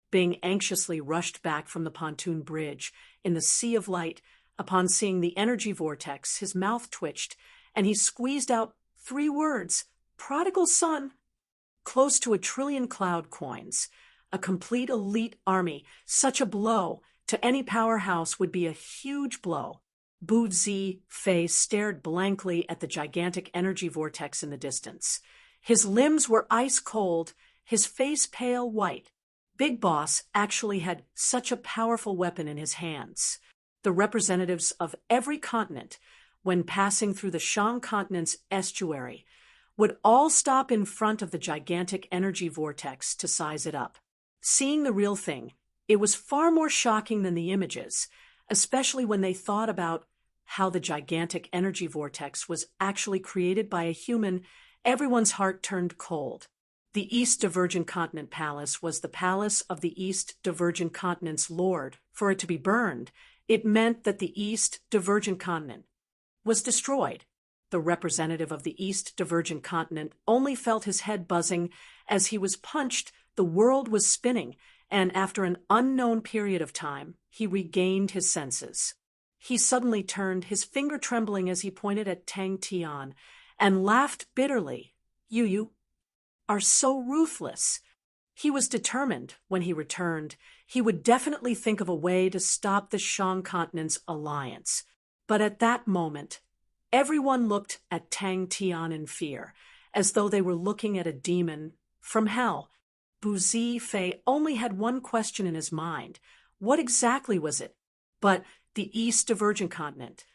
Bing anxiously rushed back from the pontoon bridge in the Sea of Light. Upon seeing the energy vortex, his mouth twitched, and he squeezed out 3 words, prodigal son. Close to 1 trillion cloud coins. A complete elite army. Such a blow to any powerhouse would be a huge blow. Bu Zifei stared blankly at the gigantic energy vortex in the distance. His limbs were ice cold, his face pale white. Big Boss actually had such a powerful weapon in his hands. The representatives of every continent, when passing through the Shang continent's estuary, would all stop in front of the gigantic energy vortex to size it up. Seeing the real thing, it was far more shocking than the images, especially when they thought about how the gigantic energy vortex was actually created by a human. Everyone's heart turned cold. The East Divergent Continent Palace was the palace of the East Divergent Continent's lord. For it to be burned, it meant that the East Divergent Continent was destroyed. The representative of the East Divergent Continent only felt his head buzzing. As he was punched, the world was spinning, and after an unknown period of time, he regained his senses. He suddenly turned, his finger trembling as he pointed at Tang Tian, and laughed bitterly. You are so ruthless. He was determined, when he returned, he would definitely think of a way to stop the Shang continent's alliance. But at that moment, everyone looked at Tang Tian in fear, as though they were looking at a demon from hell. Bu Zifei only had one question in his mind. What exactly was it? But the East Divergent Continent.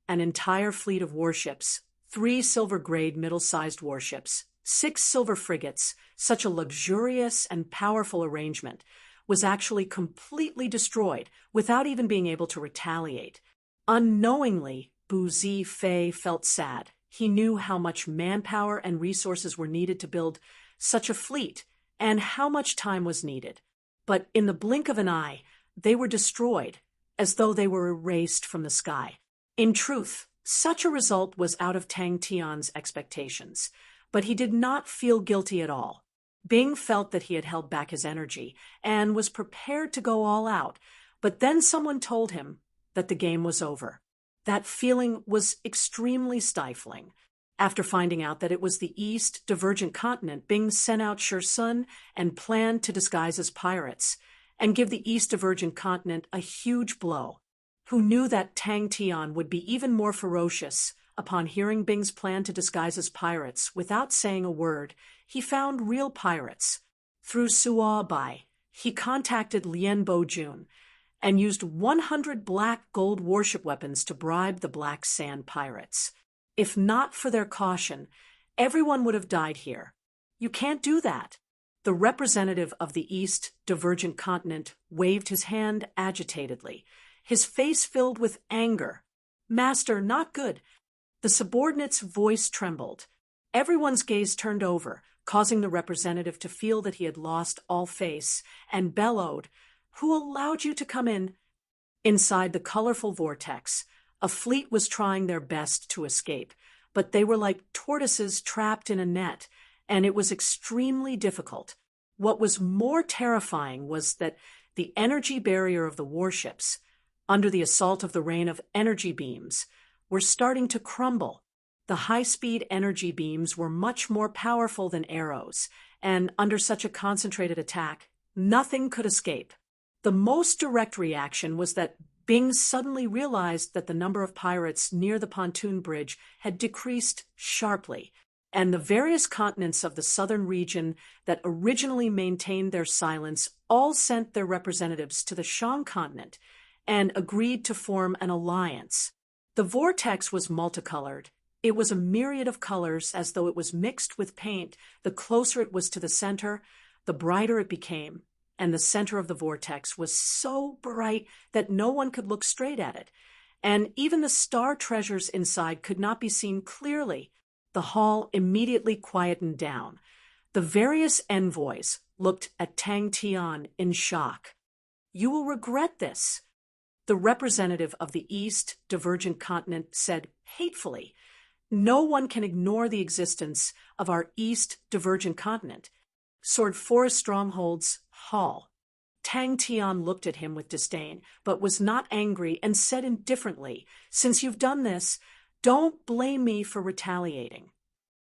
An entire fleet of warships, 3 silver-grade middle-sized warships, 6 silver frigates, such a luxurious and powerful arrangement, was actually completely destroyed without even being able to retaliate. Unknowingly, Bu Zifei felt sad. He knew how much manpower and resources were needed to build such a fleet, and how much time was needed. But in the blink of an eye, they were destroyed, as though they were erased from the sky. In truth, such a result was out of Tang Tian's expectations, but he did not feel guilty at all. Bing felt that he had held back his energy and was prepared to go all out, but then someone told him that the game was over. That feeling was extremely stifling. After finding out that it was the East Divergent Continent, Bing sent out Shursun and planned to disguise as pirates and give the East Divergent Continent a huge blow. Who knew that Tang Tian would be even more ferocious? Upon hearing Bing's plan to disguise as pirates, without saying a word, he found real pirates. Through Suo Bai, he contacted Lien Bojun and used 100 black gold warship weapons to bribe the Black Sand pirates. If not for their caution, everyone would have died here. You can't do that. The representative of the East Divergent Continent waved his hand agitatedly, his face filled with anger. Master, not good. The subordinate's voice trembled. Everyone's gaze turned over, causing the representative to feel that he had lost all face, and bellowed, "Who allowed you to come in?" Inside the colorful vortex, a fleet was trying their best to escape, but they were like tortoises trapped in a net, and it was extremely difficult. What was more terrifying was that the energy barrier of the warships, under the assault of the rain of energy beams, were starting to crumble. The high-speed energy beams were much more powerful than arrows, and under such a concentrated attack, nothing could escape. The most direct reaction was that Bing suddenly realized that the number of pirates near the pontoon bridge had decreased sharply, and the various continents of the southern region that originally maintained their silence all sent their representatives to the Shang continent and agreed to form an alliance. The vortex was multicolored. It was a myriad of colors, as though it was mixed with paint. The closer it was to the center, the brighter it became, and the center of the vortex was so bright that no one could look straight at it, and even the star treasures inside could not be seen clearly. The hall immediately quietened down. The various envoys looked at Tang Tian in shock. "You will regret this," the representative of the East Divergent Continent said hatefully. "No one can ignore the existence of our East Divergent Continent." Sword Forest Stronghold's hall. Tang Tian looked at him with disdain, but was not angry and said indifferently, "Since you've done this, don't blame me for retaliating."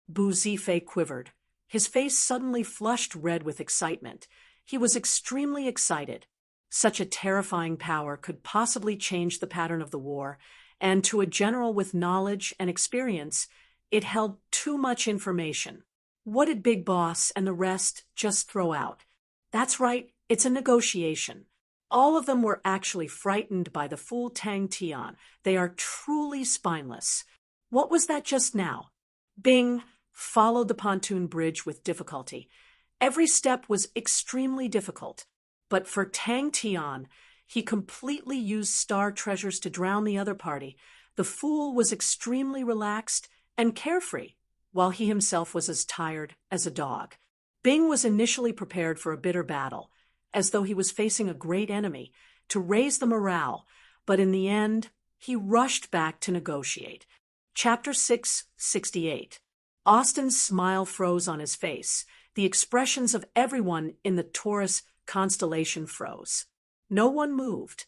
Bu Zifei quivered. His face suddenly flushed red with excitement. He was extremely excited. Such a terrifying power could possibly change the pattern of the war, and to a general with knowledge and experience, it held too much information. What did Big Boss and the rest just throw out? That's right, it's a negotiation. All of them were actually frightened by the fool Tang Tian. They are truly spineless. What was that just now? Bing followed the pontoon bridge with difficulty. Every step was extremely difficult. But for Tang Tian, he completely used star treasures to drown the other party. The fool was extremely relaxed and carefree, while he himself was as tired as a dog. Bing was initially prepared for a bitter battle, as though he was facing a great enemy, to raise the morale, but in the end, he rushed back to negotiate. Chapter 668. Austin's smile froze on his face. The expressions of everyone in the Taurus constellation froze. No one moved.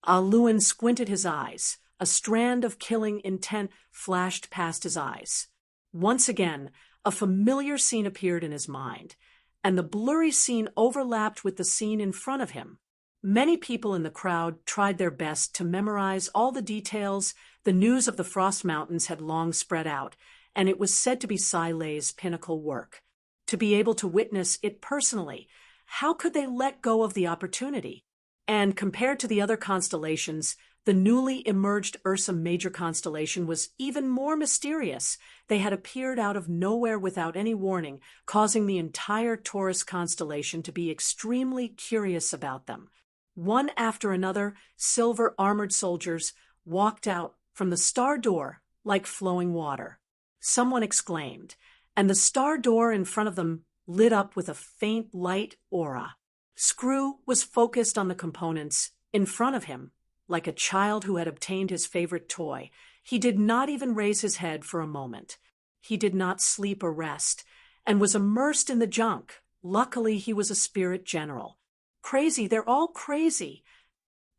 Luan squinted his eyes. A strand of killing intent flashed past his eyes. Once again, a familiar scene appeared in his mind, and the blurry scene overlapped with the scene in front of him. Many people in the crowd tried their best to memorize all the details. The news of the Frost Mountains had long spread out, and it was said to be Sai Lei's pinnacle work. To be able to witness it personally, how could they let go of the opportunity? And compared to the other constellations, the newly emerged Ursa Major constellation was even more mysterious. They had appeared out of nowhere without any warning, causing the entire Taurus constellation to be extremely curious about them. One after another, silver-armored soldiers walked out from the star door like flowing water. Someone exclaimed, and the star door in front of them lit up with a faint light aura. Screw was focused on the components in front of him, like a child who had obtained his favorite toy. He did not even raise his head for a moment. He did not sleep or rest, and was immersed in the junk. Luckily, he was a spirit general. Crazy, they're all crazy.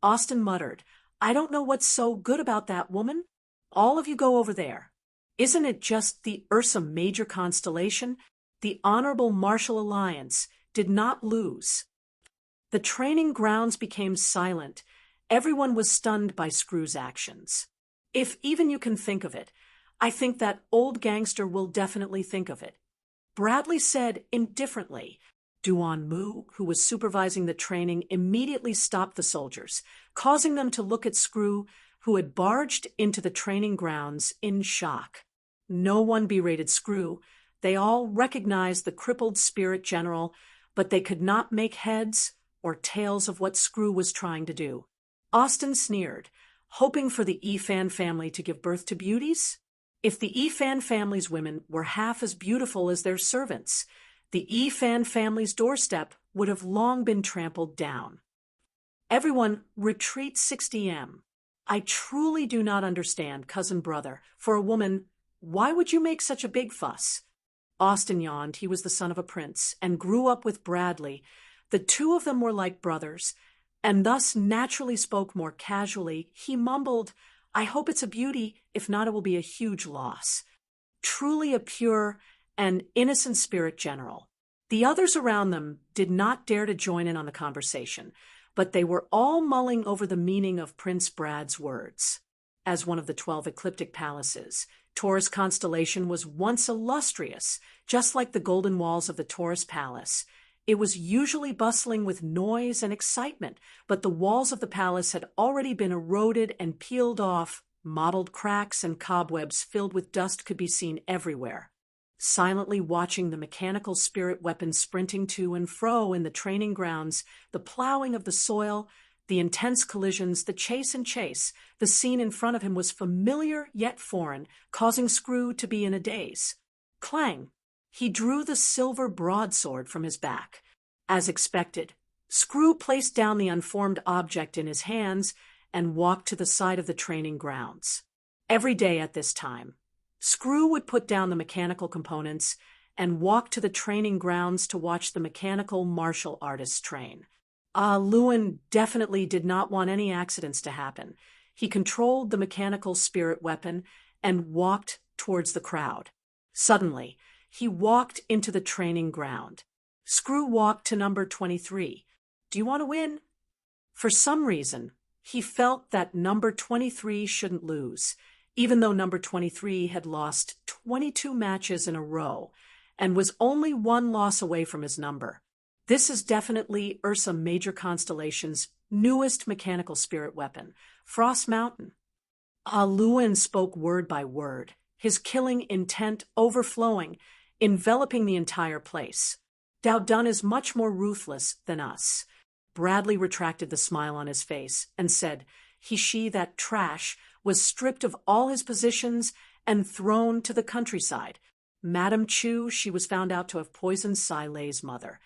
Austin muttered, I don't know what's so good about that woman. All of you go over there. Isn't it just the Ursa Major constellation? The Honorable Martial Alliance did not lose. The training grounds became silent. Everyone was stunned by Screw's actions. If even you can think of it, I think that old gangster will definitely think of it. Bradley said indifferently. Duan Mu, who was supervising the training, immediately stopped the soldiers, causing them to look at Screw, who had barged into the training grounds in shock. No one berated Screw. They all recognized the crippled spirit general, but they could not make heads or tails of what Screw was trying to do. Austin sneered, hoping for the Efan family to give birth to beauties? If the Efan family's women were half as beautiful as their servants, the Efan family's doorstep would have long been trampled down. Everyone, retreat 60M. I truly do not understand, cousin brother. For a woman, why would you make such a big fuss? Austin yawned. He was the son of a prince and grew up with Bradley. The two of them were like brothers, and thus naturally spoke more casually. He mumbled, I hope it's a beauty. If not, it will be a huge loss. Truly a pure and innocent spirit general. The others around them did not dare to join in on the conversation, but they were all mulling over the meaning of Prince Brad's words. As one of the 12 ecliptic palaces, Taurus constellation was once illustrious, just like the golden walls of the Taurus palace. It was usually bustling with noise and excitement, but the walls of the palace had already been eroded and peeled off. Mottled cracks and cobwebs filled with dust could be seen everywhere. Silently watching the mechanical spirit weapons sprinting to and fro in the training grounds, the plowing of the soil, the intense collisions, the chase and chase, the scene in front of him was familiar yet foreign, causing Screw to be in a daze. Clang! He drew the silver broadsword from his back. As expected, Screw placed down the unformed object in his hands and walked to the side of the training grounds. Every day at this time, Screw would put down the mechanical components and walk to the training grounds to watch the mechanical martial artists train. Luan definitely did not want any accidents to happen. He controlled the mechanical spirit weapon and walked towards the crowd. Suddenly, he walked into the training ground. Screw walked to number 23. Do you want to win? For some reason, he felt that number 23 shouldn't lose, even though number 23 had lost 22 matches in a row and was only one loss away from his number. This is definitely Ursa Major Constellation's newest mechanical spirit weapon, Frost Mountain. Luan spoke word by word, his killing intent overflowing, enveloping the entire place. Dao Dun is much more ruthless than us. Bradley retracted the smile on his face and said she, that trash, was stripped of all his positions and thrown to the countryside. Madame Chu, she was found out to have poisoned Sai Lei's mother.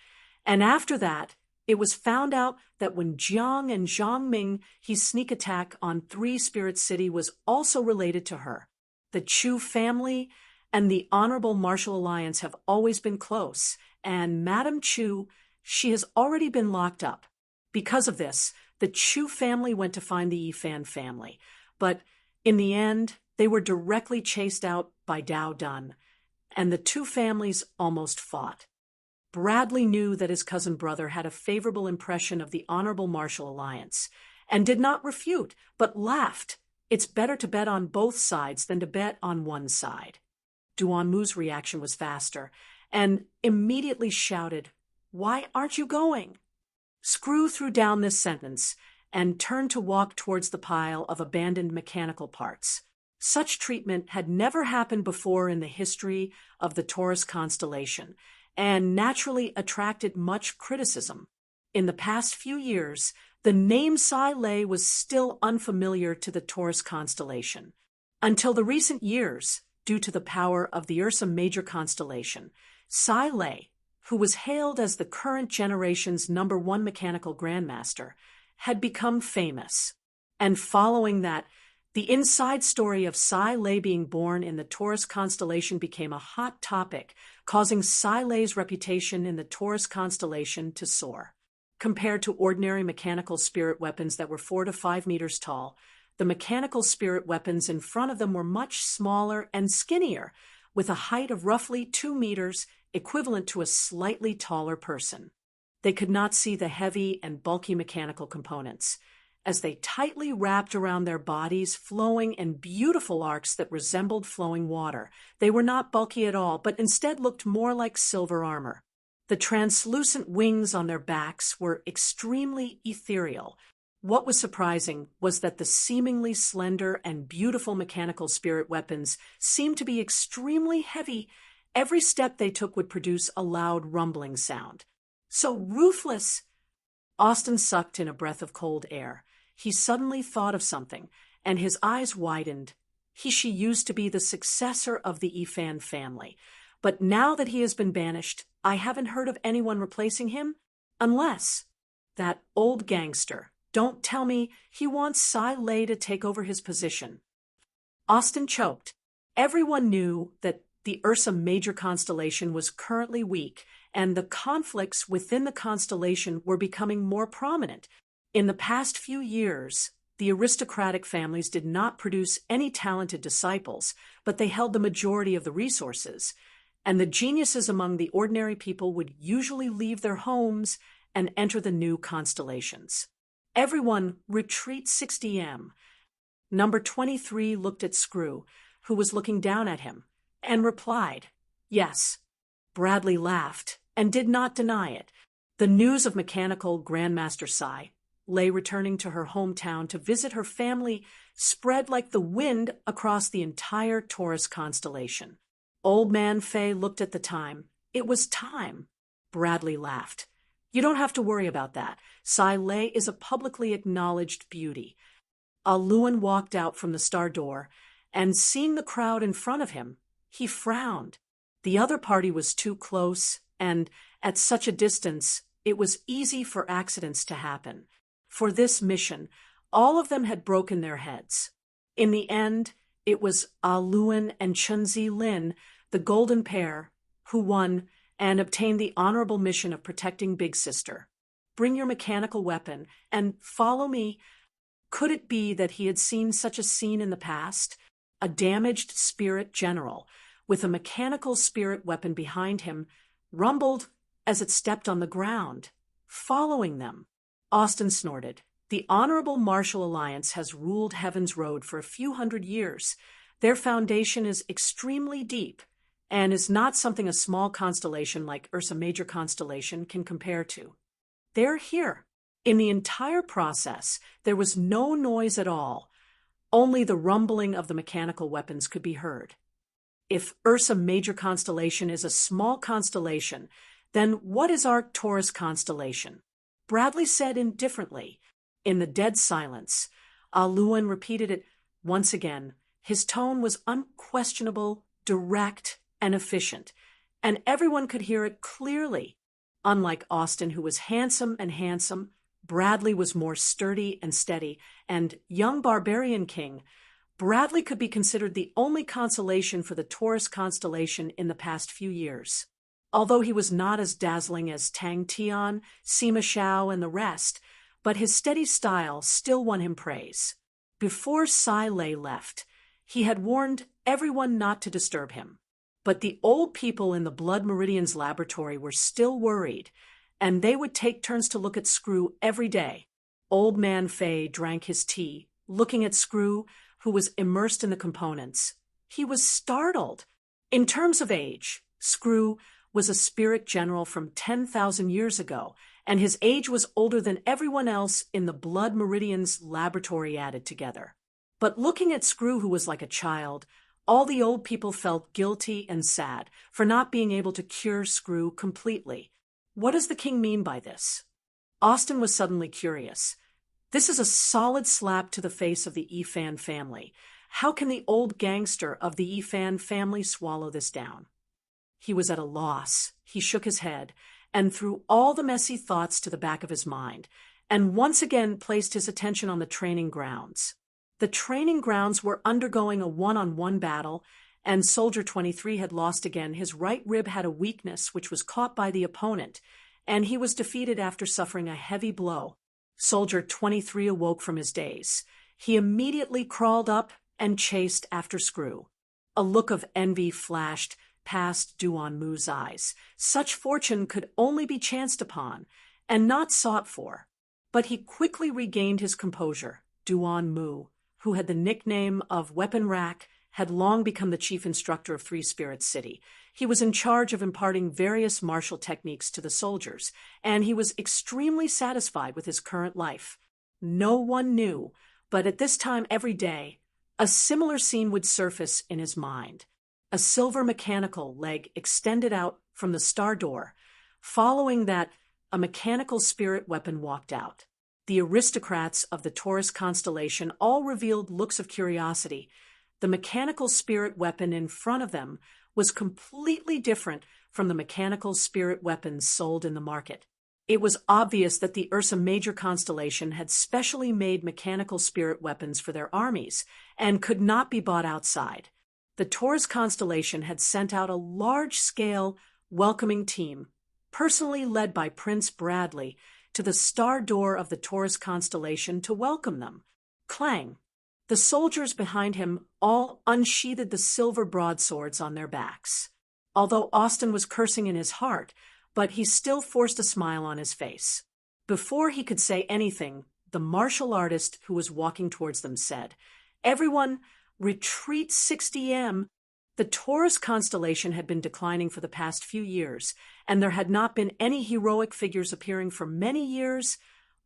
And after that, it was found out that when Jiang and Zhang Ming, his sneak attack on 3 Spirit City was also related to her. The Chu family and the Honorable Martial Alliance have always been close, and Madame Chu, she has already been locked up. Because of this, the Chu family went to find the Yifan family, but in the end, they were directly chased out by Dao Dun, and the 2 families almost fought. Bradley knew that his cousin brother had a favorable impression of the Honorable Martial Alliance, and did not refute, but laughed. It's better to bet on both sides than to bet on one side. Duanmu's reaction was faster, and immediately shouted, "Why aren't you going?" Screw threw down this sentence and turned to walk towards the pile of abandoned mechanical parts. Such treatment had never happened before in the history of the Taurus constellation, and naturally attracted much criticism. In the past few years, the name Sai Lei was still unfamiliar to the Taurus constellation. Until the recent years, due to the power of the Ursa Major constellation, Sai Lei, who was hailed as the current generation's #1 mechanical grandmaster, had become famous. And following that, the inside story of Sai Lei being born in the Taurus constellation became a hot topic, causing Sai Lei's reputation in the Taurus constellation to soar. Compared to ordinary mechanical spirit weapons that were 4 to 5 meters tall, the mechanical spirit weapons in front of them were much smaller and skinnier, with a height of roughly 2 meters, equivalent to a slightly taller person. They could not see the heavy and bulky mechanical components, as they tightly wrapped around their bodies, flowing in beautiful arcs that resembled flowing water. They were not bulky at all, but instead looked more like silver armor. The translucent wings on their backs were extremely ethereal. What was surprising was that the seemingly slender and beautiful mechanical spirit weapons seemed to be extremely heavy. Every step they took would produce a loud rumbling sound. So ruthless! Austin sucked in a breath of cold air. He suddenly thought of something, and his eyes widened. She used to be the successor of the Yifan family, but now that he has been banished, I haven't heard of anyone replacing him, unless that old gangster. Don't tell me he wants Sai Lei to take over his position. Austin choked. Everyone knew that the Ursa Major constellation was currently weak, and the conflicts within the constellation were becoming more prominent. In the past few years, the aristocratic families did not produce any talented disciples, but they held the majority of the resources, and the geniuses among the ordinary people would usually leave their homes and enter the new constellations. Everyone retreat 60M. Number 23 looked at Screw, who was looking down at him, and replied, "Yes." Bradley laughed and did not deny it. The news of mechanical Grandmaster Sai Lei returning to her hometown to visit her family spread like the wind across the entire Taurus constellation. Old Man Fei looked at the time. It was time. Bradley laughed. "You don't have to worry about that. Sai Lei is a publicly acknowledged beauty." Luan walked out from the star door, and seeing the crowd in front of him, he frowned. The other party was too close, and at such a distance, it was easy for accidents to happen. For this mission, all of them had broken their heads. In the end, it was Luan and Chunzi Lin, the golden pair, who won and obtained the honorable mission of protecting Big Sister. Bring your mechanical weapon and follow me. Could it be that he had seen such a scene in the past? A damaged spirit general, with a mechanical spirit weapon behind him, rumbled as it stepped on the ground, following them. Austin snorted. The Honorable Martial Alliance has ruled Heaven's Road for a few hundred years. Their foundation is extremely deep and is not something a small constellation like Ursa Major constellation can compare to. They're here. In the entire process, there was no noise at all. Only the rumbling of the mechanical weapons could be heard. If Ursa Major constellation is a small constellation, then what is Arcturus constellation? Bradley said indifferently. In the dead silence, Luan repeated it once again. His tone was unquestionable, direct, and efficient, and everyone could hear it clearly. Unlike Austin, who was handsome, Bradley was more sturdy and steady, and young barbarian king, Bradley could be considered the only consolation for the Taurus constellation in the past few years. Although he was not as dazzling as Tang Tian, Sima Shao, and the rest, but his steady style still won him praise. Before Sai Lei left, he had warned everyone not to disturb him. But the old people in the Blood Meridian's laboratory were still worried, and they would take turns to look at Screw every day. Old Man Fei drank his tea, looking at Screw, who was immersed in the components. He was startled. In terms of age, Screw was a spirit general from 10,000 years ago, and his age was older than everyone else in the Blood Meridian's laboratory added together. But looking at Screw, who was like a child, all the old people felt guilty and sad for not being able to cure Screw completely. What does the king mean by this? Austin was suddenly curious. This is a solid slap to the face of the Yifan family. How can the old gangster of the Yifan family swallow this down? He was at a loss. He shook his head and threw all the messy thoughts to the back of his mind, and once again placed his attention on the training grounds. The training grounds were undergoing a one-on-one battle, and Soldier 23 had lost again. His right rib had a weakness which was caught by the opponent, and he was defeated after suffering a heavy blow. Soldier 23 awoke from his daze. He immediately crawled up and chased after Screw. A look of envy flashed past Duan Mu's eyes. Such fortune could only be chanced upon, and not sought for. But he quickly regained his composure. Duan Mu, who had the nickname of Weapon Rack, had long become the chief instructor of Three Spirits City. He was in charge of imparting various martial techniques to the soldiers, and he was extremely satisfied with his current life. No one knew, but at this time every day, a similar scene would surface in his mind. A silver mechanical leg extended out from the star door. Following that, a mechanical spirit weapon walked out. The aristocrats of the Taurus constellation all revealed looks of curiosity. The mechanical spirit weapon in front of them was completely different from the mechanical spirit weapons sold in the market. It was obvious that the Ursa Major constellation had specially made mechanical spirit weapons for their armies and could not be bought outside. The Taurus constellation had sent out a large-scale welcoming team, personally led by Prince Bradley, to the star door of the Taurus constellation to welcome them. Clang! The soldiers behind him all unsheathed the silver broadswords on their backs. Although Austin was cursing in his heart, but he still forced a smile on his face. Before he could say anything, the martial artist who was walking towards them said, "Everyone, retreat 60M." The Taurus constellation had been declining for the past few years, and there had not been any heroic figures appearing for many years.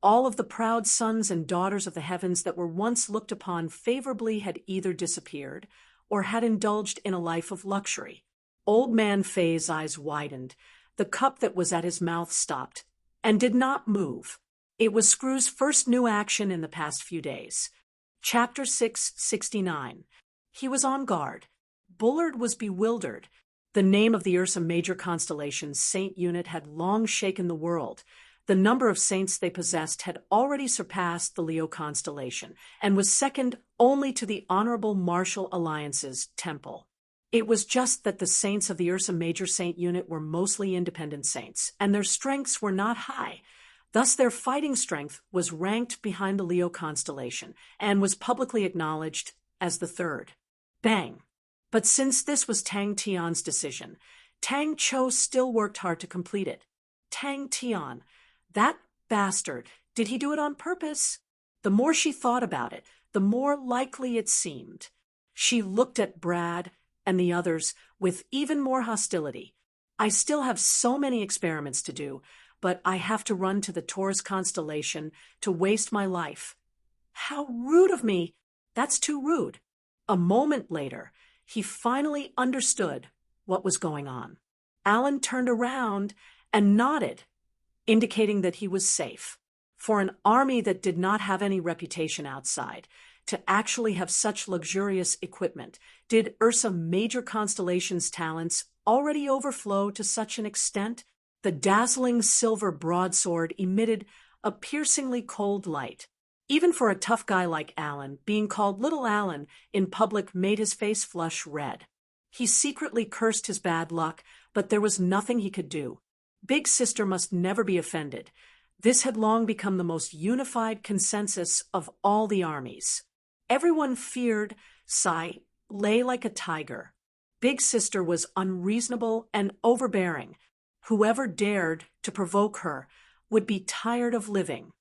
All of the proud sons and daughters of the heavens that were once looked upon favorably had either disappeared or had indulged in a life of luxury. Old Man Fei's eyes widened. The cup that was at his mouth stopped and did not move. It was Screw's first new action in the past few days. Chapter 669. He was on guard. Bullard was bewildered. The name of the Ursa Major constellation's saint unit had long shaken the world. The number of saints they possessed had already surpassed the Leo constellation and was second only to the Honorable Martial Alliance's temple. It was just that the saints of the Ursa Major saint unit were mostly independent saints, and their strengths were not high. Thus their fighting strength was ranked behind the Leo constellation and was publicly acknowledged as the third. Bang! But since this was Tang Tian's decision, Tang Cho still worked hard to complete it. Tang Tian, that bastard, did he do it on purpose? The more she thought about it, the more likely it seemed. She looked at Brad and the others with even more hostility. I still have so many experiments to do, but I have to run to the Taurus constellation to waste my life. How rude of me! That's too rude. A moment later, he finally understood what was going on. Alan turned around and nodded, indicating that he was safe. For an army that did not have any reputation outside, to actually have such luxurious equipment, did Ursa Major Constellation's talents already overflow to such an extent? The dazzling silver broadsword emitted a piercingly cold light. Even for a tough guy like Alan, being called Little Alan in public made his face flush red. He secretly cursed his bad luck, but there was nothing he could do. Big Sister must never be offended. This had long become the most unified consensus of all the armies. Everyone feared Sai lay like a tiger. Big Sister was unreasonable and overbearing. Whoever dared to provoke her would be tired of living.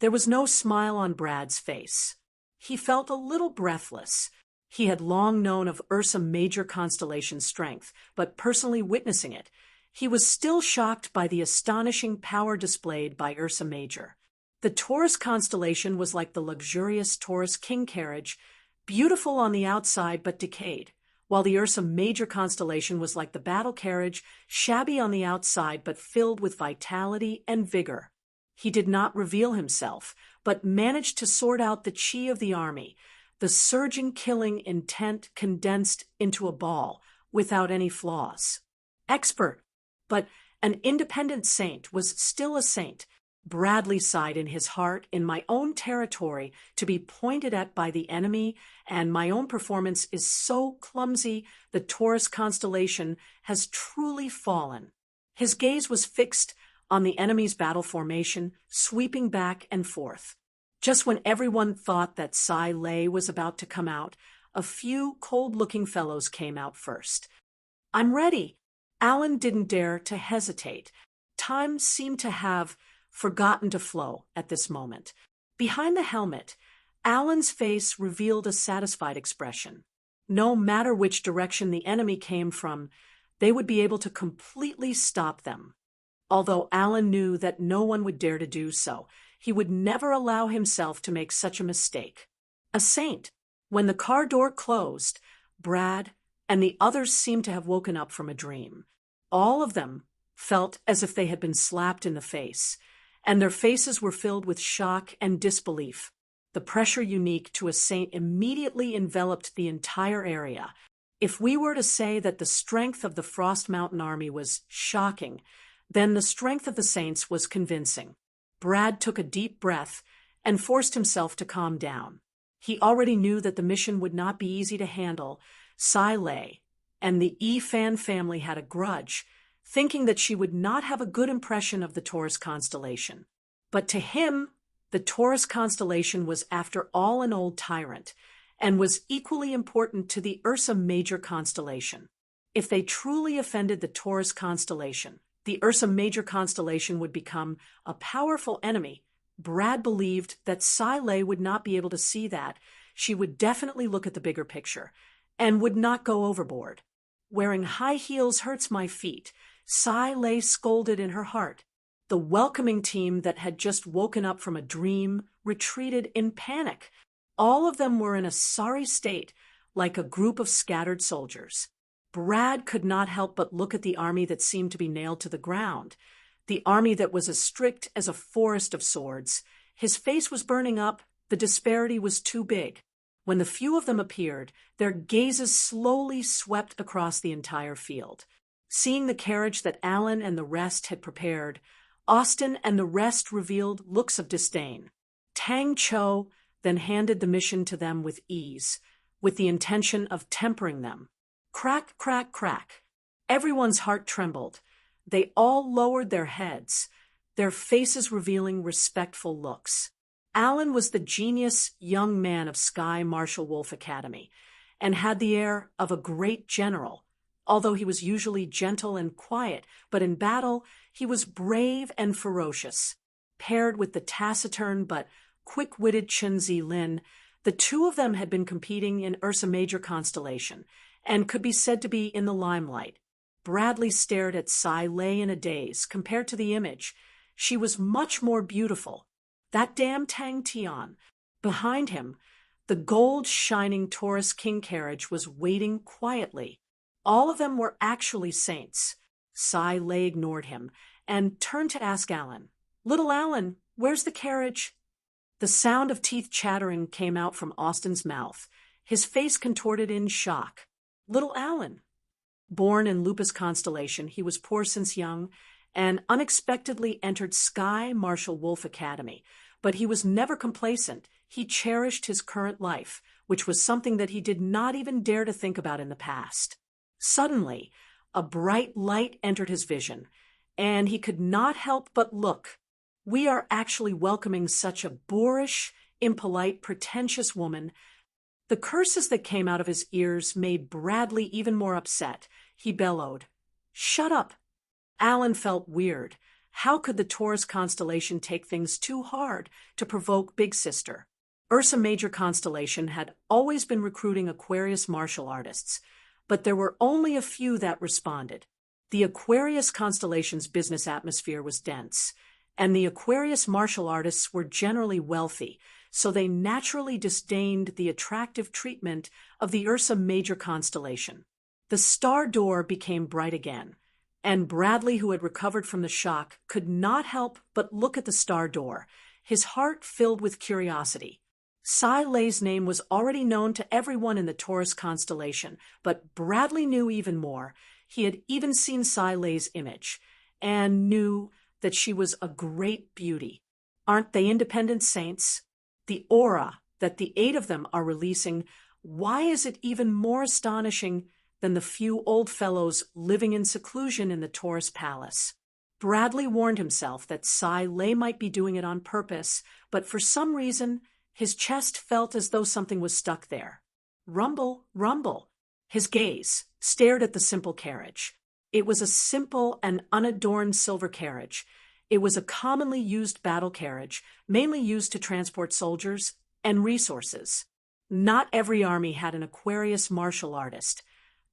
There was no smile on Brad's face. He felt a little breathless. He had long known of Ursa Major Constellation's strength, but personally witnessing it, he was still shocked by the astonishing power displayed by Ursa Major. The Taurus constellation was like the luxurious Taurus king carriage, beautiful on the outside but decayed, while the Ursa Major constellation was like the battle carriage, shabby on the outside but filled with vitality and vigor. He did not reveal himself, but managed to sort out the chi of the army, the surging killing intent condensed into a ball, without any flaws. Expert, but an independent saint was still a saint. Bradley sighed in his heart, in my own territory, to be pointed at by the enemy, and my own performance is so clumsy, the Taurus constellation has truly fallen. His gaze was fixed on the enemy's battle formation, sweeping back and forth. Just when everyone thought that Sai Lei was about to come out, a few cold-looking fellows came out first. I'm ready. Alan didn't dare to hesitate. Time seemed to have forgotten to flow at this moment. Behind the helmet, Alan's face revealed a satisfied expression. No matter which direction the enemy came from, they would be able to completely stop them. Although Alan knew that no one would dare to do so, he would never allow himself to make such a mistake. A saint. When the car door closed, Brad and the others seemed to have woken up from a dream. All of them felt as if they had been slapped in the face, and their faces were filled with shock and disbelief. The pressure unique to a saint immediately enveloped the entire area. If we were to say that the strength of the Frost Mountain Army was shocking, then the strength of the saints was convincing. Brad took a deep breath and forced himself to calm down. He already knew that the mission would not be easy to handle. Sai Lei and the Fan family had a grudge, thinking that she would not have a good impression of the Taurus constellation. But to him, the Taurus constellation was after all an old tyrant, and was equally important to the Ursa Major constellation. If they truly offended the Taurus constellation, the Ursa Major constellation would become a powerful enemy. Brad believed that Sai Lei would not be able to see that. She would definitely look at the bigger picture, and would not go overboard. Wearing high heels hurts my feet, Sai Lei scolded in her heart. The welcoming team that had just woken up from a dream retreated in panic. All of them were in a sorry state, like a group of scattered soldiers. Brad could not help but look at the army that seemed to be nailed to the ground, the army that was as strict as a forest of swords. His face was burning up, the disparity was too big. When the few of them appeared, their gazes slowly swept across the entire field. Seeing the carriage that Alan and the rest had prepared, Austin and the rest revealed looks of disdain. Tang Cho then handed the mission to them with ease, with the intention of tempering them. Crack, crack, crack. Everyone's heart trembled. They all lowered their heads, their faces revealing respectful looks. Alan was the genius young man of Sky Marshall Wolf Academy, and had the air of a great general. Although he was usually gentle and quiet, but in battle he was brave and ferocious. Paired with the taciturn but quick-witted Chenzi Lin, the two of them had been competing in Ursa Major constellation, and could be said to be in the limelight. Bradley stared at Sai Lei in a daze. Compared to the image, she was much more beautiful. That damn Tang Tian. Behind him, the gold-shining Taurus King carriage was waiting quietly. All of them were actually saints. Sai Lei ignored him and turned to ask Alan, "Little Alan, where's the carriage?" The sound of teeth chattering came out from Austin's mouth. His face contorted in shock. Little Alan. Born in Lupus constellation, he was poor since young and unexpectedly entered Sky Marshal Wolf Academy. But he was never complacent. He cherished his current life, which was something that he did not even dare to think about in the past. Suddenly, a bright light entered his vision, and he could not help but look. We are actually welcoming such a boorish, impolite, pretentious woman. The curses that came out of his ears made Bradley even more upset. He bellowed, "Shut up!" Alan felt weird. How could the Taurus constellation take things too hard to provoke Big Sister? Ursa Major constellation had always been recruiting Aquarius martial artists, but there were only a few that responded. The Aquarius constellation's business atmosphere was dense, and the Aquarius martial artists were generally wealthy, so they naturally disdained the attractive treatment of the Ursa Major constellation. The star door became bright again, and Bradley, who had recovered from the shock, could not help but look at the star door, his heart filled with curiosity. Sai Lei's name was already known to everyone in the Taurus constellation, but Bradley knew even more. He had even seen Sai Lei's image, and knew that she was a great beauty. Aren't they independent saints? The aura that the 8 of them are releasing, why is it even more astonishing than the few old fellows living in seclusion in the Taurus palace? Bradley warned himself that Sai Lei might be doing it on purpose, but for some reason, his chest felt as though something was stuck there. Rumble, rumble. His gaze stared at the simple carriage. It was a simple and unadorned silver carriage. It was a commonly used battle carriage, mainly used to transport soldiers and resources. Not every army had an Aquarius martial artist.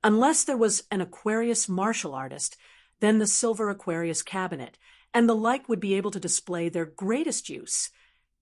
Unless there was an Aquarius martial artist, then the silver Aquarius cabinet and the like would be able to display their greatest use.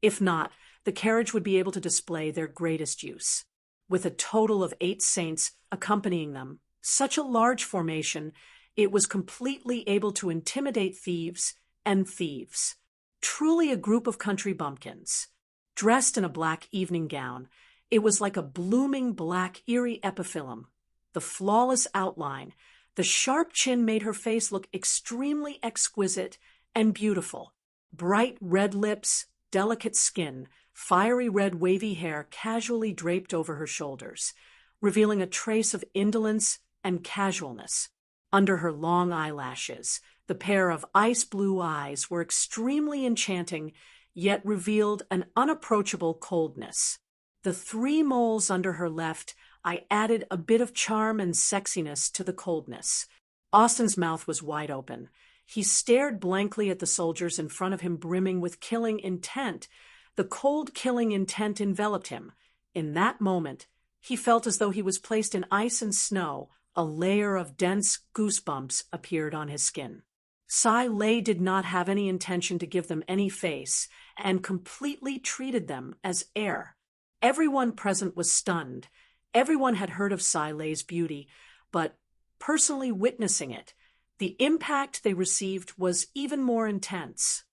If not, the carriage would be able to display their greatest use. With a total of 8 saints accompanying them, such a large formation, it was completely able to intimidate thieves and thieves. Truly a group of country bumpkins. Dressed in a black evening gown, it was like a blooming black eerie epiphyllum. The flawless outline, the sharp chin made her face look extremely exquisite and beautiful. Bright red lips, delicate skin, fiery red wavy hair casually draped over her shoulders, revealing a trace of indolence and casualness. Under her long eyelashes, the pair of ice blue eyes were extremely enchanting, yet revealed an unapproachable coldness. The 3 moles under her left eye added a bit of charm and sexiness to the coldness. Austin's mouth was wide open. He stared blankly at the soldiers in front of him, brimming with killing intent. The cold killing intent enveloped him. In that moment, he felt as though he was placed in ice and snow. A layer of dense goosebumps appeared on his skin. Sai Lei did not have any intention to give them any face, and completely treated them as air. Everyone present was stunned. Everyone had heard of Sai Lei's beauty, but personally witnessing it, the impact they received was even more intense.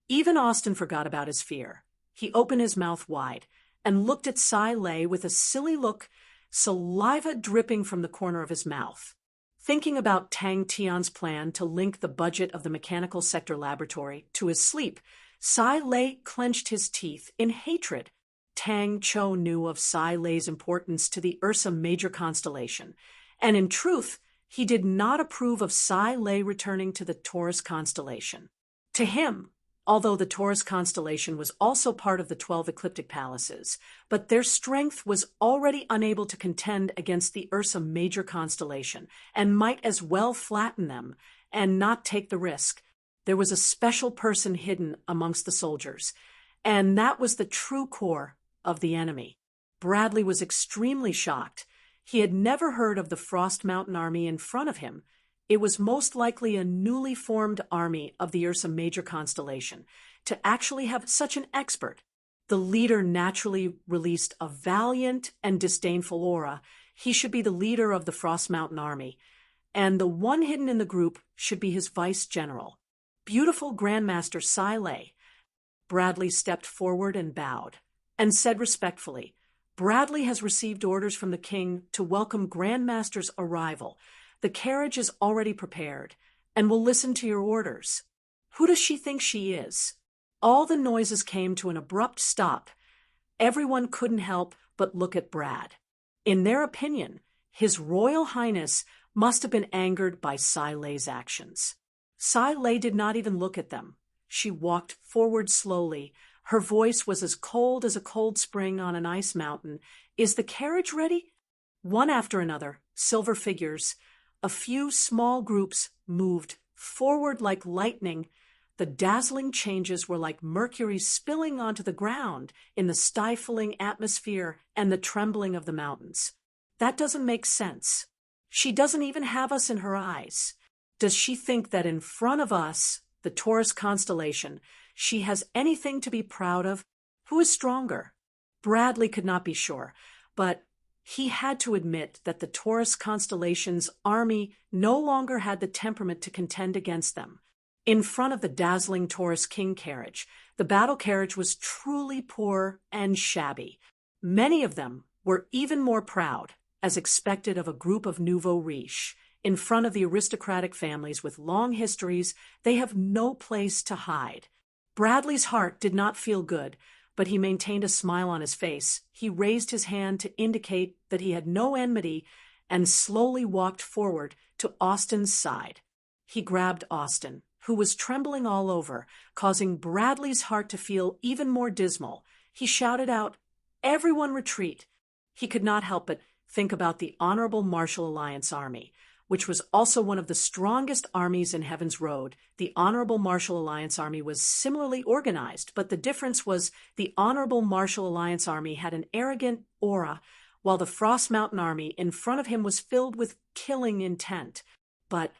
Even Austin forgot about his fear. He opened his mouth wide and looked at Sai Lei with a silly look, saliva dripping from the corner of his mouth. Thinking about Tang Tian's plan to link the budget of the mechanical sector laboratory to his sleep, Sai Lei clenched his teeth in hatred. Tang Cho knew of Sai Lei's importance to the Ursa Major constellation, and in truth, he did not approve of Sai Lei returning to the Taurus constellation. To him, although the Taurus constellation was also part of the 12 ecliptic palaces, but their strength was already unable to contend against the Ursa Major constellation, and might as well flatten them and not take the risk. There was a special person hidden amongst the soldiers, and that was the true core of the enemy. Bradley was extremely shocked. He had never heard of the Frost Mountain Army in front of him. It was most likely a newly formed army of the Ursa Major constellation. To actually have such an expert, the leader naturally released a valiant and disdainful aura. He should be the leader of the Frost Mountain Army, and the one hidden in the group should be his vice general. Beautiful Grandmaster Silay. Bradley stepped forward and bowed, and said respectfully, "Bradley has received orders from the king to welcome Grandmaster's arrival. The carriage is already prepared, and will listen to your orders." "Who does she think she is?" All the noises came to an abrupt stop. Everyone couldn't help but look at Brad. In their opinion, His Royal Highness must have been angered by Silay's actions. Silay did not even look at them. She walked forward slowly. Her voice was as cold as a cold spring on an ice mountain. "Is the carriage ready?" One after another, silver figures, a few small groups moved forward like lightning. The dazzling changes were like mercury spilling onto the ground in the stifling atmosphere and the trembling of the mountains. That doesn't make sense. She doesn't even have us in her eyes. Does she think that in front of us, the Taurus constellation, she has anything to be proud of? Who is stronger? Bradley could not be sure, but he had to admit that the Taurus constellation's army no longer had the temperament to contend against them. In front of the dazzling Taurus King carriage, the battle carriage was truly poor and shabby. Many of them were even more proud, as expected of a group of nouveau riche. In front of the aristocratic families with long histories, they have no place to hide. Bradley's heart did not feel good, but he maintained a smile on his face. He raised his hand to indicate that he had no enmity and slowly walked forward to Austin's side. He grabbed Austin, who was trembling all over, causing Bradley's heart to feel even more dismal. He shouted out, "Everyone retreat!" He could not help but think about the Honorable Martial Alliance Army, which was also one of the strongest armies in Heaven's Road. The Honorable Martial Alliance Army was similarly organized, but the difference was the Honorable Martial Alliance Army had an arrogant aura, while the Frost Mountain Army in front of him was filled with killing intent. But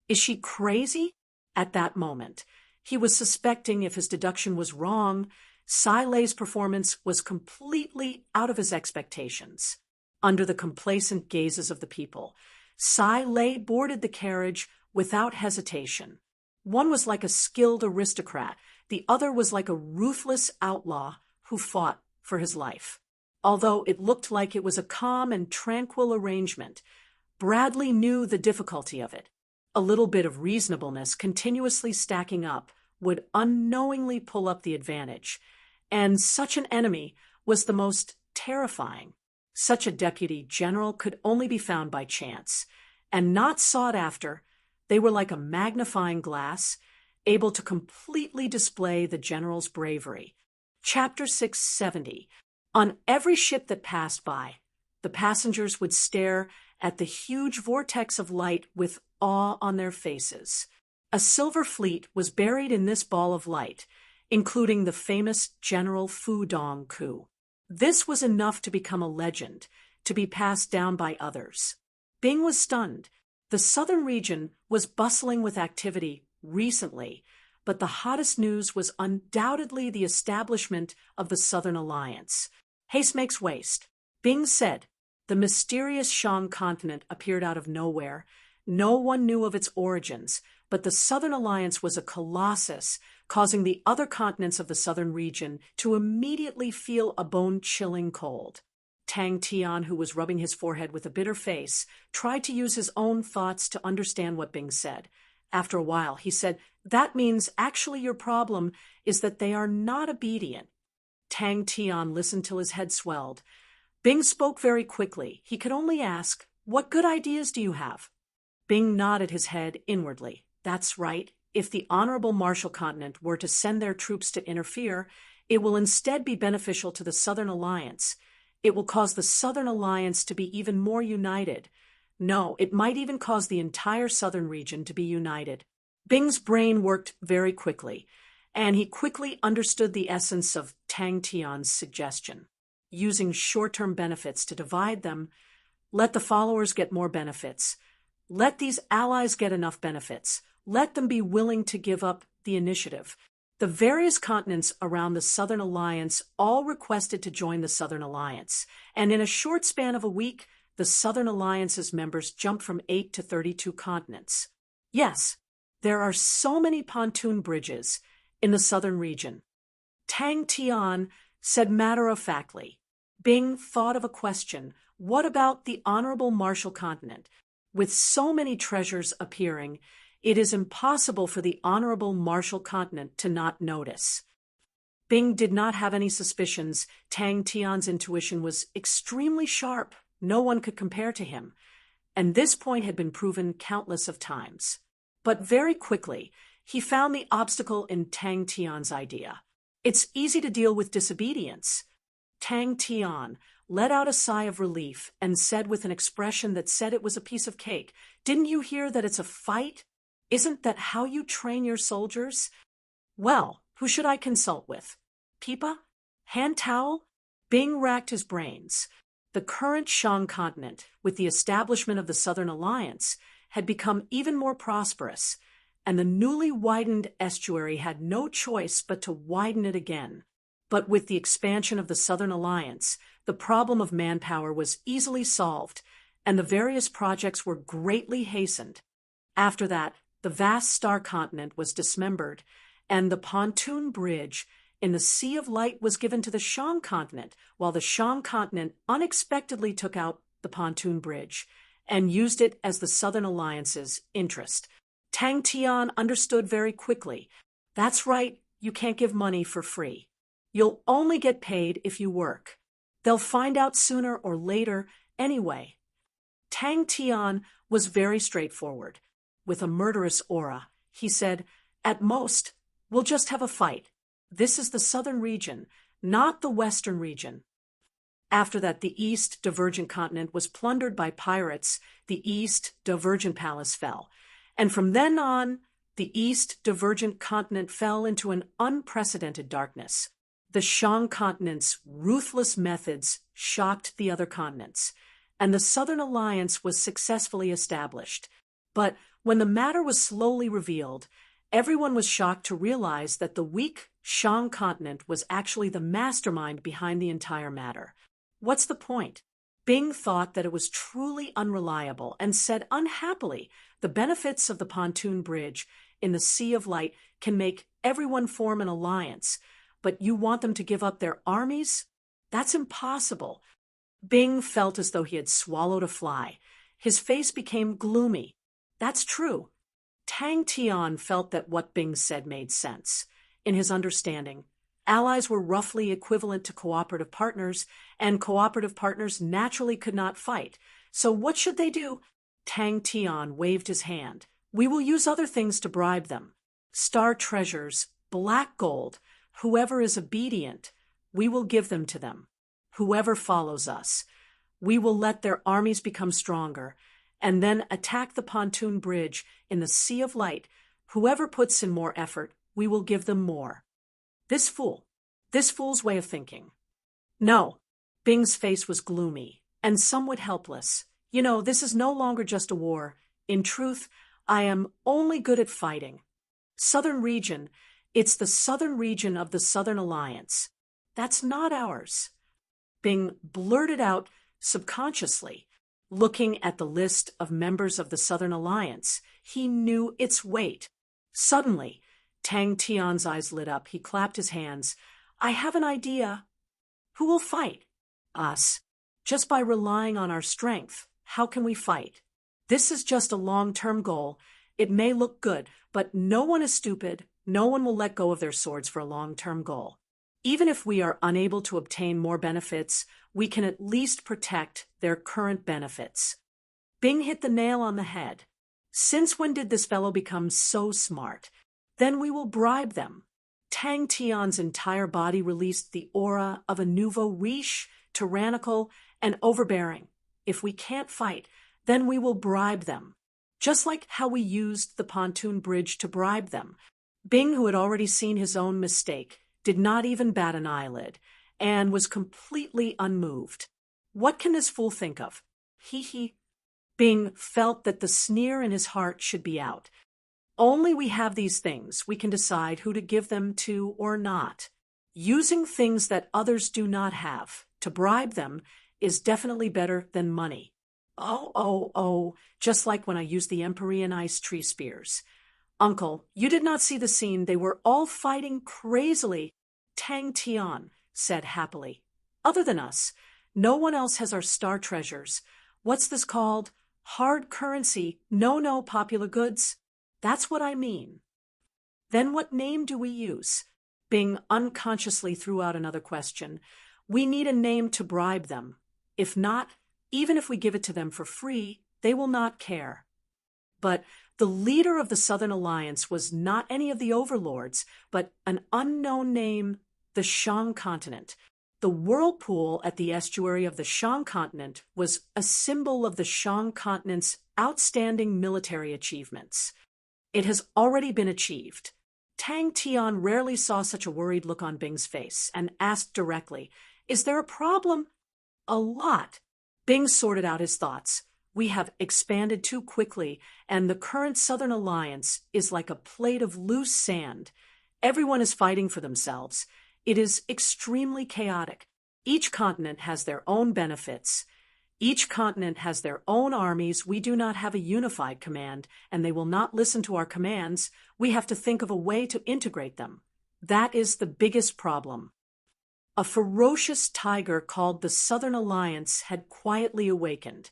is she crazy? At that moment, he was suspecting if his deduction was wrong. Silay's performance was completely out of his expectations. Under the complacent gazes of the people, Silay boarded the carriage without hesitation. One was like a skilled aristocrat, the other was like a ruthless outlaw who fought for his life. Although it looked like it was a calm and tranquil arrangement, Bradley knew the difficulty of it. A little bit of reasonableness continuously stacking up would unknowingly pull up the advantage, and such an enemy was the most terrifying. Such a deputy general could only be found by chance, and not sought after. They were like a magnifying glass, able to completely display the general's bravery. Chapter 670. On every ship that passed by, the passengers would stare at the huge vortex of light with awe on their faces. A silver fleet was buried in this ball of light, including the famous General Fu Dong coup. This was enough to become a legend, to be passed down by others. Bing was stunned. The southern region was bustling with activity recently, but the hottest news was undoubtedly the establishment of the Southern Alliance. Haste makes waste. Bing said. The mysterious Shang continent appeared out of nowhere. No one knew of its origins, but the Southern Alliance was a colossus, causing the other continents of the southern region to immediately feel a bone-chilling cold. Tang Tian, who was rubbing his forehead with a bitter face, tried to use his own thoughts to understand what Bing said. After a while, he said, "That means actually your problem is that they are not obedient." Tang Tian listened till his head swelled. Bing spoke very quickly. He could only ask, "What good ideas do you have?" Bing nodded his head inwardly. "That's right. if the Honorable Marshall Continent were to send their troops to interfere, it will instead be beneficial to the Southern Alliance. It will cause the Southern Alliance to be even more united. No, it might even cause the entire Southern region to be united. Bing's brain worked very quickly, and he quickly understood the essence of Tang Tian's suggestion. Using short-term benefits to divide them, let the followers get more benefits. Let these allies get enough benefits. Let them be willing to give up the initiative. The various continents around the Southern Alliance all requested to join the Southern Alliance, and in a short span of a week, the Southern Alliance's members jumped from 8 to 32 continents. Yes, there are so many pontoon bridges in the southern region. Tang Tian said matter-of-factly. Bing thought of a question. What about the Honorable Marshall Continent? With so many treasures appearing, it is impossible for the Honorable Marshall Continent to not notice. Bing did not have any suspicions. Tang Tian's intuition was extremely sharp. No one could compare to him, and this point had been proven countless of times. But very quickly, he found the obstacle in Tang Tian's idea. It's easy to deal with disobedience. Tang Tian let out a sigh of relief and said with an expression that said it was a piece of cake, "Didn't you hear that it's a fight? Isn't that how you train your soldiers?" Well, who should I consult with? Pipa? Hand towel? Bing racked his brains. The current Shang continent, with the establishment of the Southern Alliance, had become even more prosperous, and the newly widened estuary had no choice but to widen it again. But with the expansion of the Southern Alliance, the problem of manpower was easily solved, and the various projects were greatly hastened. After that, the vast Star Continent was dismembered, and the pontoon bridge in the Sea of Light was given to the Shang Continent, while the Shang Continent unexpectedly took out the pontoon bridge and used it as the Southern Alliance's interest. Tang Tian understood very quickly. That's right, you can't give money for free. You'll only get paid if you work. They'll find out sooner or later anyway. Tang Tian was very straightforward. With a murderous aura, he said, "At most, we'll just have a fight. This is the southern region, not the western region." After that, the East Divergent Continent was plundered by pirates. The East Divergent Palace fell. And from then on, the East Divergent Continent fell into an unprecedented darkness. The Shang Continent's ruthless methods shocked the other continents, and the Southern Alliance was successfully established. But when the matter was slowly revealed, everyone was shocked to realize that the weak Shang Continent was actually the mastermind behind the entire matter. What's the point? Bing thought that it was truly unreliable and said unhappily, the benefits of the pontoon bridge in the Sea of Light can make everyone form an alliance, but you want them to give up their armies? That's impossible. Bing felt as though he had swallowed a fly. His face became gloomy. That's true. Tang Tian felt that what Bing said made sense. In his understanding, allies were roughly equivalent to cooperative partners, and cooperative partners naturally could not fight. So what should they do? Tang Tian waved his hand. "We will use other things to bribe them. Star treasures, black gold. Whoever is obedient, we will give them to them. Whoever follows us, we will let their armies become stronger, and then attack the pontoon bridge in the Sea of Light. Whoever puts in more effort, we will give them more." This fool's way of thinking. No, Bing's face was gloomy and somewhat helpless. You know, this is no longer just a war. In truth, I am only good at fighting. Southern region, it's the southern region of the Southern Alliance. That's not ours. Bing blurted out subconsciously. Looking at the list of members of the Southern Alliance, he knew its weight. Suddenly, Tang Tian's eyes lit up. He clapped his hands. "I have an idea." "Who will fight?" "Us. Just by relying on our strength, how can we fight? This is just a long-term goal. It may look good, but no one is stupid. No one will let go of their swords for a long-term goal. Even if we are unable to obtain more benefits, we can at least protect their current benefits." Bing hit the nail on the head. Since when did this fellow become so smart? Then we will bribe them. Tang Tian's entire body released the aura of a nouveau riche, tyrannical, and overbearing. If we can't fight, then we will bribe them. Just like how we used the pontoon bridge to bribe them. Bing, who had already seen his own mistake, did not even bat an eyelid, and was completely unmoved. What can this fool think of? He. Bing felt that the sneer in his heart should be out. Only we have these things, we can decide who to give them to or not. Using things that others do not have to bribe them is definitely better than money. Oh, just like when I used the Empyrean ice tree spears. Uncle, you did not see the scene. They were all fighting crazily. Tang Tian said happily. Other than us, no one else has our star treasures. What's this called? Hard currency. No, popular goods. That's what I mean. Then what name do we use? Bing unconsciously threw out another question. We need a name to bribe them. If not, even if we give it to them for free, they will not care. But the leader of the Southern Alliance was not any of the overlords, but an unknown name, the Shang continent. The whirlpool at the estuary of the Shang continent was a symbol of the Shang continent's outstanding military achievements. It has already been achieved. Tang Tian rarely saw such a worried look on Bing's face and asked directly, "Is there a problem?" "A lot." Bing sorted out his thoughts. "We have expanded too quickly, and the current Southern Alliance is like a plate of loose sand. Everyone is fighting for themselves. It is extremely chaotic. Each continent has their own benefits. Each continent has their own armies. We do not have a unified command, and they will not listen to our commands. We have to think of a way to integrate them. That is the biggest problem." A ferocious tiger called the Southern Alliance had quietly awakened.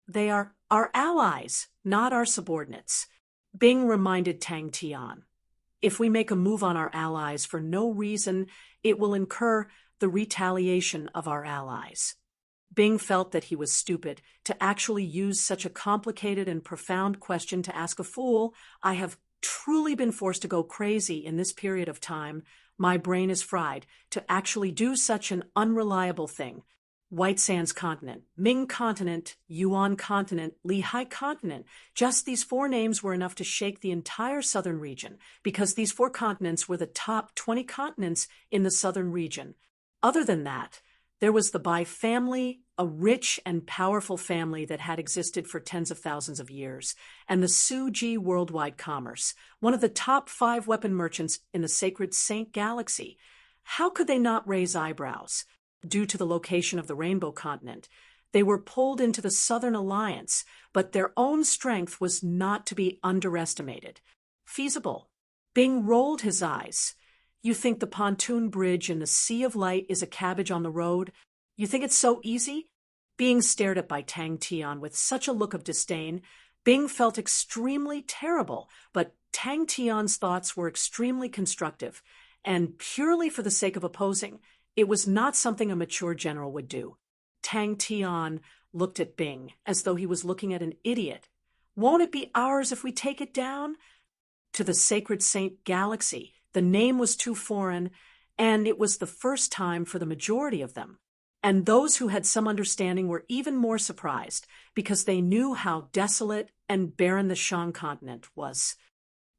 "They are our allies, not our subordinates." Bing reminded Tang Tian. "If we make a move on our allies for no reason, it will incur the retaliation of our allies." Bing felt that he was stupid to actually use such a complicated and profound question to ask a fool. "I have truly been forced to go crazy in this period of time. My brain is fried to actually do such an unreliable thing. White Sands continent, Ming continent, Yuan continent, Lehigh continent. Just these 4 names were enough to shake the entire southern region, because these 4 continents were the top 20 continents in the southern region. Other than that, there was the Bai family, a rich and powerful family that had existed for tens of thousands of years, and the Suji Worldwide Commerce, one of the top 5 weapon merchants in the sacred Saint Galaxy. How could they not raise eyebrows? Due to the location of the Rainbow Continent, they were pulled into the Southern Alliance, but their own strength was not to be underestimated. Feasible. Bing rolled his eyes. "You think the pontoon bridge in the Sea of Light is a cabbage on the road? You think it's so easy?" Being stared at by Tang Tian with such a look of disdain, Bing felt extremely terrible, but Tang Tian's thoughts were extremely constructive, and purely for the sake of opposing, it was not something a mature general would do. Tang Tian looked at Bing as though he was looking at an idiot. "Won't it be ours if we take it down?" To the sacred Saint Galaxy, the name was too foreign, and it was the first time for the majority of them. And those who had some understanding were even more surprised, because they knew how desolate and barren the Shang continent was.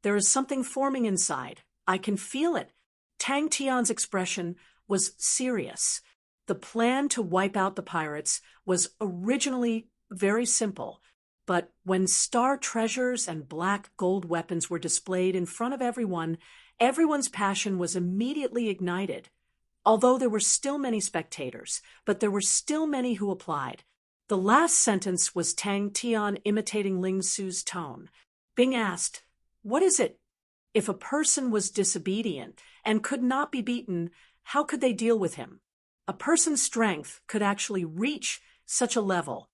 "There is something forming inside. I can feel it." Tang Tian's expression was serious. The plan to wipe out the pirates was originally very simple, but when star treasures and black gold weapons were displayed in front of everyone, everyone's passion was immediately ignited. Although there were still many spectators, but there were still many who applied. The last sentence was Tang Tian imitating Ling Su's tone. Bing asked, "What is it?" If a person was disobedient and could not be beaten, how could they deal with him? A person's strength could actually reach such a level.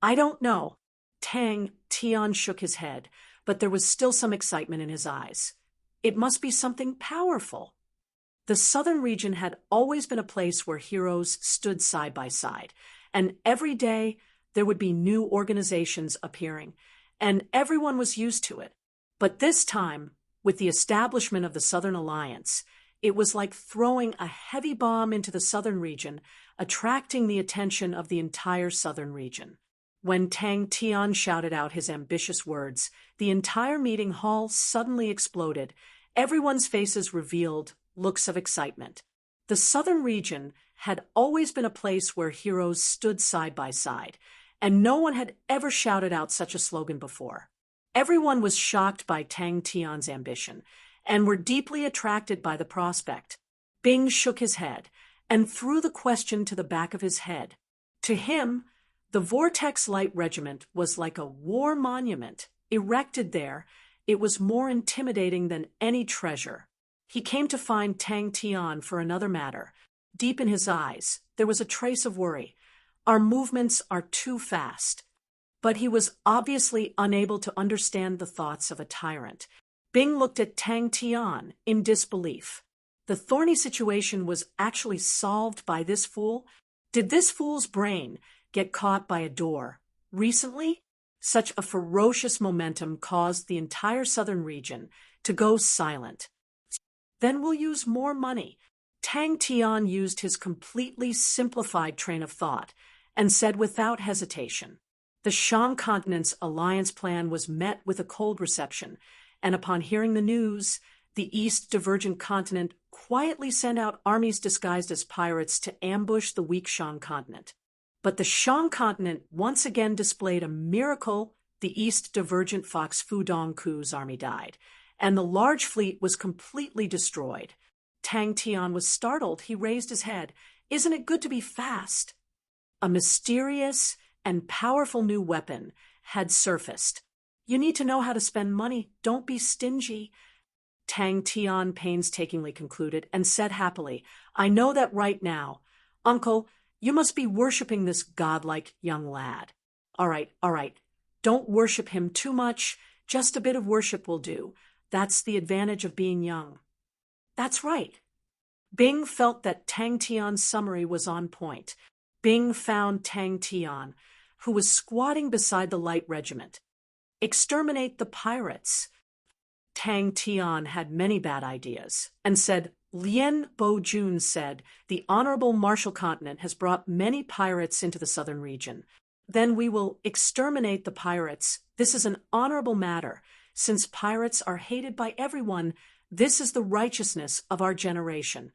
"I don't know." Tang Tian shook his head, but there was still some excitement in his eyes. "It must be something powerful." The southern region had always been a place where heroes stood side by side, and every day there would be new organizations appearing, and everyone was used to it. But this time, With the establishment of the Southern Alliance, it was like throwing a heavy bomb into the southern region, attracting the attention of the entire southern region. When Tang Tian shouted out his ambitious words, the entire meeting hall suddenly exploded. Everyone's faces revealed looks of excitement. The southern region had always been a place where heroes stood side by side, and no one had ever shouted out such a slogan before. Everyone was shocked by Tang Tian's ambition, and were deeply attracted by the prospect. Bing shook his head, and threw the question to the back of his head. To him, the Vortex Light Regiment was like a war monument. Erected there, it was more intimidating than any treasure. He came to find Tang Tian for another matter. Deep in his eyes, there was a trace of worry. Our movements are too fast. But he was obviously unable to understand the thoughts of a tyrant. Bing looked at Tang Tian in disbelief. The thorny situation was actually solved by this fool? Did this fool's brain get caught by a door recently? Such a ferocious momentum caused the entire southern region to go silent. Then we'll use more money. Tang Tian used his completely simplified train of thought and said without hesitation. The Shang continent's alliance plan was met with a cold reception, and upon hearing the news, the East Divergent Continent quietly sent out armies disguised as pirates to ambush the weak Shang continent. But the Shang continent once again displayed a miracle. The East Divergent Fox Fudong Ku's army died, and the large fleet was completely destroyed. Tang Tian was startled. He raised his head. Isn't it good to be fast? A mysterious and powerful new weapon had surfaced. You need to know how to spend money. Don't be stingy. Tang Tian painstakingly concluded and said happily, I know that right now. Uncle, you must be worshipping this godlike young lad. All right. Don't worship him too much. Just a bit of worship will do. That's the advantage of being young. That's right. Bing felt that Tang Tian's summary was on point. Bing found Tang Tian, who was squatting beside the light regiment. Exterminate the pirates. Tang Tian had many bad ideas, and said, Lien Bo-jun said, the Honorable Marshal Continent has brought many pirates into the southern region. Then we will exterminate the pirates. This is an honorable matter. Since pirates are hated by everyone, this is the righteousness of our generation.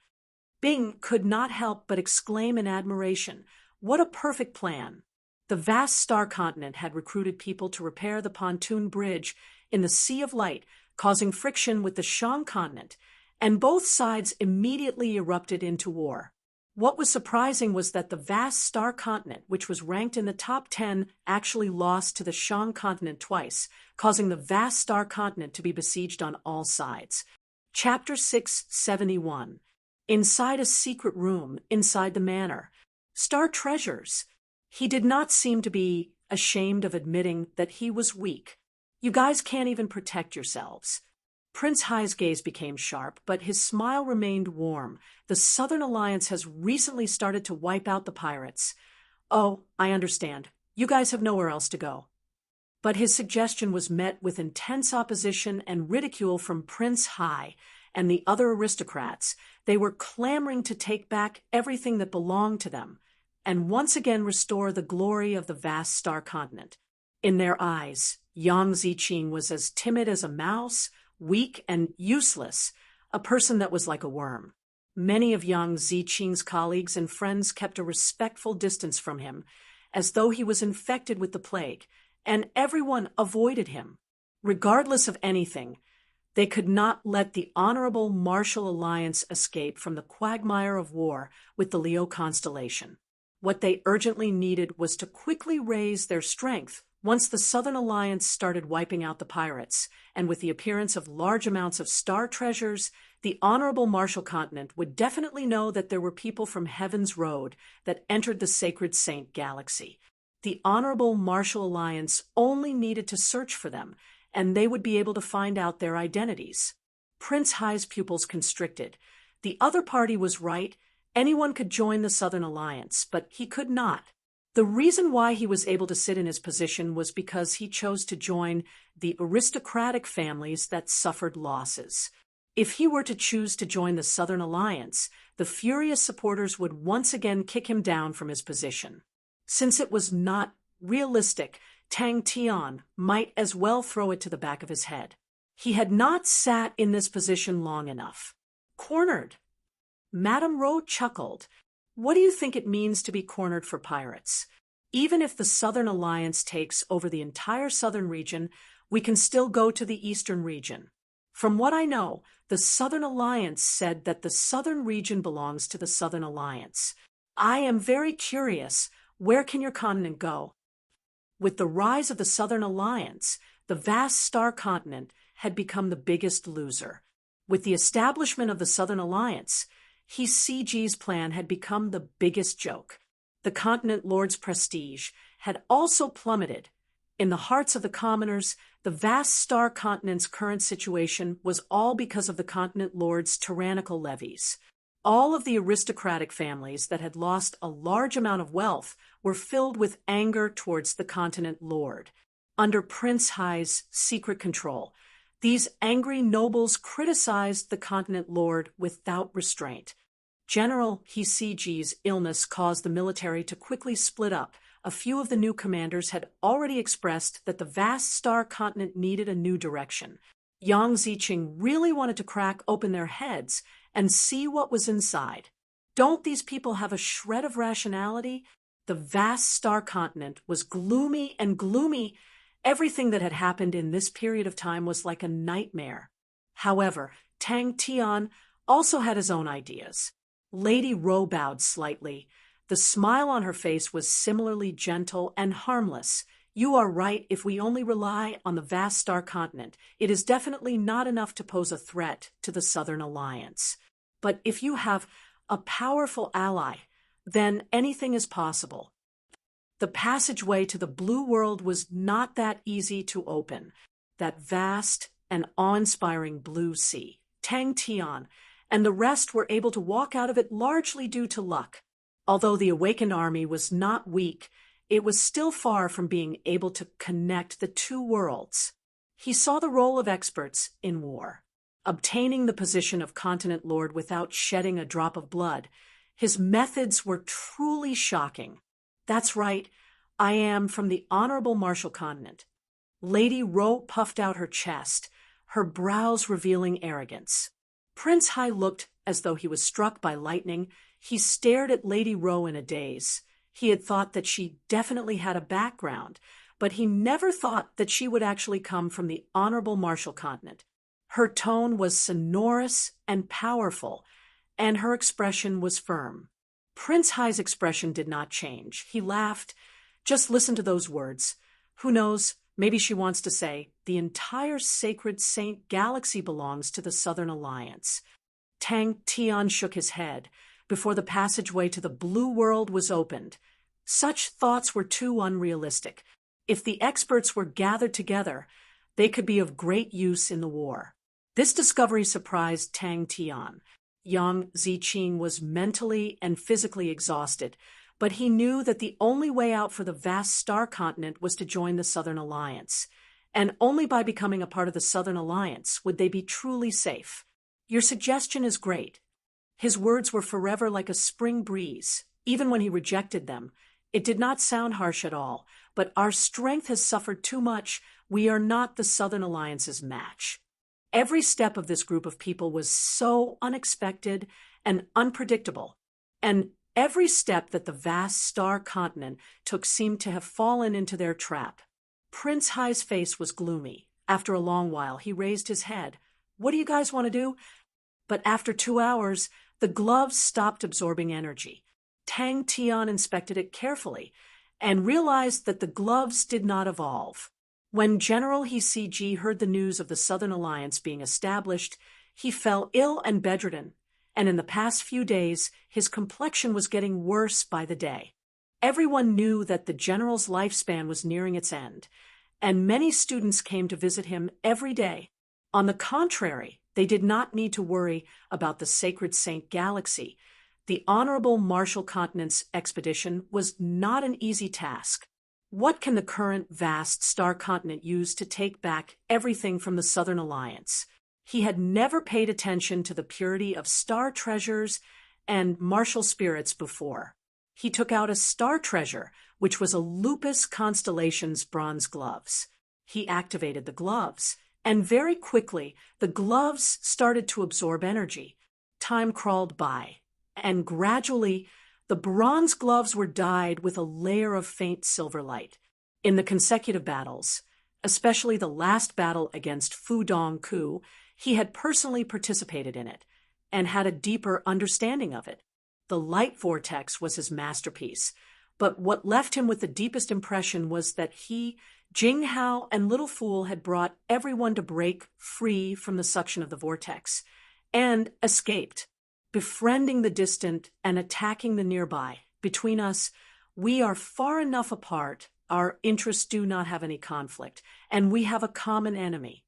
Bing could not help but exclaim in admiration, what a perfect plan. The vast star continent had recruited people to repair the pontoon bridge in the Sea of Light, causing friction with the Shang continent, and both sides immediately erupted into war. What was surprising was that the vast star continent, which was ranked in the top 10, actually lost to the Shang continent twice, causing the vast star continent to be besieged on all sides. Chapter 671. Inside a secret room, inside the manor. Star treasures. He did not seem to be ashamed of admitting that he was weak. You guys can't even protect yourselves. Prince Hai's gaze became sharp, but his smile remained warm. The Southern Alliance has recently started to wipe out the pirates. Oh, I understand. You guys have nowhere else to go. But his suggestion was met with intense opposition and ridicule from Prince Hai and the other aristocrats. They were clamoring to take back everything that belonged to them, and once again restore the glory of the vast star continent. In their eyes, Yang Ziqing was as timid as a mouse, weak and useless, a person that was like a worm. Many of Yang Ziqing's colleagues and friends kept a respectful distance from him, as though he was infected with the plague, and everyone avoided him. Regardless of anything, they could not let the Honorable Martial Alliance escape from the quagmire of war with the Leo constellation. What they urgently needed was to quickly raise their strength once the Southern Alliance started wiping out the pirates, and with the appearance of large amounts of star treasures, the Honorable Martial Continent would definitely know that there were people from Heaven's Road that entered the Sacred Saint Galaxy. The Honorable Martial Alliance only needed to search for them, and they would be able to find out their identities. Prince Hai's pupils constricted. The other party was right. Anyone could join the Southern Alliance, but he could not. The reason why he was able to sit in his position was because he chose to join the aristocratic families that suffered losses. If he were to choose to join the Southern Alliance, the furious supporters would once again kick him down from his position. Since it was not realistic, Tang Tian might as well throw it to the back of his head. He had not sat in this position long enough. Cornered. Madame Rowe chuckled. What do you think it means to be cornered for pirates? Even if the Southern Alliance takes over the entire southern region, we can still go to the eastern region. From what I know, the Southern Alliance said that the southern region belongs to the Southern Alliance. I am very curious, where can your continent go? With the rise of the Southern Alliance, the vast star continent had become the biggest loser. With the establishment of the Southern Alliance, CG's plan had become the biggest joke. The continent lord's prestige had also plummeted. In the hearts of the commoners, the vast star continent's current situation was all because of the continent lord's tyrannical levies. All of the aristocratic families that had lost a large amount of wealth were filled with anger towards the continent lord. Under Prince Hai's secret control, these angry nobles criticized the continent lord without restraint. General CG's illness caused the military to quickly split up. A few of the new commanders had already expressed that the vast star continent needed a new direction. Yang Ziqing really wanted to crack open their heads and see what was inside. Don't these people have a shred of rationality? The vast star continent was gloomy and gloomy. Everything that had happened in this period of time was like a nightmare. However, Tang Tian also had his own ideas. Lady Rowe bowed slightly. The smile on her face was similarly gentle and harmless. You are right, if we only rely on the vast star continent, it is definitely not enough to pose a threat to the Southern Alliance. But if you have a powerful ally, then anything is possible. The passageway to the blue world was not that easy to open. That vast and awe-inspiring blue sea. Tang Tian and the rest were able to walk out of it largely due to luck. Although the awakened army was not weak, it was still far from being able to connect the two worlds. He saw the role of experts in war. Obtaining the position of continent lord without shedding a drop of blood, his methods were truly shocking. That's right, I am from the Honorable Marshall Continent. Lady Rowe puffed out her chest, her brows revealing arrogance. Prince Hai looked as though he was struck by lightning. He stared at Lady Rowe in a daze. He had thought that she definitely had a background, but he never thought that she would actually come from the Honorable Marshall Continent. Her tone was sonorous and powerful, and her expression was firm. Prince Hai's expression did not change. He laughed. Just listen to those words. Who knows, maybe she wants to say, the entire sacred saint galaxy belongs to the Southern Alliance. Tang Tian shook his head before the passageway to the blue world was opened. Such thoughts were too unrealistic. If the experts were gathered together, they could be of great use in the war. This discovery surprised Tang Tian. Yang Ziqing was mentally and physically exhausted, but he knew that the only way out for the vast star continent was to join the Southern Alliance, and only by becoming a part of the Southern Alliance would they be truly safe. Your suggestion is great. His words were forever like a spring breeze. Even when he rejected them, it did not sound harsh at all. But our strength has suffered too much. We are not the Southern Alliance's match. Every step of this group of people was so unexpected and unpredictable, and every step that the vast star continent took seemed to have fallen into their trap. Prince Hai's face was gloomy. After a long while, he raised his head. What do you guys want to do? But after 2 hours, the gloves stopped absorbing energy. Tang Tian inspected it carefully and realized that the gloves did not evolve. When General CG heard the news of the Southern Alliance being established, he fell ill and bedridden, and in the past few days, his complexion was getting worse by the day. Everyone knew that the general's lifespan was nearing its end, and many students came to visit him every day. On the contrary, they did not need to worry about the Sacred Saint Galaxy. The Honorable Marshall Continent's expedition was not an easy task. What can the current vast star continent use to take back everything from the Southern Alliance? He had never paid attention to the purity of star treasures and martial spirits before. He took out a star treasure, which was a Lupus constellation's bronze gloves. He activated the gloves, and very quickly the gloves started to absorb energy. Time crawled by, and gradually the bronze gloves were dyed with a layer of faint silver light. In the consecutive battles, especially the last battle against Fu Dongku, he had personally participated in it and had a deeper understanding of it. The light vortex was his masterpiece, but what left him with the deepest impression was that he, Jing Hao, and Little Fool had brought everyone to break free from the suction of the vortex and escaped. Befriending the distant and attacking the nearby. Between us, we are far enough apart, our interests do not have any conflict, and we have a common enemy.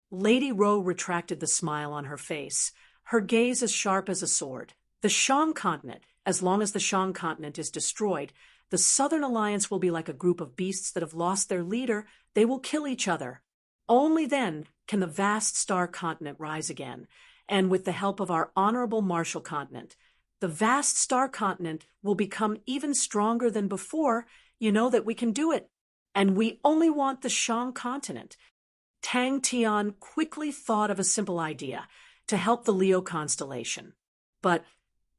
Lady Ro retracted the smile on her face, her gaze as sharp as a sword. The Shang continent, as long as the Shang continent is destroyed, the Southern Alliance will be like a group of beasts that have lost their leader. They will kill each other. Only then can the vast star continent rise again. And with the help of our Honorable Marshall Continent, the vast star continent will become even stronger than before. You know that we can do it. And we only want the Shang continent. Tang Tian quickly thought of a simple idea to help the Leo constellation. But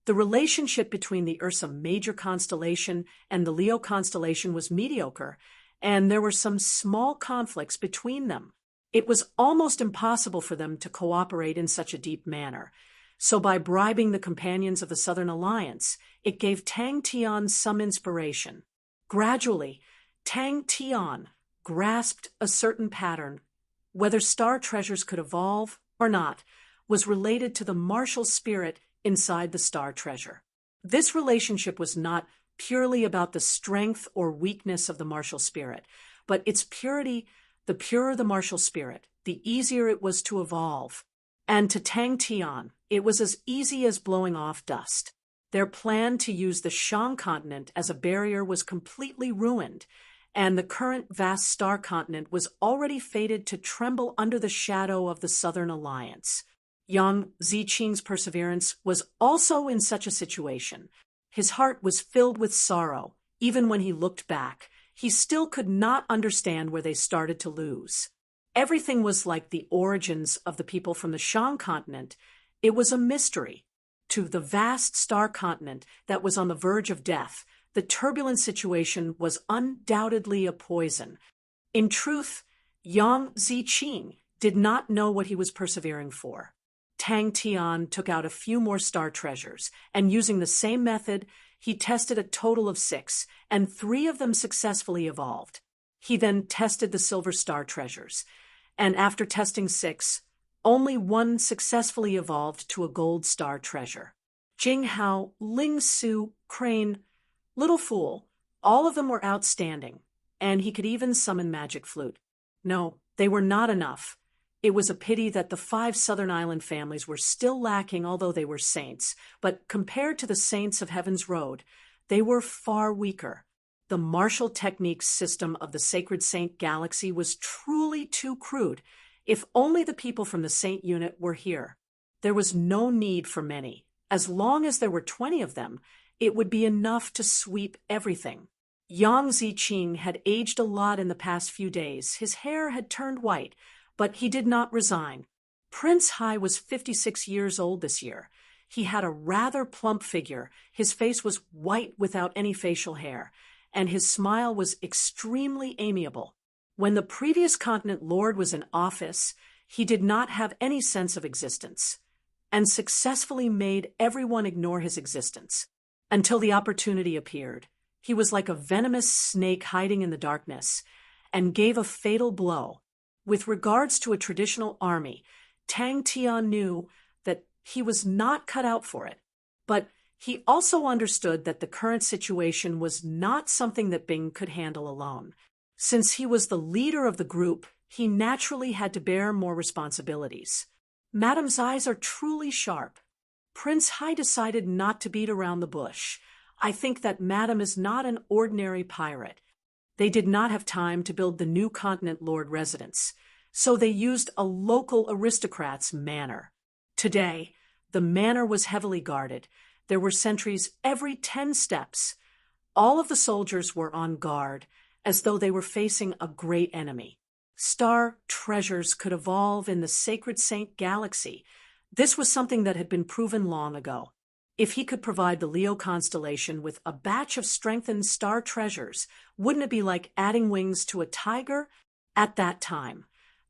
the relationship between the Ursa Major constellation and the Leo constellation was mediocre, and there were some small conflicts between them. It was almost impossible for them to cooperate in such a deep manner. So by bribing the companions of the Southern Alliance, it gave Tang Tian some inspiration. Gradually, Tang Tian grasped a certain pattern. Whether star treasures could evolve or not was related to the martial spirit inside the star treasure. This relationship was not purely about the strength or weakness of the martial spirit, but its purity. The purer the martial spirit, the easier it was to evolve. And to Tang Tian, it was as easy as blowing off dust. Their plan to use the Shang continent as a barrier was completely ruined, and the current vast star continent was already fated to tremble under the shadow of the Southern Alliance. Young Ziqing's perseverance was also in such a situation. His heart was filled with sorrow, even when he looked back. He still could not understand where they started to lose. Everything was like the origins of the people from the Shang continent. It was a mystery. To the vast star continent that was on the verge of death, the turbulent situation was undoubtedly a poison. In truth, Yang Ziqing did not know what he was persevering for. Tang Tian took out a few more star treasures, and using the same method, he tested a total of 6, and 3 of them successfully evolved. He then tested the silver star treasures, and after testing 6, only 1 successfully evolved to a gold star treasure. Jing Hao, Ling Su, Crane, Little Fool, all of them were outstanding, and he could even summon Magic Flute. No, they were not enough. It was a pity that the 5 Southern Island families were still lacking, although they were saints, but compared to the saints of Heaven's Road, they were far weaker. The martial techniques system of the Sacred Saint Galaxy was truly too crude. If only the people from the Saint unit were here. There was no need for many. As long as there were 20 of them, it would be enough to sweep everything. Yang Ziqing had aged a lot in the past few days. His hair had turned white, but he did not resign. Prince Hai was 56 years old this year. He had a rather plump figure, his face was white without any facial hair, and his smile was extremely amiable. When the previous continent lord was in office, he did not have any sense of existence, and successfully made everyone ignore his existence. Until the opportunity appeared, he was like a venomous snake hiding in the darkness, and gave a fatal blow. With regards to a traditional army, Tang Tian knew that he was not cut out for it, but he also understood that the current situation was not something that Bing could handle alone. Since he was the leader of the group, he naturally had to bear more responsibilities. Madame's eyes are truly sharp. Prince Hai decided not to beat around the bush. I think that Madam is not an ordinary pirate. They did not have time to build the new continent lord residence, so they used a local aristocrat's manor. Today, the manor was heavily guarded. There were sentries every 10 steps. All of the soldiers were on guard, as though they were facing a great enemy. Star treasures could evolve in the Sacred Saint Galaxy. This was something that had been proven long ago. If he could provide the Leo constellation with a batch of strengthened star treasures, wouldn't it be like adding wings to a tiger? At that time,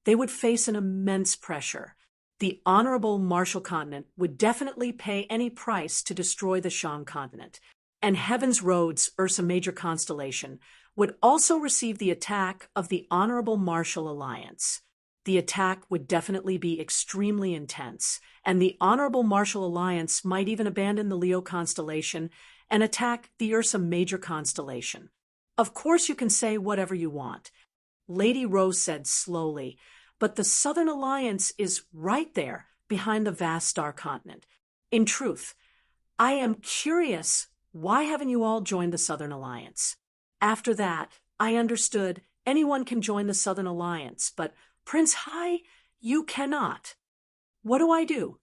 they would face an immense pressure. The Honorable Marshall Continent would definitely pay any price to destroy the Shang Continent, and Heaven's Road's Ursa Major constellation would also receive the attack of the Honorable Marshall Alliance. The attack would definitely be extremely intense, and the Honorable Marshall Alliance might even abandon the Leo constellation and attack the Ursa Major constellation. Of course you can say whatever you want, Lady Rose said slowly, but the Southern Alliance is right there behind the vast star continent. In truth, I am curious, why haven't you all joined the Southern Alliance? After that, I understood anyone can join the Southern Alliance, but Prince Hai, you cannot. What do I do?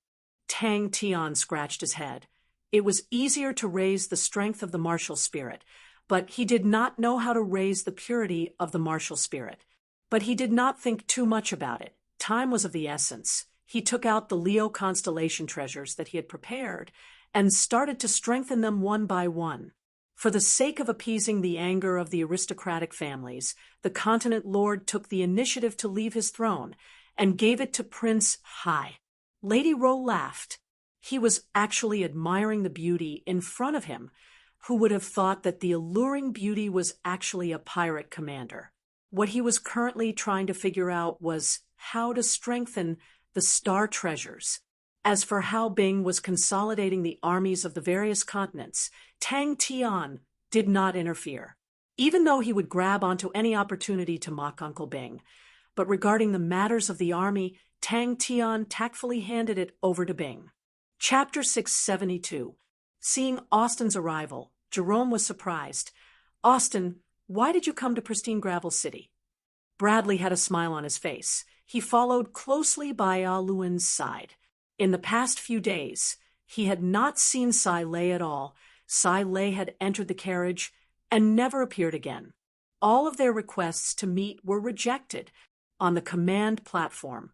Tang Tian scratched his head. It was easier to raise the strength of the martial spirit, but he did not know how to raise the purity of the martial spirit. But he did not think too much about it. Time was of the essence. He took out the Leo constellation treasures that he had prepared and started to strengthen them one by one. For the sake of appeasing the anger of the aristocratic families, the continent lord took the initiative to leave his throne and gave it to Prince Hai. Lady Ro laughed. He was actually admiring the beauty in front of him. Who would have thought that the alluring beauty was actually a pirate commander? What he was currently trying to figure out was how to strengthen the star treasures. As for how Bing was consolidating the armies of the various continents, Tang Tian did not interfere, even though he would grab onto any opportunity to mock Uncle Bing. But regarding the matters of the army, Tang Tian tactfully handed it over to Bing. Chapter 672. Seeing Austin's arrival, Jerome was surprised. "Austin, why did you come to pristine Gravel City?" Bradley had a smile on his face. He followed closely by Ah Luan's side. In the past few days, he had not seen Sai Lei at all. Sai Lei had entered the carriage and never appeared again. All of their requests to meet were rejected. On the command platform,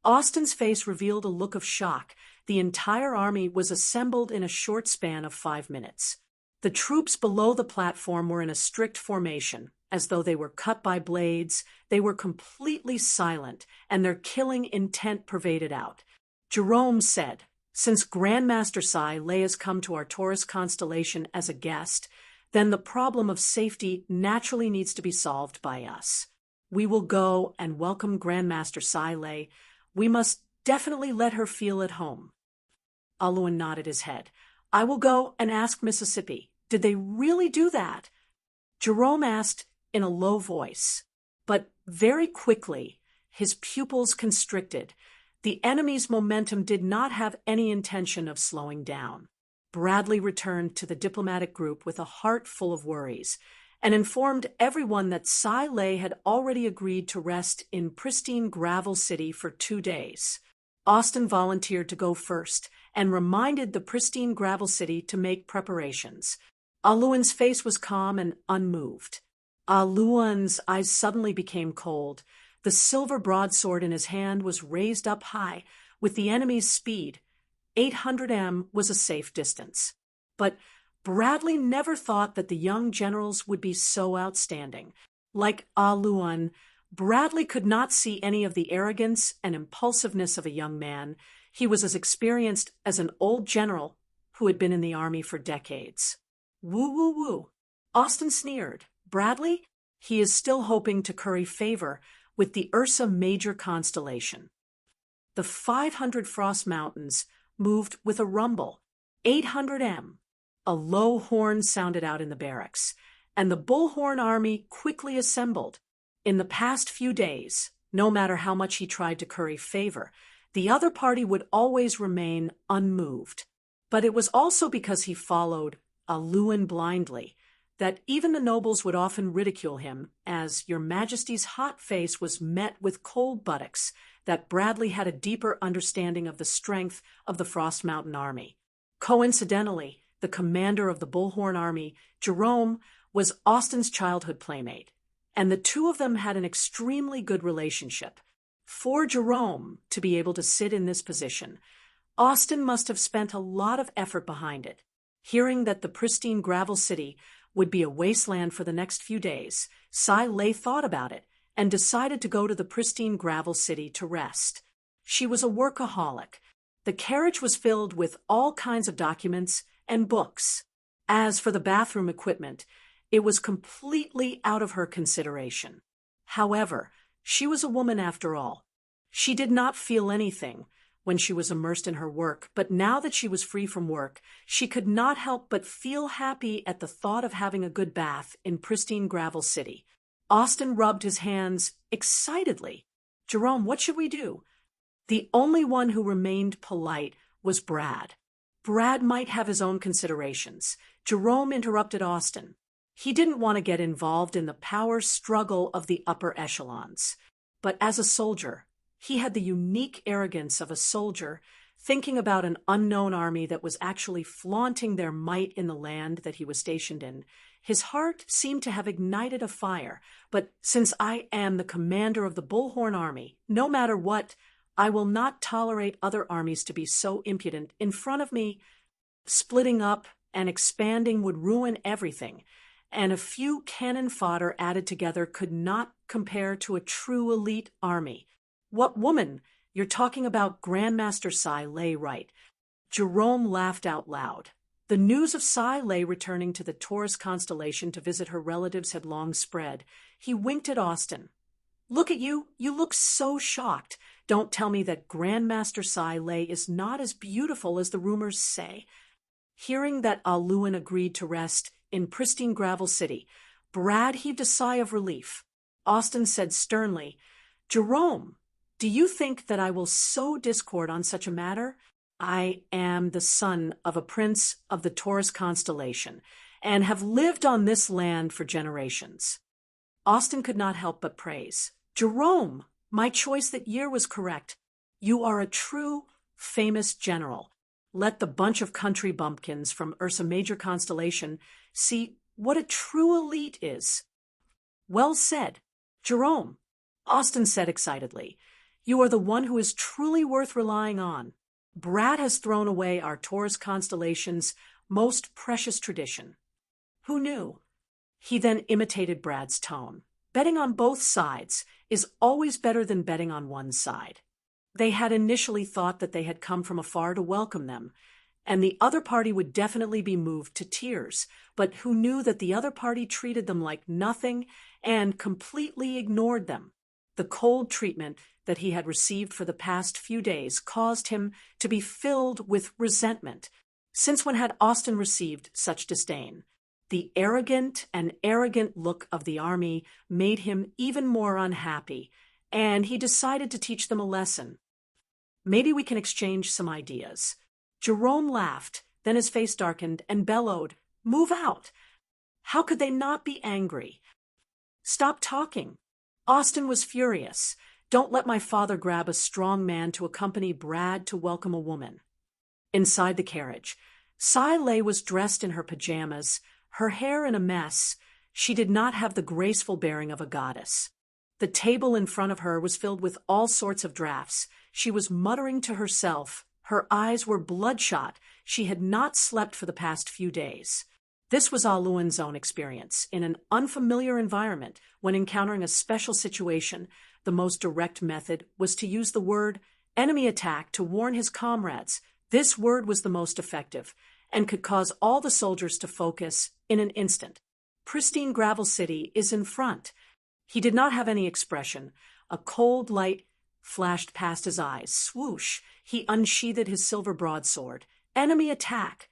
Austin's face revealed a look of shock. The entire army was assembled in a short span of 5 minutes. The troops below the platform were in a strict formation, as though they were cut by blades. They were completely silent, and their killing intent pervaded out. Jerome said, "Since Grandmaster Sai Lei has come to our Taurus constellation as a guest, then the problem of safety naturally needs to be solved by us. We will go and welcome Grandmaster Sai Lei. We must definitely let her feel at home." Ah Luan nodded his head. "I will go and ask Mississippi. Did they really do that?" Jerome asked in a low voice, but very quickly his pupils constricted. The enemy's momentum did not have any intention of slowing down. Bradley returned to the diplomatic group with a heart full of worries and informed everyone that Sai Lei had already agreed to rest in pristine Gravel City for 2 days. Austin volunteered to go first and reminded the pristine Gravel City to make preparations. Ah Luan's face was calm and unmoved. Ah Luan's eyes suddenly became cold. The silver broadsword in his hand was raised up high with the enemy's speed. 800 m was a safe distance. But Bradley never thought that the young generals would be so outstanding. Like Ah Luan, Bradley could not see any of the arrogance and impulsiveness of a young man. He was as experienced as an old general who had been in the army for decades. Woo, woo, woo. Austin sneered. Bradley? He is still hoping to curry favor with the Ursa Major constellation. The 500 Frost Mountains moved with a rumble. 800 m. A low horn sounded out in the barracks, and the Bullhorn army quickly assembled. In the past few days, no matter how much he tried to curry favor, the other party would always remain unmoved. But it was also because he followed Aluin blindly that even the nobles would often ridicule him, as Your Majesty's hot face was met with cold buttocks, that Bradley had a deeper understanding of the strength of the Frost Mountain Army. Coincidentally, the commander of the Bullhorn Army, Jerome, was Austen's childhood playmate, and the two of them had an extremely good relationship. For Jerome to be able to sit in this position, Austen must have spent a lot of effort behind it. Hearing that the pristine gravel city would be a wasteland for the next few days, Cy Lay thought about it and decided to go to the pristine gravel city to rest. She was a workaholic. The carriage was filled with all kinds of documents and books. As for the bathroom equipment, it was completely out of her consideration. However, she was a woman after all. She did not feel anything when she was immersed in her work, but now that she was free from work, she could not help but feel happy at the thought of having a good bath in pristine gravel city. Austen rubbed his hands excitedly. "Jerome, what should we do?" The only one who remained polite was Brad. Brad might have his own considerations. Jerome interrupted Austen. He didn't want to get involved in the power struggle of the upper echelons. But as a soldier, he had the unique arrogance of a soldier thinking about an unknown army that was actually flaunting their might in the land that he was stationed in. His heart seemed to have ignited a fire. "But since I am the commander of the Bullhorn Army, no matter what, I will not tolerate other armies to be so impudent in front of me. Splitting up and expanding would ruin everything, and a few cannon fodder added together could not compare to a true elite army." "What woman? You're talking about Grandmaster Cy Lay, right?" Jerome laughed out loud. The news of Cy Lay returning to the Taurus constellation to visit her relatives had long spread. He winked at Austen. "Look at you. You look so shocked. Don't tell me that Grandmaster Cy Lay is not as beautiful as the rumors say." Hearing that Aluin agreed to rest in pristine gravel city, Brad heaved a sigh of relief. Austen said sternly, "Jerome, do you think that I will sow discord on such a matter? I am the son of a prince of the Taurus constellation, and have lived on this land for generations." Austen could not help but praise. "Jerome, my choice that year was correct. You are a true, famous general. Let the bunch of country bumpkins from Ursa Major constellation see what a true elite is." "Well said, Jerome," Austen said excitedly. "You are the one who is truly worth relying on. Brad has thrown away our Taurus constellation's most precious tradition." "Who knew?" He then imitated Brad's tone. "Betting on both sides is always better than betting on one side." They had initially thought that they had come from afar to welcome them, and the other party would definitely be moved to tears, but who knew that the other party treated them like nothing and completely ignored them. The cold treatment that he had received for the past few days caused him to be filled with resentment. Since when had Austen received such disdain? The arrogant look of the army made him even more unhappy, and he decided to teach them a lesson. "Maybe we can exchange some ideas." Jerome laughed, then his face darkened and bellowed, "Move out!" How could they not be angry? "Stop talking." Austen was furious. "Don't let my father grab a strong man to accompany Brad to welcome a woman." Inside the carriage, Cy Lay was dressed in her pajamas, her hair in a mess. She did not have the graceful bearing of a goddess. The table in front of her was filled with all sorts of drafts. She was muttering to herself. Her eyes were bloodshot. She had not slept for the past few days. This was Aluin's own experience. In an unfamiliar environment, when encountering a special situation, the most direct method was to use the word "enemy attack" to warn his comrades. This word was the most effective and could cause all the soldiers to focus in an instant. Pristine gravel city is in front. He did not have any expression. A cold light flashed past his eyes. Swoosh! He unsheathed his silver broadsword. "Enemy attack!"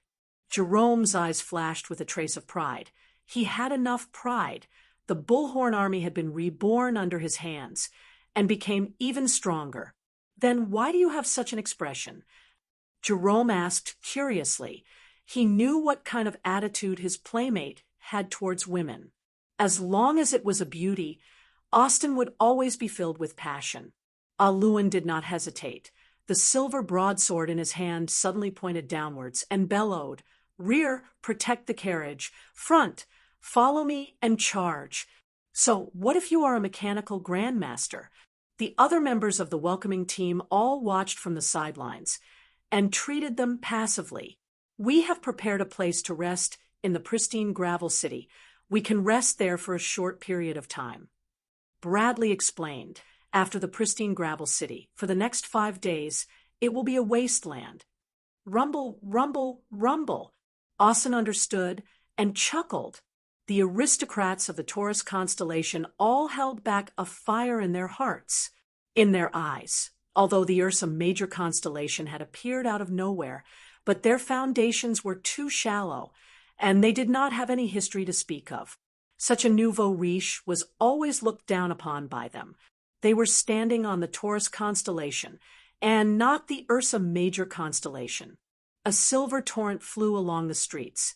Jerome's eyes flashed with a trace of pride. He had enough pride. The Bullhorn Army had been reborn under his hands and became even stronger. "Then why do you have such an expression?" Jerome asked curiously. He knew what kind of attitude his playmate had towards women. As long as it was a beauty, Austin would always be filled with passion. Llewellyn did not hesitate. The silver broadsword in his hand suddenly pointed downwards and bellowed, "Rear, protect the carriage. Front, follow me and charge." "So, what if you are a mechanical grandmaster?" The other members of the welcoming team all watched from the sidelines and treated them passively. "We have prepared a place to rest in the pristine gravel city. We can rest there for a short period of time." Bradley explained, "After the pristine gravel city, for the next 5 days, it will be a wasteland." Rumble, rumble, rumble. Austin understood and chuckled. The aristocrats of the Taurus constellation all held back a fire in their hearts, in their eyes, although the Ursa Major constellation had appeared out of nowhere, but their foundations were too shallow, and they did not have any history to speak of. Such a nouveau riche was always looked down upon by them. They were standing on the Taurus constellation, and not the Ursa Major constellation. A silver torrent flew along the streets.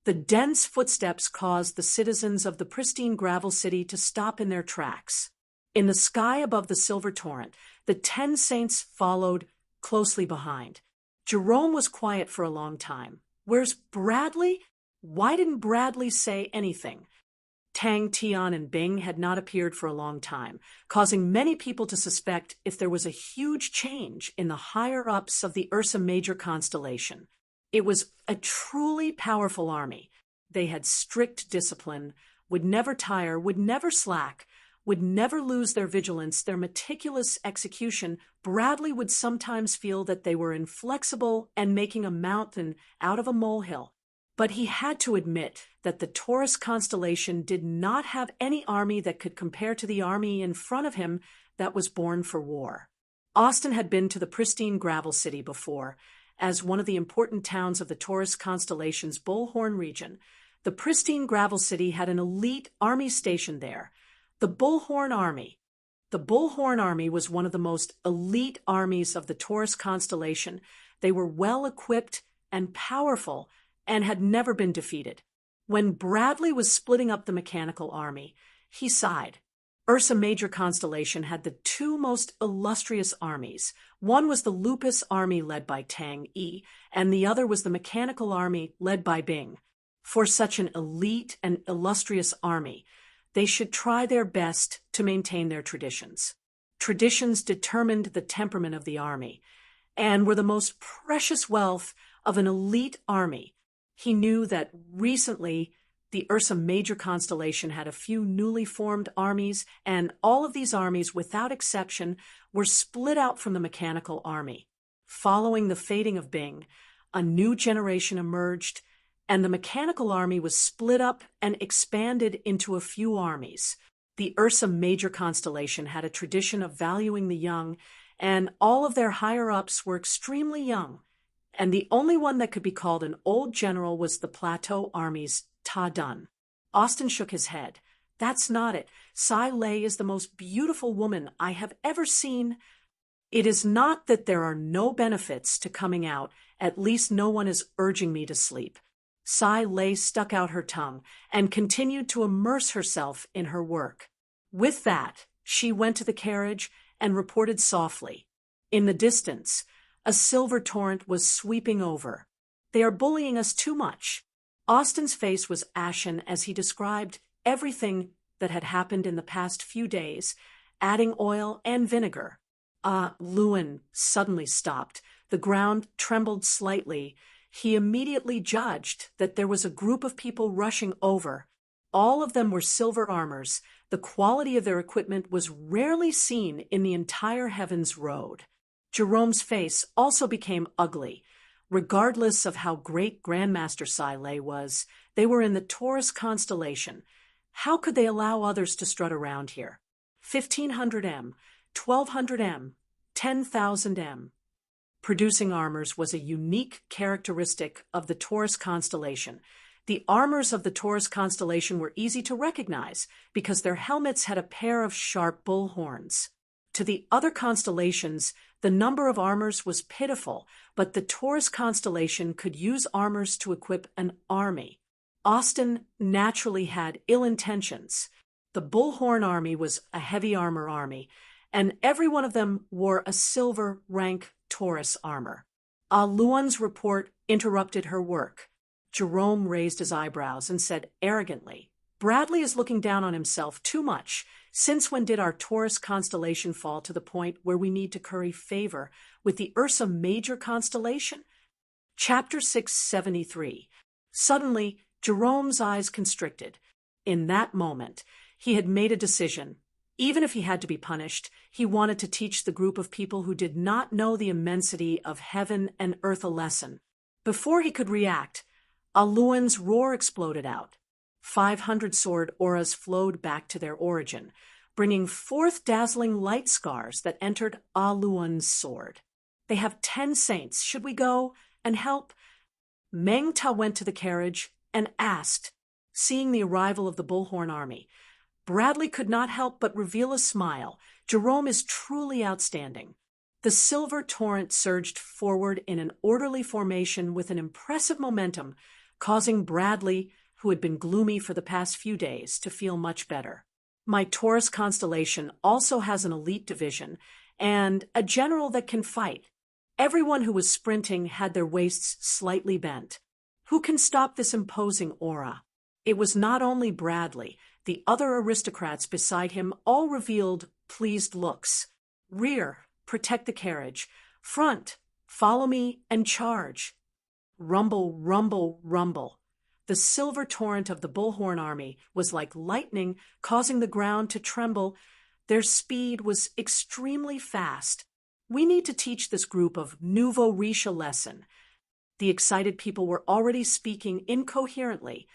The dense footsteps caused the citizens of the pristine gravel city to stop in their tracks. In the sky above the silver torrent, the 10 saints followed closely behind. Jerome was quiet for a long time. "Where's Bradley? Why didn't Bradley say anything?" Tang, Tian, and Bing had not appeared for a long time, causing many people to suspect if there was a huge change in the higher-ups of the Ursa Major constellation. It was a truly powerful army. They had strict discipline, would never tire, would never slack, would never lose their vigilance, their meticulous execution. Bradley would sometimes feel that they were inflexible and making a mountain out of a molehill. But he had to admit that the Taurus constellation did not have any army that could compare to the army in front of him that was born for war. Austin had been to the pristine gravel city before, as one of the important towns of the Taurus constellation's Bullhorn region. The pristine gravel city had an elite army stationed there, the Bullhorn Army. The Bullhorn Army was one of the most elite armies of the Taurus constellation. They were well equipped and powerful, and had never been defeated. When Bradley was splitting up the mechanical army, he sighed. Ursa Major constellation had the 2 most illustrious armies. One was the Lupus army led by Tang Yi, and the other was the mechanical army led by Bing. For such an elite and illustrious army, they should try their best to maintain their traditions. Traditions determined the temperament of the army, and were the most precious wealth of an elite army. He knew that recently the Ursa Major constellation had a few newly formed armies, and all of these armies, without exception, were split out from the mechanical army. Following the fading of Bing, a new generation emerged, and the mechanical army was split up and expanded into a few armies. The Ursa Major constellation had a tradition of valuing the young, and all of their higher-ups were extremely young. And the only one that could be called an old general was the Plateau Army's Ta Dun. Austin shook his head. "That's not it. Sai Lei is the most beautiful woman I have ever seen." "It is not that there are no benefits to coming out. At least no one is urging me to sleep." Sai Lei stuck out her tongue and continued to immerse herself in her work. With that, she went to the carriage and reported softly. In the distance, a silver torrent was sweeping over. "They are bullying us too much." Austin's face was ashen as he described everything that had happened in the past few days, adding oil and vinegar. Llewellyn suddenly stopped. The ground trembled slightly. He immediately judged that there was a group of people rushing over. All of them were silver armors. The quality of their equipment was rarely seen in the entire Heavens Road. Jerome's face also became ugly. Regardless of how great Grandmaster Sai Lei was, they were in the Taurus constellation. How could they allow others to strut around here? 1,500 M, 1,200 M, 10,000 M. Producing armors was a unique characteristic of the Taurus constellation. The armors of the Taurus constellation were easy to recognize because their helmets had a pair of sharp bull horns. To the other constellations, The number of armors was pitiful, but the Taurus constellation could use armors to equip an army. Austin naturally had ill intentions. The Bullhorn army was a heavy armor army, and every one of them wore a silver rank Taurus armor. Luan's report interrupted her work. Jerome raised his eyebrows and said arrogantly, "Bradley is looking down on himself too much. Since when did our Taurus constellation fall to the point where we need to curry favor with the Ursa Major constellation?" Chapter 673. Suddenly, Jerome's eyes constricted. In that moment, he had made a decision. Even if he had to be punished, he wanted to teach the group of people who did not know the immensity of heaven and earth a lesson. Before he could react, Luan's roar exploded out. 500 sword auras flowed back to their origin, bringing forth dazzling light scars that entered Luan's sword. "They have 10 saints. Should we go and help?" Meng Ta went to the carriage and asked, seeing the arrival of the Bullhorn army. Bradley could not help but reveal a smile. Jerome is truly outstanding. The silver torrent surged forward in an orderly formation with an impressive momentum, causing Bradley, who had been gloomy for the past few days, to feel much better. "My Taurus constellation also has an elite division and a general that can fight. Everyone who was sprinting had their waists slightly bent. Who can stop this imposing aura?" It was not only Bradley. The other aristocrats beside him all revealed pleased looks. "Rear, protect the carriage. Front, follow me and charge." Rumble, rumble, rumble. The silver torrent of the Bullhorn army was like lightning, causing the ground to tremble. Their speed was extremely fast. "We need to teach this group of nouveau riche a lesson." The excited people were already speaking incoherently.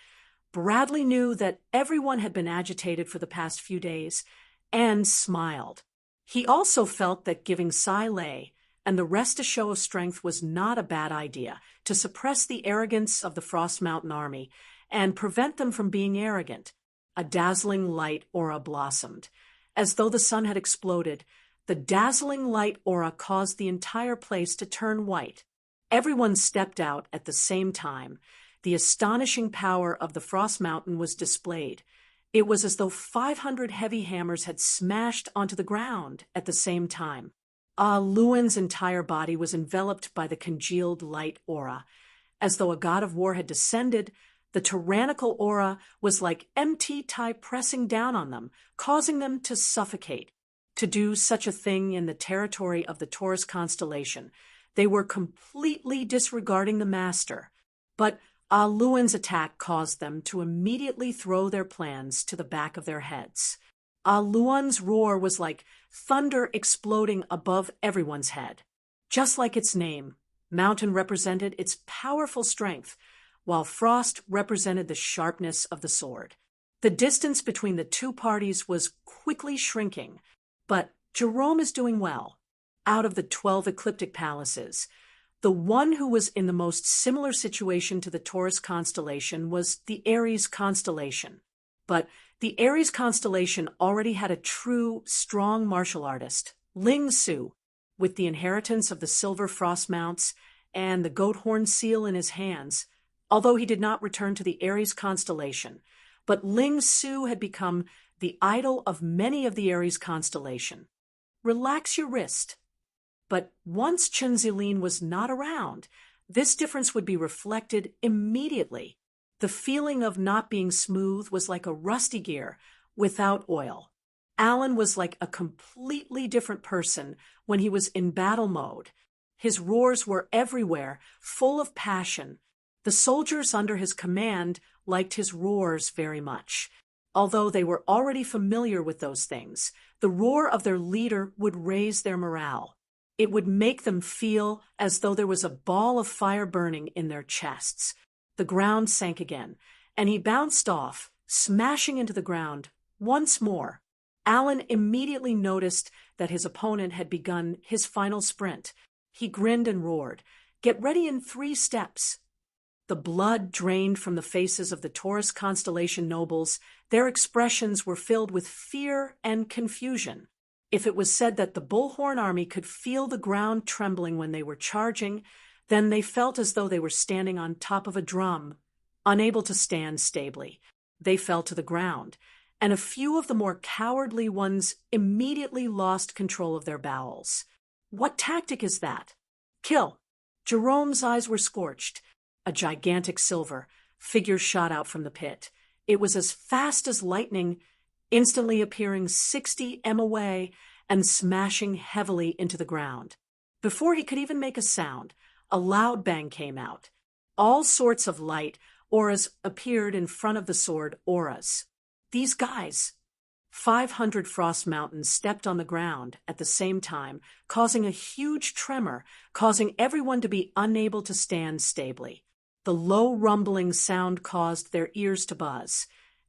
Bradley knew that everyone had been agitated for the past few days, and smiled. He also felt that giving Sai Lei and the rest a show of strength was not a bad idea to suppress the arrogance of the Frost Mountain army and prevent them from being arrogant. A dazzling light aura blossomed. As though the sun had exploded, the dazzling light aura caused the entire place to turn white. Everyone stepped out at the same time. The astonishing power of the Frost Mountain was displayed. It was as though 500 heavy hammers had smashed onto the ground at the same time. Luan's entire body was enveloped by the congealed light aura. As though a god of war had descended, the tyrannical aura was like MT Tai pressing down on them, causing them to suffocate. To do such a thing in the territory of the Taurus constellation, they were completely disregarding the master. But Luan's attack caused them to immediately throw their plans to the back of their heads. Luan's roar was like thunder exploding above everyone's head. Just like its name, Mountain represented its powerful strength, while Frost represented the sharpness of the sword. The distance between the two parties was quickly shrinking, but Jerome is doing well. Out of the 12 ecliptic palaces, the one who was in the most similar situation to the Taurus constellation was the Aries constellation. But the Aries constellation already had a true, strong martial artist, Ling Su, with the inheritance of the silver frost mounts and the goat horn seal in his hands, although he did not return to the Aries constellation. But Ling Su had become the idol of many of the Aries constellation. Relax your wrist. But once Chen Zilin was not around, this difference would be reflected immediately. The feeling of not being smooth was like a rusty gear without oil. Alan was like a completely different person when he was in battle mode. His roars were everywhere, full of passion. The soldiers under his command liked his roars very much. Although they were already familiar with those things, the roar of their leader would raise their morale. It would make them feel as though there was a ball of fire burning in their chests. The ground sank again, and he bounced off, smashing into the ground once more. Alan immediately noticed that his opponent had begun his final sprint. He grinned and roared, "Get ready in 3 steps." The blood drained from the faces of the Taurus constellation nobles. Their expressions were filled with fear and confusion. If it was said that the Bullhorn army could feel the ground trembling when they were charging, then they felt as though they were standing on top of a drum, unable to stand stably. They fell to the ground, and a few of the more cowardly ones immediately lost control of their bowels. What tactic is that? Kill. Jerome's eyes were scorched. A gigantic silver figure shot out from the pit. It was as fast as lightning, instantly appearing 60 m away and smashing heavily into the ground. Before he could even make a sound, a loud bang came out. All sorts of light auras appeared in front of the sword auras. These guys. 500 Frost Mountains stepped on the ground at the same time, causing a huge tremor, causing everyone to be unable to stand stably. The low rumbling sound caused their ears to buzz,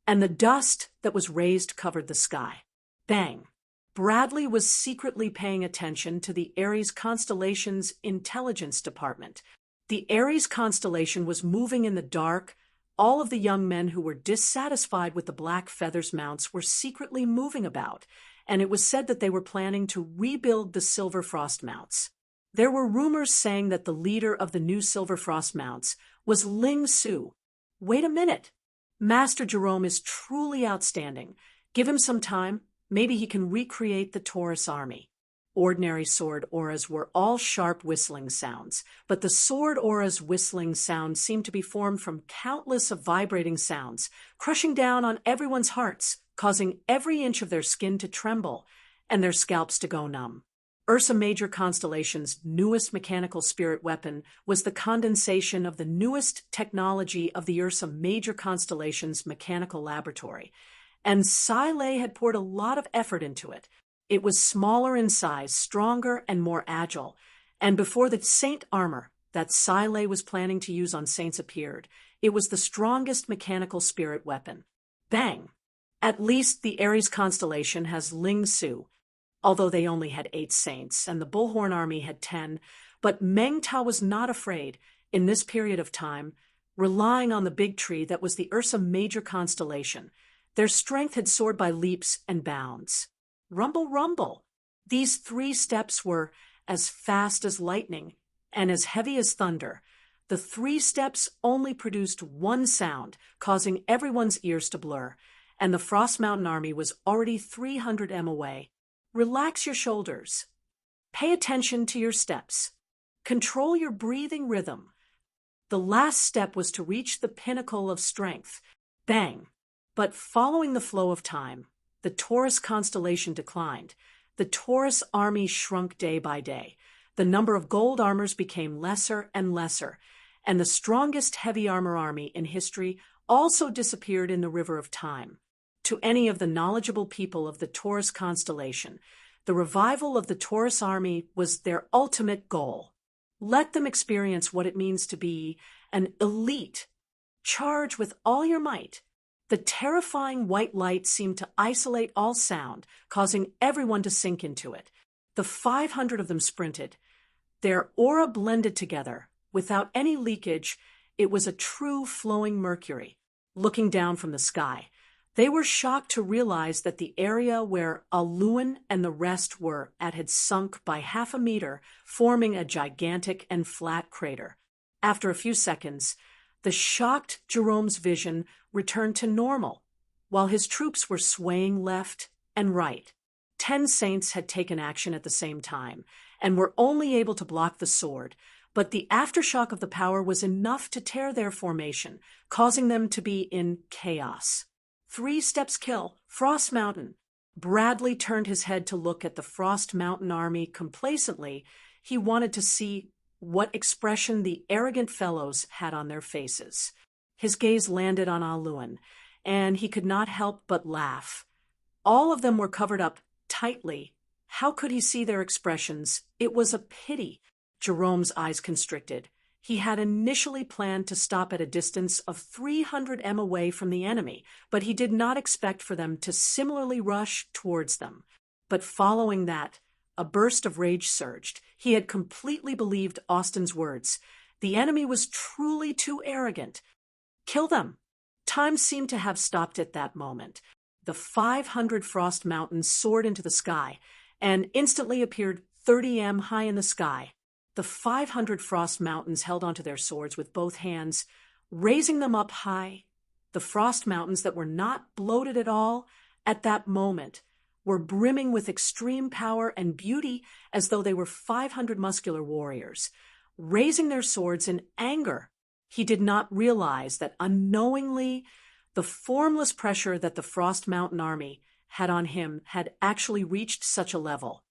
and the dust that was raised covered the sky. Bang! Bradley was secretly paying attention to the Aries constellation's intelligence department. The Aries constellation was moving in the dark. All of the young men who were dissatisfied with the Black Feathers mounts were secretly moving about, and it was said that they were planning to rebuild the Silver Frost mounts. There were rumors saying that the leader of the new Silver Frost mounts was Ling Su. Wait a minute! Master Jerome is truly outstanding. Give him some time. Maybe he can recreate the Taurus army. Ordinary sword auras were all sharp whistling sounds, but the sword aura's whistling sound seemed to be formed from countless of vibrating sounds, crushing down on everyone's hearts, causing every inch of their skin to tremble and their scalps to go numb. Ursa Major constellation's newest mechanical spirit weapon was the condensation of the newest technology of the Ursa Major constellation's mechanical laboratory, and Silay had poured a lot of effort into it. It was smaller in size, stronger, and more agile, and before the Saint armor that Silay was planning to use on Saints appeared, it was the strongest mechanical spirit weapon. Bang! At least the Aries constellation has Ling Su, although they only had 8 Saints, and the Bullhorn army had 10, but Meng Tao was not afraid, in this period of time, relying on the big tree that was the Ursa Major constellation. Their strength had soared by leaps and bounds. Rumble, rumble! These 3 steps were as fast as lightning and as heavy as thunder. The 3 steps only produced one sound, causing everyone's ears to blur, and the Frost Mountain army was already 300 m away. Relax your shoulders. Pay attention to your steps. Control your breathing rhythm. The last step was to reach the pinnacle of strength. Bang! But following the flow of time, the Taurus constellation declined. The Taurus army shrunk day by day. The number of gold armors became lesser and lesser, and the strongest heavy armor army in history also disappeared in the river of time. To any of the knowledgeable people of the Taurus constellation, the revival of the Taurus army was their ultimate goal. Let them experience what it means to be an elite. Charge with all your might. The terrifying white light seemed to isolate all sound, causing everyone to sink into it. The 500 of them sprinted. Their aura blended together. Without any leakage, it was a true flowing mercury. Looking down from the sky, they were shocked to realize that the area where Aluan and the rest were at had sunk by half a meter, forming a gigantic and flat crater. After a few seconds, the shocked Jerome's vision returned to normal, while his troops were swaying left and right. 10 Saints had taken action at the same time, and were only able to block the sword, but the aftershock of the power was enough to tear their formation, causing them to be in chaos. 3 steps kill, Frost Mountain. Bradley turned his head to look at the Frost Mountain army complacently. He wanted to see what expression the arrogant fellows had on their faces. His gaze landed on Aluan, and he could not help but laugh. All of them were covered up tightly. How could he see their expressions? It was a pity. Jerome's eyes constricted. He had initially planned to stop at a distance of 300 m away from the enemy, but he did not expect for them to similarly rush towards them. But following that, a burst of rage surged. He had completely believed Austin's words. The enemy was truly too arrogant. Kill them! Time seemed to have stopped at that moment. The 500 Frost Mountains soared into the sky, and instantly appeared 30 m high in the sky. The 500 Frost Mountains held onto their swords with both hands, raising them up high. The Frost Mountains that were not bloated at all at that moment were brimming with extreme power and beauty as though they were 500 muscular warriors, raising their swords in anger. He did not realize that unknowingly the formless pressure that the Frost Mountain army had on him had actually reached such a level.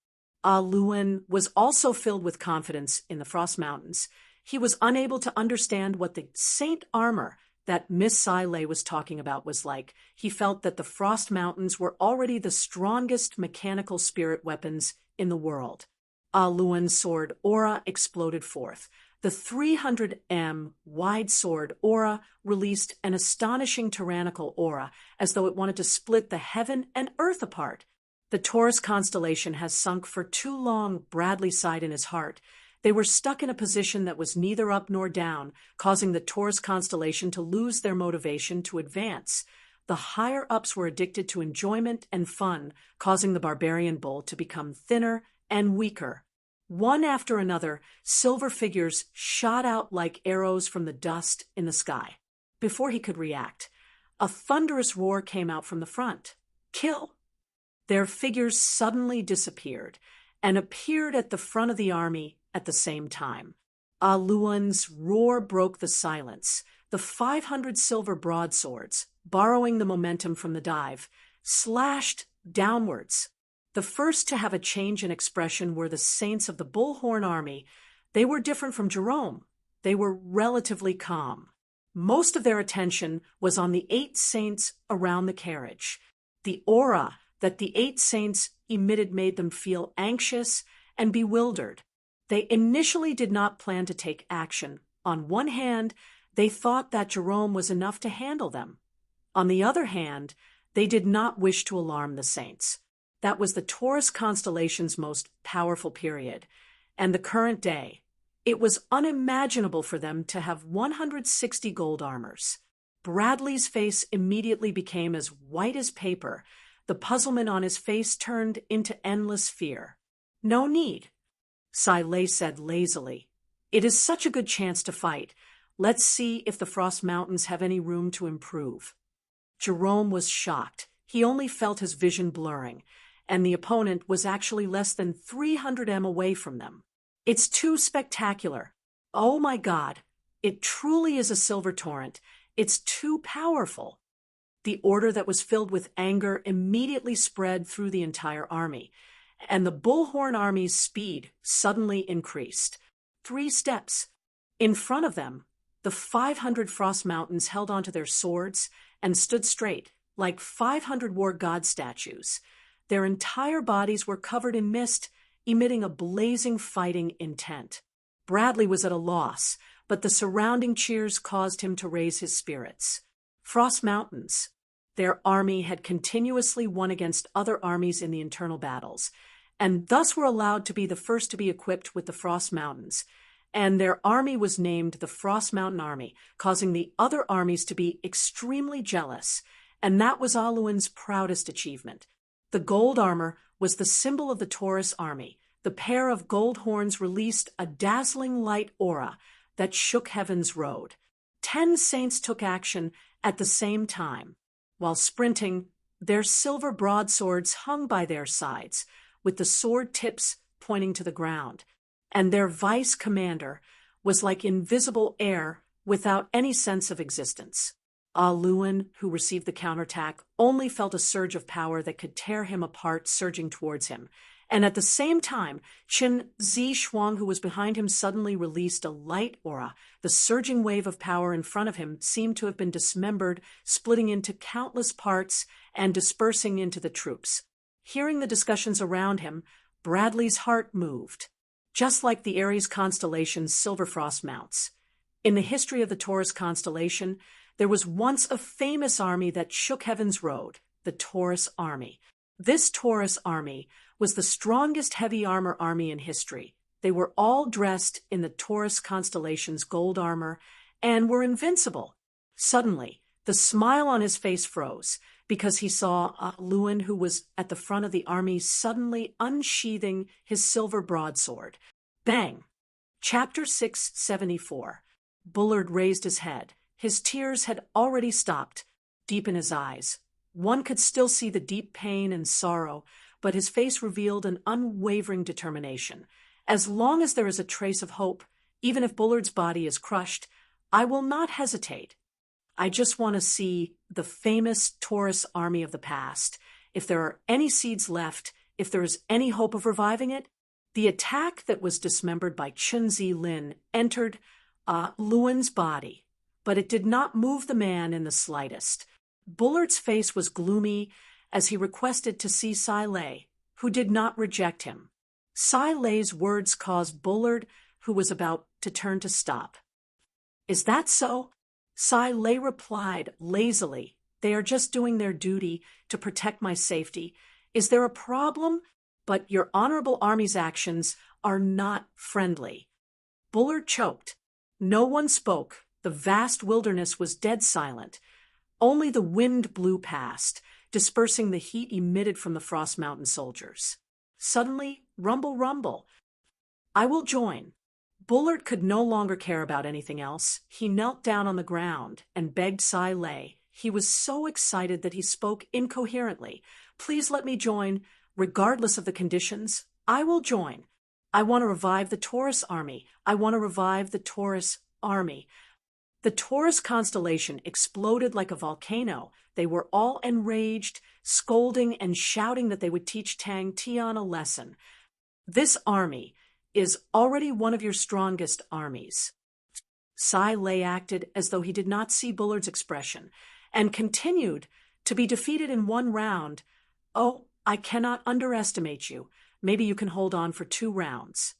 Luan was also filled with confidence in the Frost Mountains. He was unable to understand what the saint armor that Miss Siley was talking about was like. He felt that the Frost Mountains were already the strongest mechanical spirit weapons in the world. Luan's sword aura exploded forth. The 300 m wide sword aura released an astonishing tyrannical aura, as though it wanted to split the heaven and earth apart. The Taurus constellation has sunk for too long, Bradley sighed in his heart. They were stuck in a position that was neither up nor down, causing the Taurus constellation to lose their motivation to advance. The higher-ups were addicted to enjoyment and fun, causing the barbarian bull to become thinner and weaker. One after another, silver figures shot out like arrows from the dust in the sky. Before he could react, a thunderous roar came out from the front. Kill! Their figures suddenly disappeared and appeared at the front of the army at the same time. Luan's roar broke the silence. The 500 silver broadswords, borrowing the momentum from the dive, slashed downwards. The first to have a change in expression were the saints of the Bullhorn army. They were different from Jerome. They were relatively calm. Most of their attention was on the 8 saints around the carriage. The aura that the 8 saints emitted made them feel anxious and bewildered. They initially did not plan to take action. On one hand, they thought that Jerome was enough to handle them. On the other hand, they did not wish to alarm the saints. That was the Taurus constellation's most powerful period, and the current day. It was unimaginable for them to have 160 gold armors. Bradley's face immediately became as white as paper. The puzzlement on his face turned into endless fear. No need, Siley said lazily. It is such a good chance to fight. Let's see if the Frost Mountains have any room to improve. Jerome was shocked. He only felt his vision blurring, and the opponent was actually less than 300 m away from them. It's too spectacular. Oh my God, it truly is a silver torrent. It's too powerful. The order that was filled with anger immediately spread through the entire army, and the Bullhorn army's speed suddenly increased. 3 steps. In front of them, the 500 Frost Mountains held onto their swords and stood straight, like 500 war god statues. Their entire bodies were covered in mist, emitting a blazing fighting intent. Bradley was at a loss, but the surrounding cheers caused him to raise his spirits. Frost Mountains. Their army had continuously won against other armies in the internal battles, and thus were allowed to be the first to be equipped with the Frost Mountains, and their army was named the Frost Mountain Army, causing the other armies to be extremely jealous, and that was Luan's proudest achievement. The gold armor was the symbol of the Taurus army. The pair of gold horns released a dazzling light aura that shook heaven's road. 10 saints took action at the same time. While sprinting, their silver broadswords hung by their sides, with the sword tips pointing to the ground, and their vice commander was like invisible air without any sense of existence. Luan, who received the counterattack, only felt a surge of power that could tear him apart surging towards him, and at the same time, Qin Zi Shuang, who was behind him, suddenly released a light aura. The surging wave of power in front of him seemed to have been dismembered, splitting into countless parts and dispersing into the troops. Hearing the discussions around him, Bradley's heart moved, just like the Aries constellation's silver frost mounts. In the history of the Taurus constellation, there was once a famous army that shook heaven's road, the Taurus army. This Taurus army was the strongest heavy armor army in history. They were all dressed in the Taurus constellation's gold armor and were invincible. Suddenly, the smile on his face froze. because he saw Lewin, who was at the front of the army, suddenly unsheathing his silver broadsword. Bang! Chapter 674. Bullard raised his head. His tears had already stopped, deep in his eyes. One could still see the deep pain and sorrow, but his face revealed an unwavering determination. As long as there is a trace of hope, even if Bullard's body is crushed, I will not hesitate. I just want to see the famous Taurus army of the past. If there are any seeds left, if there is any hope of reviving it, the attack that was dismembered by Chun-Zi Lin entered Lewin's body, but it did not move the man in the slightest. Bullard's face was gloomy as he requested to see Sai Lei, who did not reject him. Sai Lei's words caused Bullard, who was about to turn, to stop. Is that so? Sai Lei replied lazily. They are just doing their duty to protect my safety. Is there a problem? But your honorable army's actions are not friendly. Bullard choked. No one spoke. The vast wilderness was dead silent. Only the wind blew past, dispersing the heat emitted from the Frost Mountain soldiers. Suddenly, rumble, rumble. I will join. Bullard could no longer care about anything else. He knelt down on the ground and begged Sai Lei. He was so excited that he spoke incoherently. Please let me join, regardless of the conditions. I will join. I want to revive the Taurus army. I want to revive the Taurus army. The Taurus constellation exploded like a volcano. They were all enraged, scolding and shouting that they would teach Tang Tian a lesson. This army is already one of your strongest armies. Sai Lei acted as though he did not see Bullard's expression and continued to be defeated in one round. Oh, I cannot underestimate you. Maybe you can hold on for 2 rounds.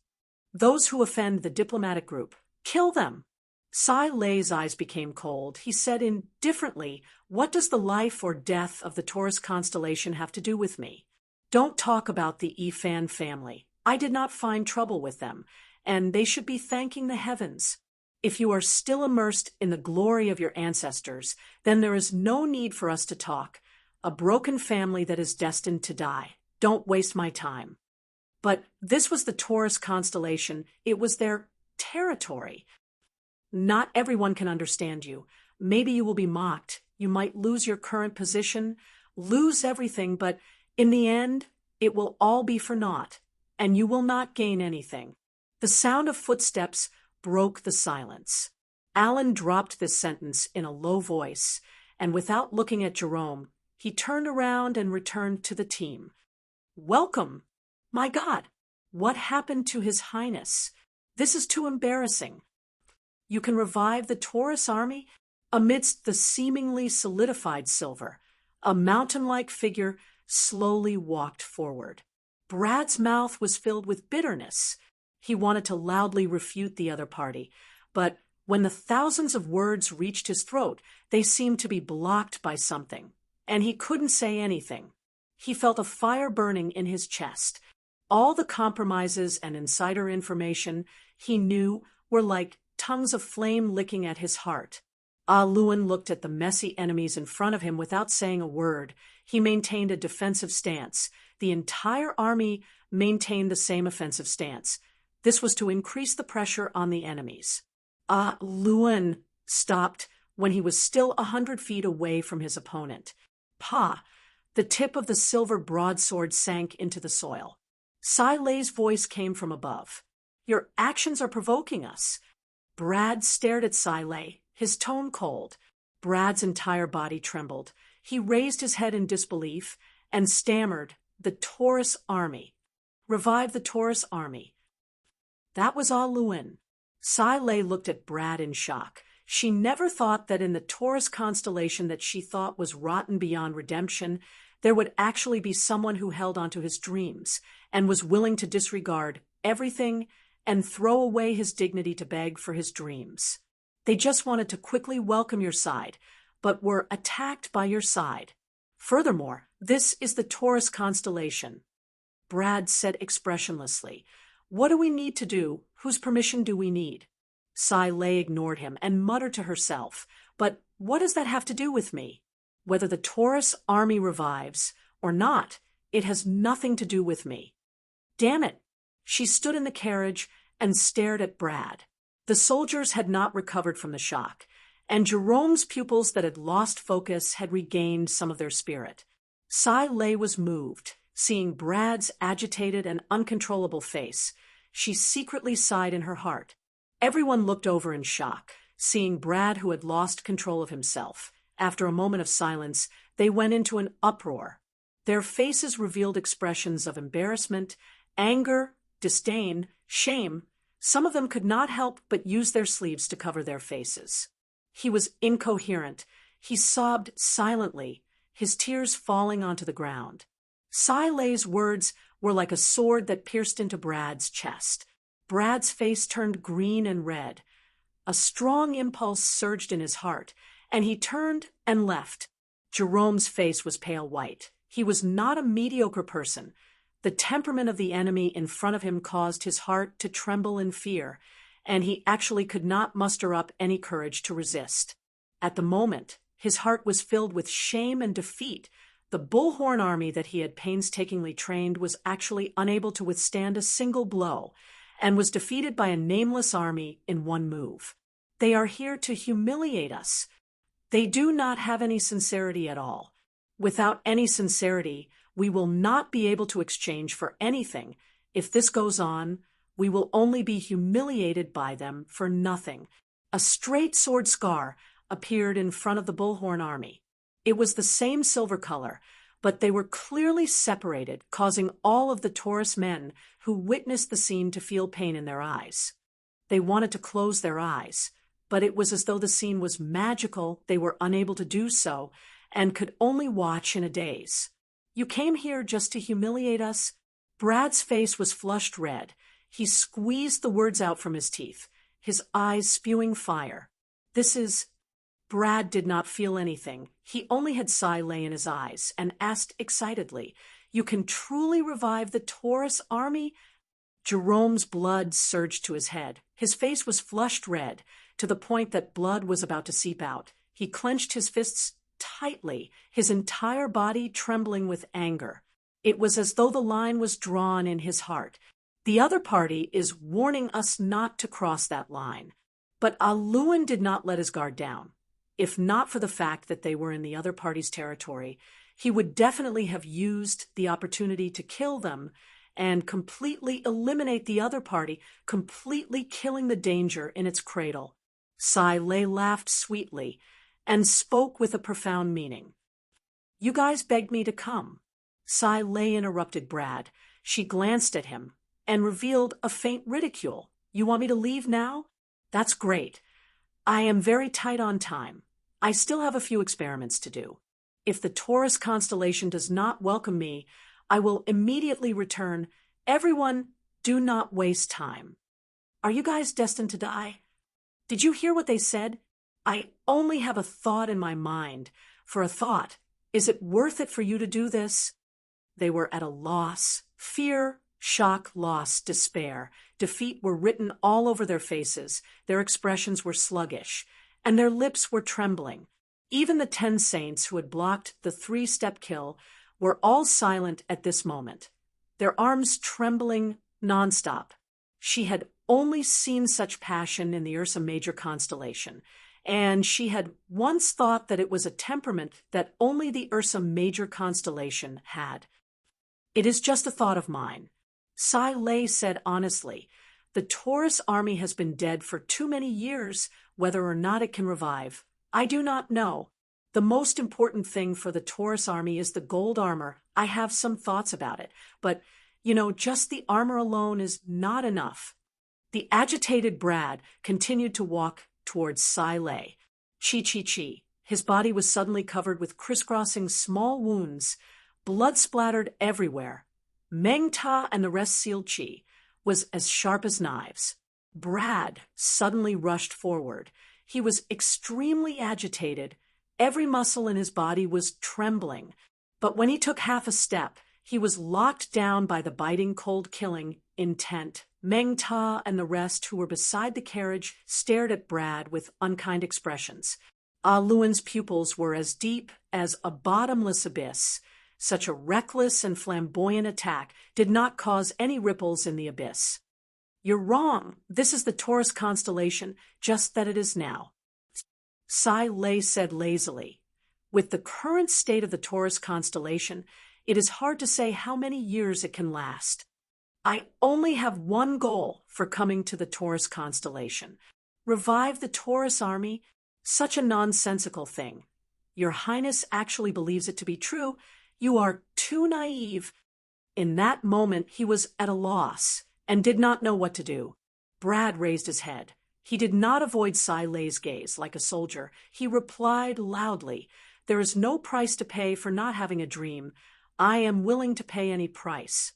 Those who offend the diplomatic group, kill them. Sai Lei's eyes became cold. He said indifferently, what does the life or death of the Taurus constellation have to do with me? Don't talk about the Yifan family. I did not find trouble with them, and they should be thanking the heavens. If you are still immersed in the glory of your ancestors, then there is no need for us to talk. A broken family that is destined to die. Don't waste my time. But this was the Taurus constellation. It was their territory. Not everyone can understand you. Maybe you will be mocked. You might lose your current position, lose everything, but in the end, it will all be for naught, and you will not gain anything. The sound of footsteps broke the silence. Alan dropped this sentence in a low voice, and without looking at Jerome, he turned around and returned to the team. Welcome. My God, what happened to His Highness? This is too embarrassing. You can revive the Taurus army? Amidst the seemingly solidified silver, a mountain-like figure slowly walked forward. Brad's mouth was filled with bitterness. He wanted to loudly refute the other party, but when the thousands of words reached his throat, they seemed to be blocked by something, and he couldn't say anything. He felt a fire burning in his chest. All the compromises and insider information he knew were like tongues of flame licking at his heart. Lewin looked at the messy enemies in front of him without saying a word. He maintained a defensive stance. The entire army maintained the same offensive stance. This was to increase the pressure on the enemies. Lewin stopped when he was still 100 feet away from his opponent. Pa! The tip of the silver broadsword sank into the soil. Sai Lei's voice came from above. Your actions are provoking us. Brad stared at Sai Lei, his tone cold. Brad's entire body trembled. He raised his head in disbelief and stammered, the Taurus army. Revive the Taurus army. That was Lewin. Sai Lei looked at Brad in shock. She never thought that in the Taurus constellation that she thought was rotten beyond redemption, there would actually be someone who held onto his dreams and was willing to disregard everything and throw away his dignity to beg for his dreams. They just wanted to quickly welcome your side, but were attacked by your side. Furthermore, this is the Taurus constellation. Brad said expressionlessly, What do we need to do? Whose permission do we need? Sai Lei ignored him and muttered to herself, But what does that have to do with me? Whether the Taurus army revives or not, it has nothing to do with me. Damn it! She stood in the carriage and stared at Brad. The soldiers had not recovered from the shock, and Jerome's pupils that had lost focus had regained some of their spirit. Lei was moved, seeing Brad's agitated and uncontrollable face. She secretly sighed in her heart. Everyone looked over in shock, seeing Brad, who had lost control of himself. After a moment of silence, they went into an uproar. Their faces revealed expressions of embarrassment, anger, disdain, shame. Some of them could not help but use their sleeves to cover their faces. He was incoherent. He sobbed silently, his tears falling onto the ground. Lei's words were like a sword that pierced into Brad's chest. Brad's face turned green and red. A strong impulse surged in his heart, and he turned and left. Jerome's face was pale white. He was not a mediocre person. The temperament of the enemy in front of him caused his heart to tremble in fear, and he actually could not muster up any courage to resist. At the moment, his heart was filled with shame and defeat. The Bullhorn army that he had painstakingly trained was actually unable to withstand a single blow, and was defeated by a nameless army in one move. They are here to humiliate us. They do not have any sincerity at all. Without any sincerity, we will not be able to exchange for anything. If this goes on, we will only be humiliated by them for nothing. A straight sword scar appeared in front of the Bullhorn army. It was the same silver color, but they were clearly separated, causing all of the Taurus men who witnessed the scene to feel pain in their eyes. They wanted to close their eyes, but it was as though the scene was magical. They were unable to do so and could only watch in a daze. You came here just to humiliate us? Brad's face was flushed red. He squeezed the words out from his teeth, his eyes spewing fire. Brad did not feel anything. He only had Lei in his eyes and asked excitedly, "You can truly revive the Taurus army?" Jerome's blood surged to his head. His face was flushed red, to the point that blood was about to seep out. He clenched his fists tightly, his entire body trembling with anger. It was as though the line was drawn in his heart. The other party is warning us not to cross that line. But Aluin did not let his guard down. If not for the fact that they were in the other party's territory, he would definitely have used the opportunity to kill them and completely eliminate the other party, completely killing the danger in its cradle. Lei laughed sweetly and spoke with a profound meaning. "You guys begged me to come." Lei interrupted Brad. She glanced at him and revealed a faint ridicule. "You want me to leave now? That's great. I am very tight on time. I still have a few experiments to do. If the Taurus constellation does not welcome me, I will immediately return. Everyone, do not waste time." "Are you guys destined to die?" "Did you hear what they said? I only have a thought in my mind. For a thought. Is it worth it for you to do this?" They were at a loss. Fear, shock, loss, despair, defeat were written all over their faces. Their expressions were sluggish, and their lips were trembling. Even the 10 saints who had blocked the 3-step kill were all silent at this moment, their arms trembling nonstop. She had only seen such passion in the Ursa Major constellation, and she had once thought that it was a temperament that only the Ursa Major constellation had. "It is just a thought of mine." Lei said honestly, "The Taurus army has been dead for too many years. Whether or not it can revive, I do not know. The most important thing for the Taurus army is the gold armor. I have some thoughts about it, but, just the armor alone is not enough." The agitated Brad continued to walk towards Lei. Chi. His body was suddenly covered with crisscrossing small wounds. Blood splattered everywhere. Meng Ta and the rest sealed Chi was as sharp as knives. Brad suddenly rushed forward. He was extremely agitated. Every muscle in his body was trembling. But when he took half a step, he was locked down by the biting, cold-killing intent. Meng Ta and the rest who were beside the carriage stared at Brad with unkind expressions. Luan's pupils were as deep as a bottomless abyss. Such a reckless and flamboyant attack did not cause any ripples in the abyss. You're wrong. This is the Taurus constellation, just that it is now. Sai Lei said lazily. With the current state of the Taurus constellation, it is hard to say how many years it can last. I only have one goal for coming to the Taurus constellation. Revive the Taurus army. Such a nonsensical thing. Your Highness actually believes it to be true. You are too naive. In that moment, he was at a loss and did not know what to do. Brad raised his head. He did not avoid Sai Lei's gaze like a soldier. He replied loudly, "There is no price to pay for not having a dream. I am willing to pay any price."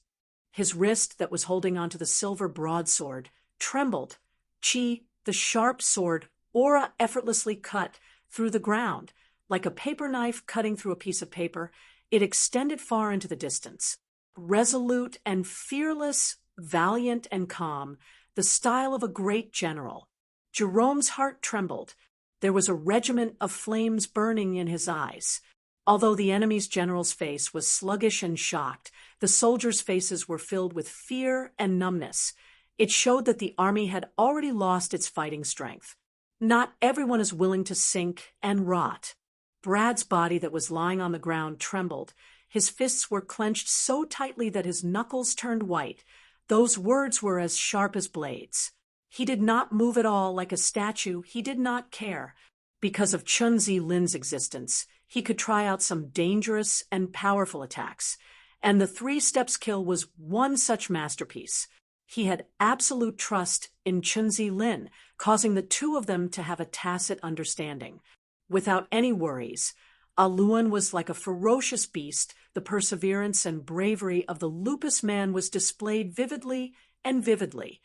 His wrist that was holding onto the silver broadsword trembled. Chi, the sharp sword, Aura effortlessly cut through the ground. Like a paper knife cutting through a piece of paper, it extended far into the distance. Resolute and fearless, valiant and calm, the style of a great general. Jerome's heart trembled. There was a regiment of flames burning in his eyes. Although the enemy's general's face was sluggish and shocked, the soldiers' faces were filled with fear and numbness. It showed that the army had already lost its fighting strength. Not everyone is willing to sink and rot. Brad's body that was lying on the ground trembled. His fists were clenched so tightly that his knuckles turned white. Those words were as sharp as blades. He did not move at all like a statue. He did not care. Because of Chunzi Lin's existence, he could try out some dangerous and powerful attacks. And the 3 steps kill was one such masterpiece. He had absolute trust in Chunzi Lin, causing the two of them to have a tacit understanding. Without any worries, Luan was like a ferocious beast. The perseverance and bravery of the lupus man was displayed vividly and vividly.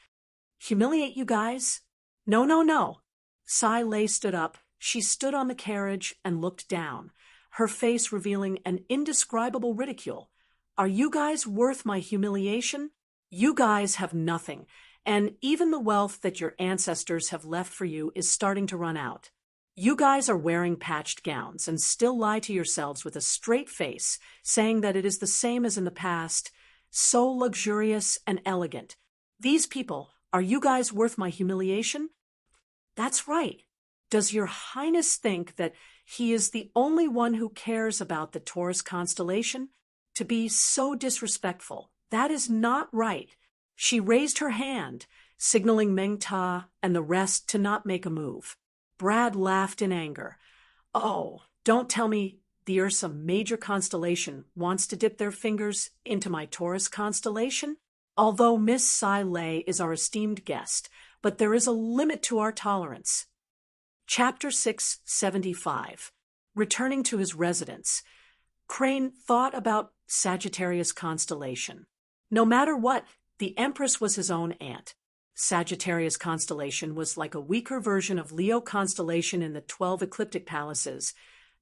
Humiliate you guys? No, no, no. Sai Lei stood up. She stood on the carriage and looked down, her face revealing an indescribable ridicule. Are you guys worth my humiliation? You guys have nothing, and even the wealth that your ancestors have left for you is starting to run out. You guys are wearing patched gowns and still lie to yourselves with a straight face, saying that it is the same as in the past, so luxurious and elegant. These people, are you guys worth my humiliation? That's right. Does your Highness think that he is the only one who cares about the Taurus constellation? To be so disrespectful, that is not right. She raised her hand, signaling Meng Ta and the rest to not make a move. Brad laughed in anger. Oh, don't tell me the Ursa major constellation wants to dip their fingers into my Taurus constellation? Although Miss Sai Lei is our esteemed guest, but there is a limit to our tolerance. Chapter 675. Returning to his residence, Crane thought about Sagittarius constellation. No matter what, the Empress was his own aunt. Sagittarius constellation was like a weaker version of Leo constellation in the 12 ecliptic palaces.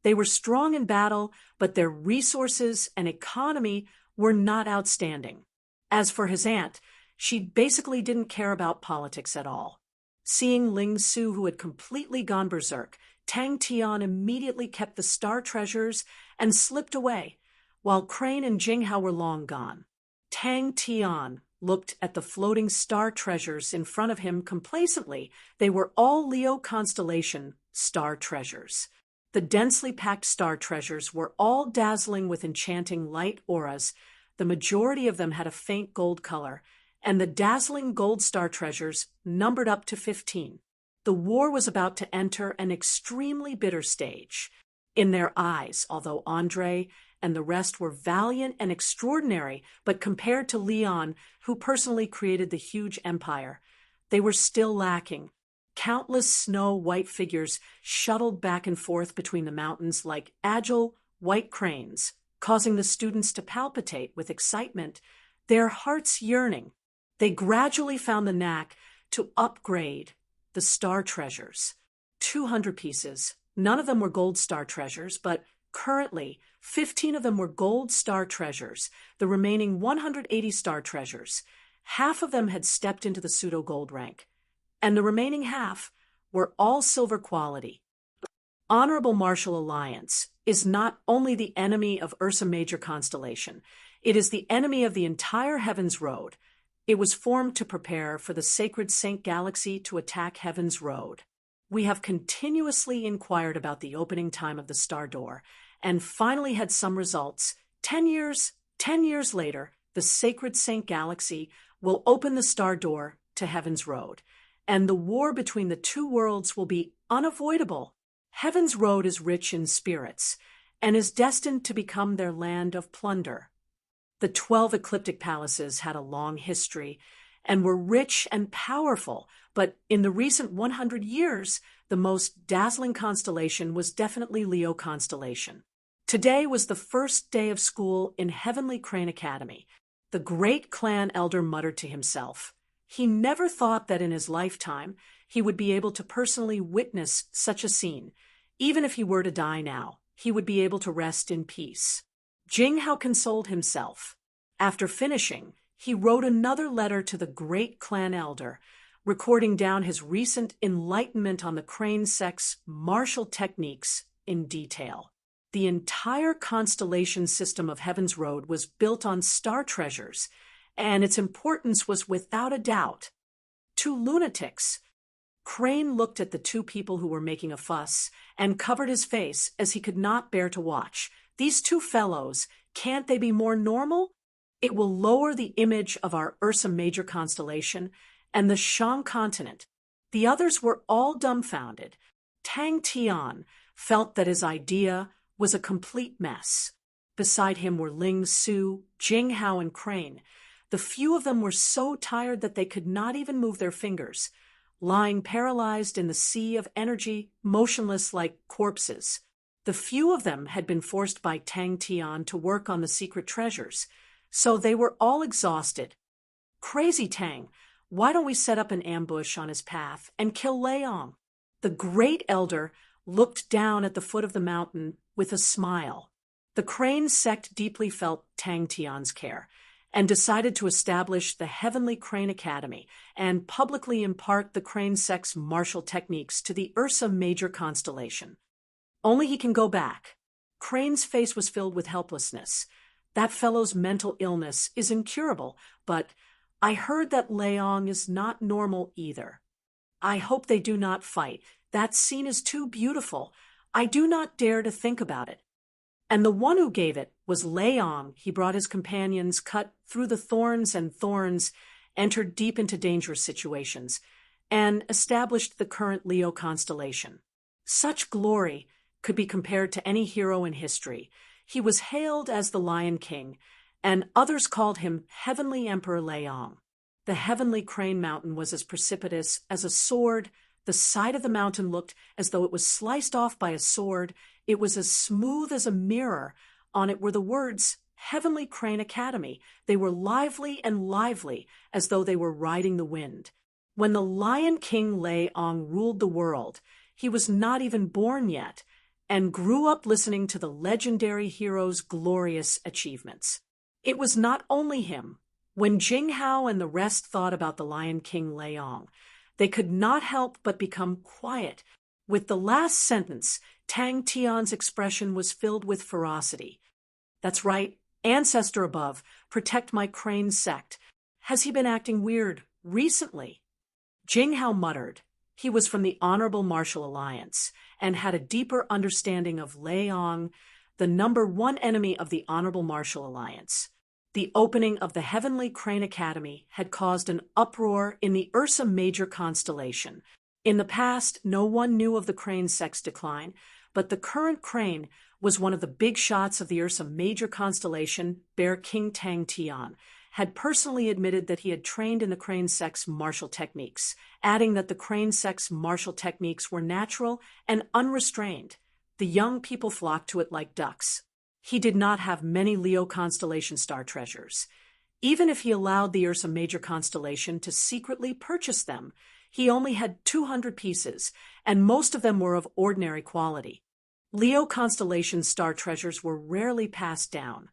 They were strong in battle, but their resources and economy were not outstanding. As for his aunt, she basically didn't care about politics at all. Seeing Ling Su, who had completely gone berserk, Tang Tian immediately kept the star treasures and slipped away, while Crane and Jinghao were long gone. Tang Tian looked at the floating star treasures in front of him complacently. They were all Leo constellation star treasures. The densely packed star treasures were all dazzling with enchanting light auras. The majority of them had a faint gold color, and the dazzling gold star treasures numbered up to 15. The war was about to enter an extremely bitter stage. In their eyes, although Andre and the rest were valiant and extraordinary, but compared to Leon, who personally created the huge empire, they were still lacking. Countless snow-white figures shuttled back and forth between the mountains like agile, white cranes, causing the students to palpitate with excitement, their hearts yearning. They gradually found the knack to upgrade the star treasures. 200 pieces. None of them were gold star treasures, but currently 15 of them were gold star treasures, the remaining 180 star treasures. Half of them had stepped into the pseudo-gold rank, and the remaining half were all silver quality. Honorable Martial Alliance is not only the enemy of Ursa Major constellation, it is the enemy of the entire Heaven's Road. It was formed to prepare for the sacred Saint Galaxy to attack Heaven's Road. We have continuously inquired about the opening time of the star door, and finally had some results. 10 years later, the sacred Saint Galaxy will open the star door to Heaven's Road, and the war between the two worlds will be unavoidable. Heaven's Road is rich in spirits, and is destined to become their land of plunder. The 12 ecliptic palaces had a long history, and were rich and powerful, but in the recent 100 years, the most dazzling constellation was definitely Leo constellation. Today was the first day of school in Heavenly Crane Academy. The great clan elder muttered to himself. He never thought that in his lifetime he would be able to personally witness such a scene. Even if he were to die now, he would be able to rest in peace. Jinghao consoled himself. After finishing, he wrote another letter to the great clan elder, recording down his recent enlightenment on the crane sex martial techniques in detail. The entire constellation system of Heaven's Road was built on star treasures, and its importance was without a doubt. Two lunatics. Crane looked at the two people who were making a fuss and covered his face as he could not bear to watch. These two fellows, can't they be more normal? It will lower the image of our Ursa Major constellation and the Shang continent. The others were all dumbfounded. Tang Tian felt that his idea was a complete mess. Beside him were Ling Su, Jinghao, and Crane. The few of them were so tired that they could not even move their fingers, lying paralyzed in the sea of energy, motionless like corpses. The few of them had been forced by Tang Tian to work on the secret treasures, so they were all exhausted. Crazy Tang, why don't we set up an ambush on his path and kill Leong? The great elder looked down at the foot of the mountain with a smile. The Crane sect deeply felt Tang Tian's care, and decided to establish the Heavenly Crane Academy and publicly impart the Crane sect's martial techniques to the Ursa Major constellation. Only he can go back. Crane's face was filled with helplessness. That fellow's mental illness is incurable, but I heard that Leong is not normal either. I hope they do not fight. That scene is too beautiful. I do not dare to think about it. And the one who gave it was Leong. He brought his companions, cut through the thorns and thorns, entered deep into dangerous situations, and established the current Leo constellation. Such glory could be compared to any hero in history. He was hailed as the Lion King, and others called him Heavenly Emperor Leong. The Heavenly Crane Mountain was as precipitous as a sword. The side of the mountain looked as though it was sliced off by a sword. It was as smooth as a mirror. On it were the words, Heavenly Crane Academy. They were lively, as though they were riding the wind. When the Lion King Leong ruled the world, he was not even born yet, and grew up listening to the legendary hero's glorious achievements. It was not only him. When Jinghao and the rest thought about the Lion King Leong, they could not help but become quiet. With the last sentence, Tang Tian's expression was filled with ferocity. That's right, ancestor above, protect my Crane sect. Has he been acting weird recently? Jinghao muttered. He was from the Honorable Martial Alliance and had a deeper understanding of Leong, the number one enemy of the Honorable Martial Alliance. The opening of the Heavenly Crane Academy had caused an uproar in the Ursa Major constellation. In the past, no one knew of the Crane sect's decline, but the current Crane was one of the big shots of the Ursa Major constellation. Bear King Tang Tian had personally admitted that he had trained in the Crane sect's martial techniques, adding that the Crane sect's martial techniques were natural and unrestrained. The young people flocked to it like ducks. He did not have many Leo constellation star treasures. Even if he allowed the Ursa Major constellation to secretly purchase them, he only had 200 pieces, and most of them were of ordinary quality. Leo constellation star treasures were rarely passed down.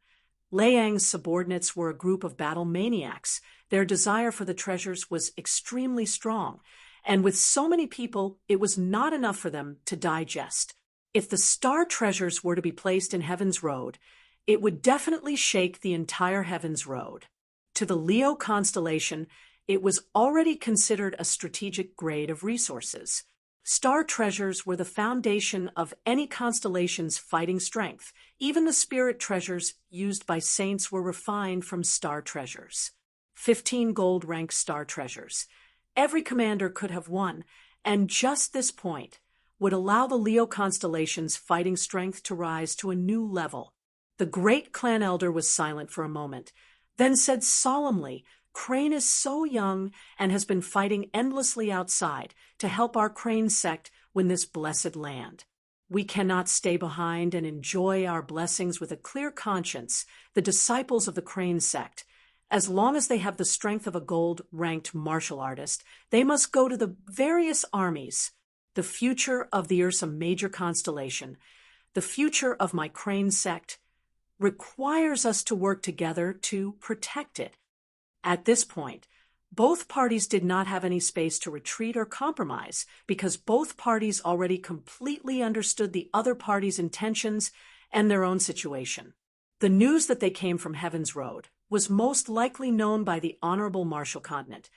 Leang's subordinates were a group of battle maniacs. Their desire for the treasures was extremely strong, and with so many people, it was not enough for them to digest. If the star treasures were to be placed in Heaven's Road, it would definitely shake the entire Heaven's Road. To the Leo constellation, it was already considered a strategic grade of resources. Star treasures were the foundation of any constellation's fighting strength. Even the spirit treasures used by saints were refined from star treasures. 15 gold-ranked star treasures. Every commander could have one, and just this point would allow the Leo constellation's fighting strength to rise to a new level. The great clan elder was silent for a moment, then said solemnly, "Crane is so young and has been fighting endlessly outside to help our Crane sect win this blessed land. We cannot stay behind and enjoy our blessings with a clear conscience, the disciples of the Crane sect. As long as they have the strength of a gold-ranked martial artist, they must go to the various armies. The future of the Ursa Major constellation, the future of my Crane sect, requires us to work together to protect it." At this point, both parties did not have any space to retreat or compromise because both parties already completely understood the other party's intentions and their own situation. The news that they came from Heaven's Road was most likely known by the Honorable Martial Continent,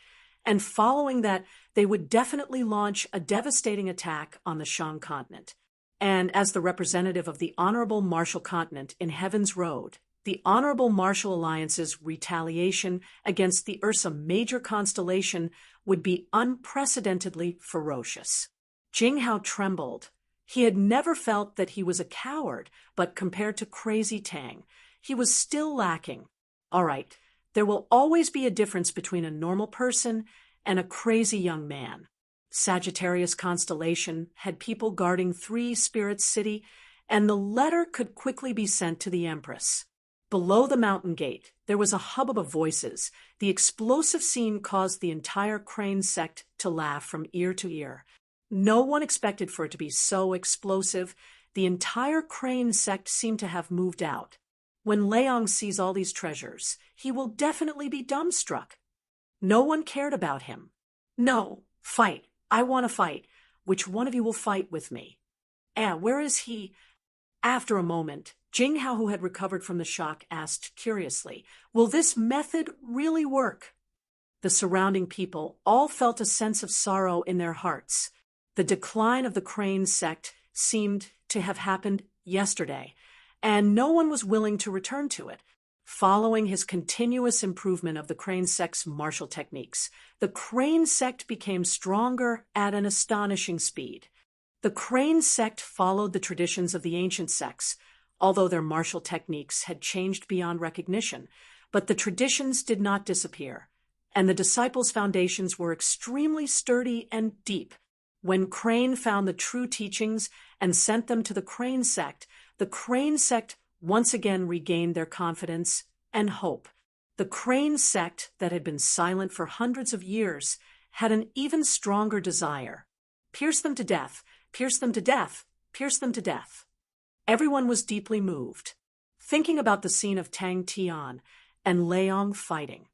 and following that, they would definitely launch a devastating attack on the Shang continent. And as the representative of the Honorable Martial Continent in Heaven's Road, the Honorable Martial Alliance's retaliation against the Ursa Major constellation would be unprecedentedly ferocious. Jinghao trembled. He had never felt that he was a coward, but compared to Crazy Tang, he was still lacking. All right, there will always be a difference between a normal person and a crazy young man. Sagittarius constellation had people guarding 3 spirits city, and the letter could quickly be sent to the Empress. Below the mountain gate, there was a hubbub of voices. The explosive scene caused the entire Crane sect to laugh from ear to ear. No one expected for it to be so explosive. The entire Crane sect seemed to have moved out. When Leong sees all these treasures, he will definitely be dumbstruck. No one cared about him. "No, fight. I want to fight. Which one of you will fight with me?" Where is he?" After a moment, Jinghao, who had recovered from the shock, asked curiously, "Will this method really work?" The surrounding people all felt a sense of sorrow in their hearts. The decline of the Crane sect seemed to have happened yesterday, and no one was willing to return to it. Following his continuous improvement of the Crane sect's martial techniques, the Crane sect became stronger at an astonishing speed. The Crane sect followed the traditions of the ancient sects, although their martial techniques had changed beyond recognition, but the traditions did not disappear, and the disciples' foundations were extremely sturdy and deep. When Crane found the true teachings and sent them to the Crane sect once again regained their confidence and hope. The Crane sect that had been silent for hundreds of years had an even stronger desire. Pierce them to death, pierce them to death, pierce them to death. Everyone was deeply moved, thinking about the scene of Tang Tian and Leong fighting.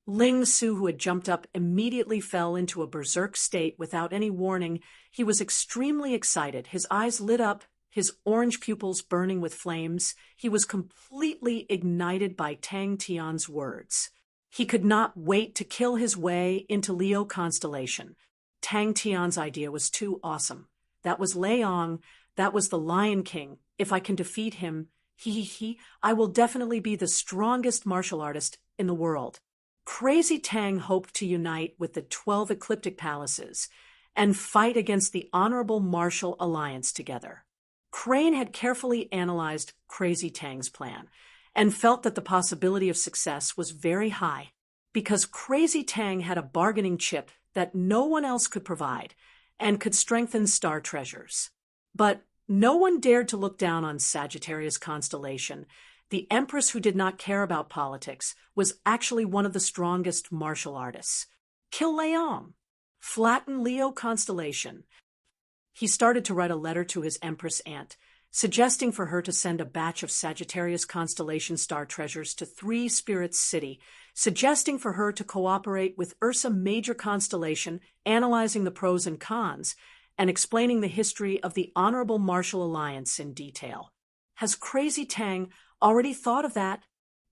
Ling Su, who had jumped up, immediately fell into a berserk state without any warning. He was extremely excited. His eyes lit up, his orange pupils burning with flames. He was completely ignited by Tang Tian's words. He could not wait to kill his way into Leo constellation. Tang Tian's idea was too awesome. That was Leong. That was the Lion King. If I can defeat him, I will definitely be the strongest martial artist in the world. Crazy Tang hoped to unite with the 12 ecliptic palaces and fight against the Honorable Martial Alliance together. Crane had carefully analyzed Crazy Tang's plan and felt that the possibility of success was very high because Crazy Tang had a bargaining chip that no one else could provide and could strengthen star treasures. But no one dared to look down on Sagittarius constellation. The Empress, who did not care about politics, was actually one of the strongest martial artists. Kill Leong. Flatten Leo constellation. He started to write a letter to his Empress aunt, suggesting for her to send a batch of Sagittarius constellation star treasures to 3 spirits city, suggesting for her to cooperate with Ursa Major constellation, analyzing the pros and cons, and explaining the history of the Honorable Martial Alliance in detail. Has Crazy Tang already thought of that?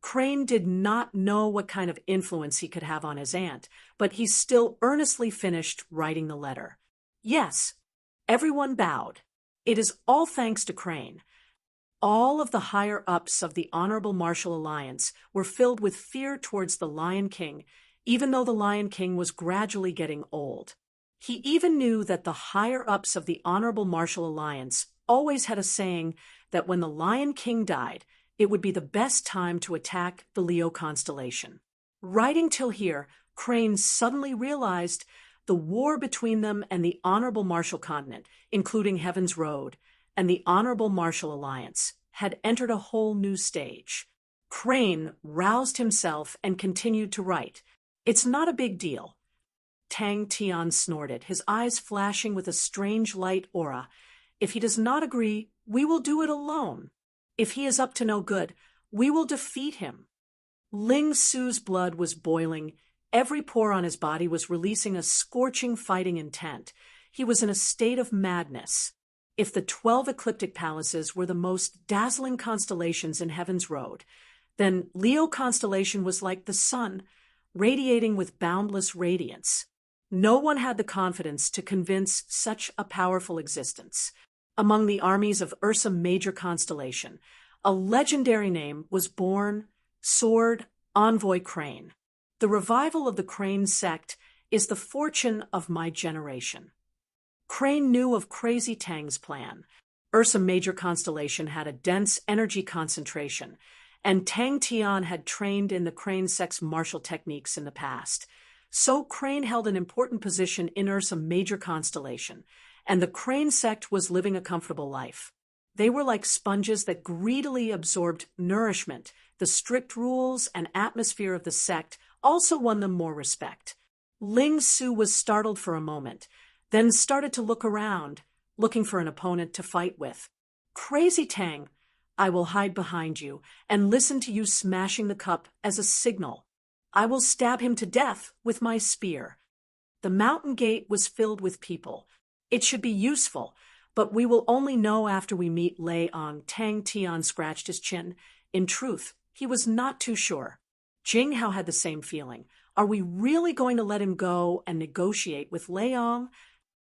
Crane did not know what kind of influence he could have on his aunt, but he still earnestly finished writing the letter. Yes, everyone bowed. It is all thanks to Crane. All of the higher-ups of the Honorable Martial Alliance were filled with fear towards the Lion King, even though the Lion King was gradually getting old. He even knew that the higher-ups of the Honorable Martial Alliance always had a saying that when the Lion King died, it would be the best time to attack the Leo constellation. Writing till here, Crane suddenly realized the war between them and the Honorable Martial Continent, including Heaven's Road, and the Honorable Martial Alliance, had entered a whole new stage. Crane roused himself and continued to write. It's not a big deal. Tang Tian snorted, his eyes flashing with a strange light aura. If he does not agree, we will do it alone. If he is up to no good, we will defeat him. Ling Su's blood was boiling. Every pore on his body was releasing a scorching fighting intent. He was in a state of madness. If the 12 ecliptic palaces were the most dazzling constellations in Heaven's Road, then Leo constellation was like the sun, radiating with boundless radiance. No one had the confidence to convince such a powerful existence. Among the armies of Ursa Major constellation, a legendary name was born: Sword Envoy Crane. The revival of the Crane sect is the fortune of my generation. Crane knew of Crazy Tang's plan. Ursa Major constellation had a dense energy concentration, and Tang Tian had trained in the Crane sect's martial techniques in the past. So Crane held an important position in Ursa Major constellation, and the Crane sect was living a comfortable life. They were like sponges that greedily absorbed nourishment. The strict rules and atmosphere of the sect also won them more respect. Ling Su was startled for a moment, then started to look around, looking for an opponent to fight with. Crazy Tang, I will hide behind you and listen to you smashing the cup as a signal. I will stab him to death with my spear. The mountain gate was filled with people. It should be useful, but we will only know after we meet Lei Ong. Tang Tian scratched his chin. In truth, he was not too sure. Jing Hao had the same feeling. Are we really going to let him go and negotiate with Lei Ong?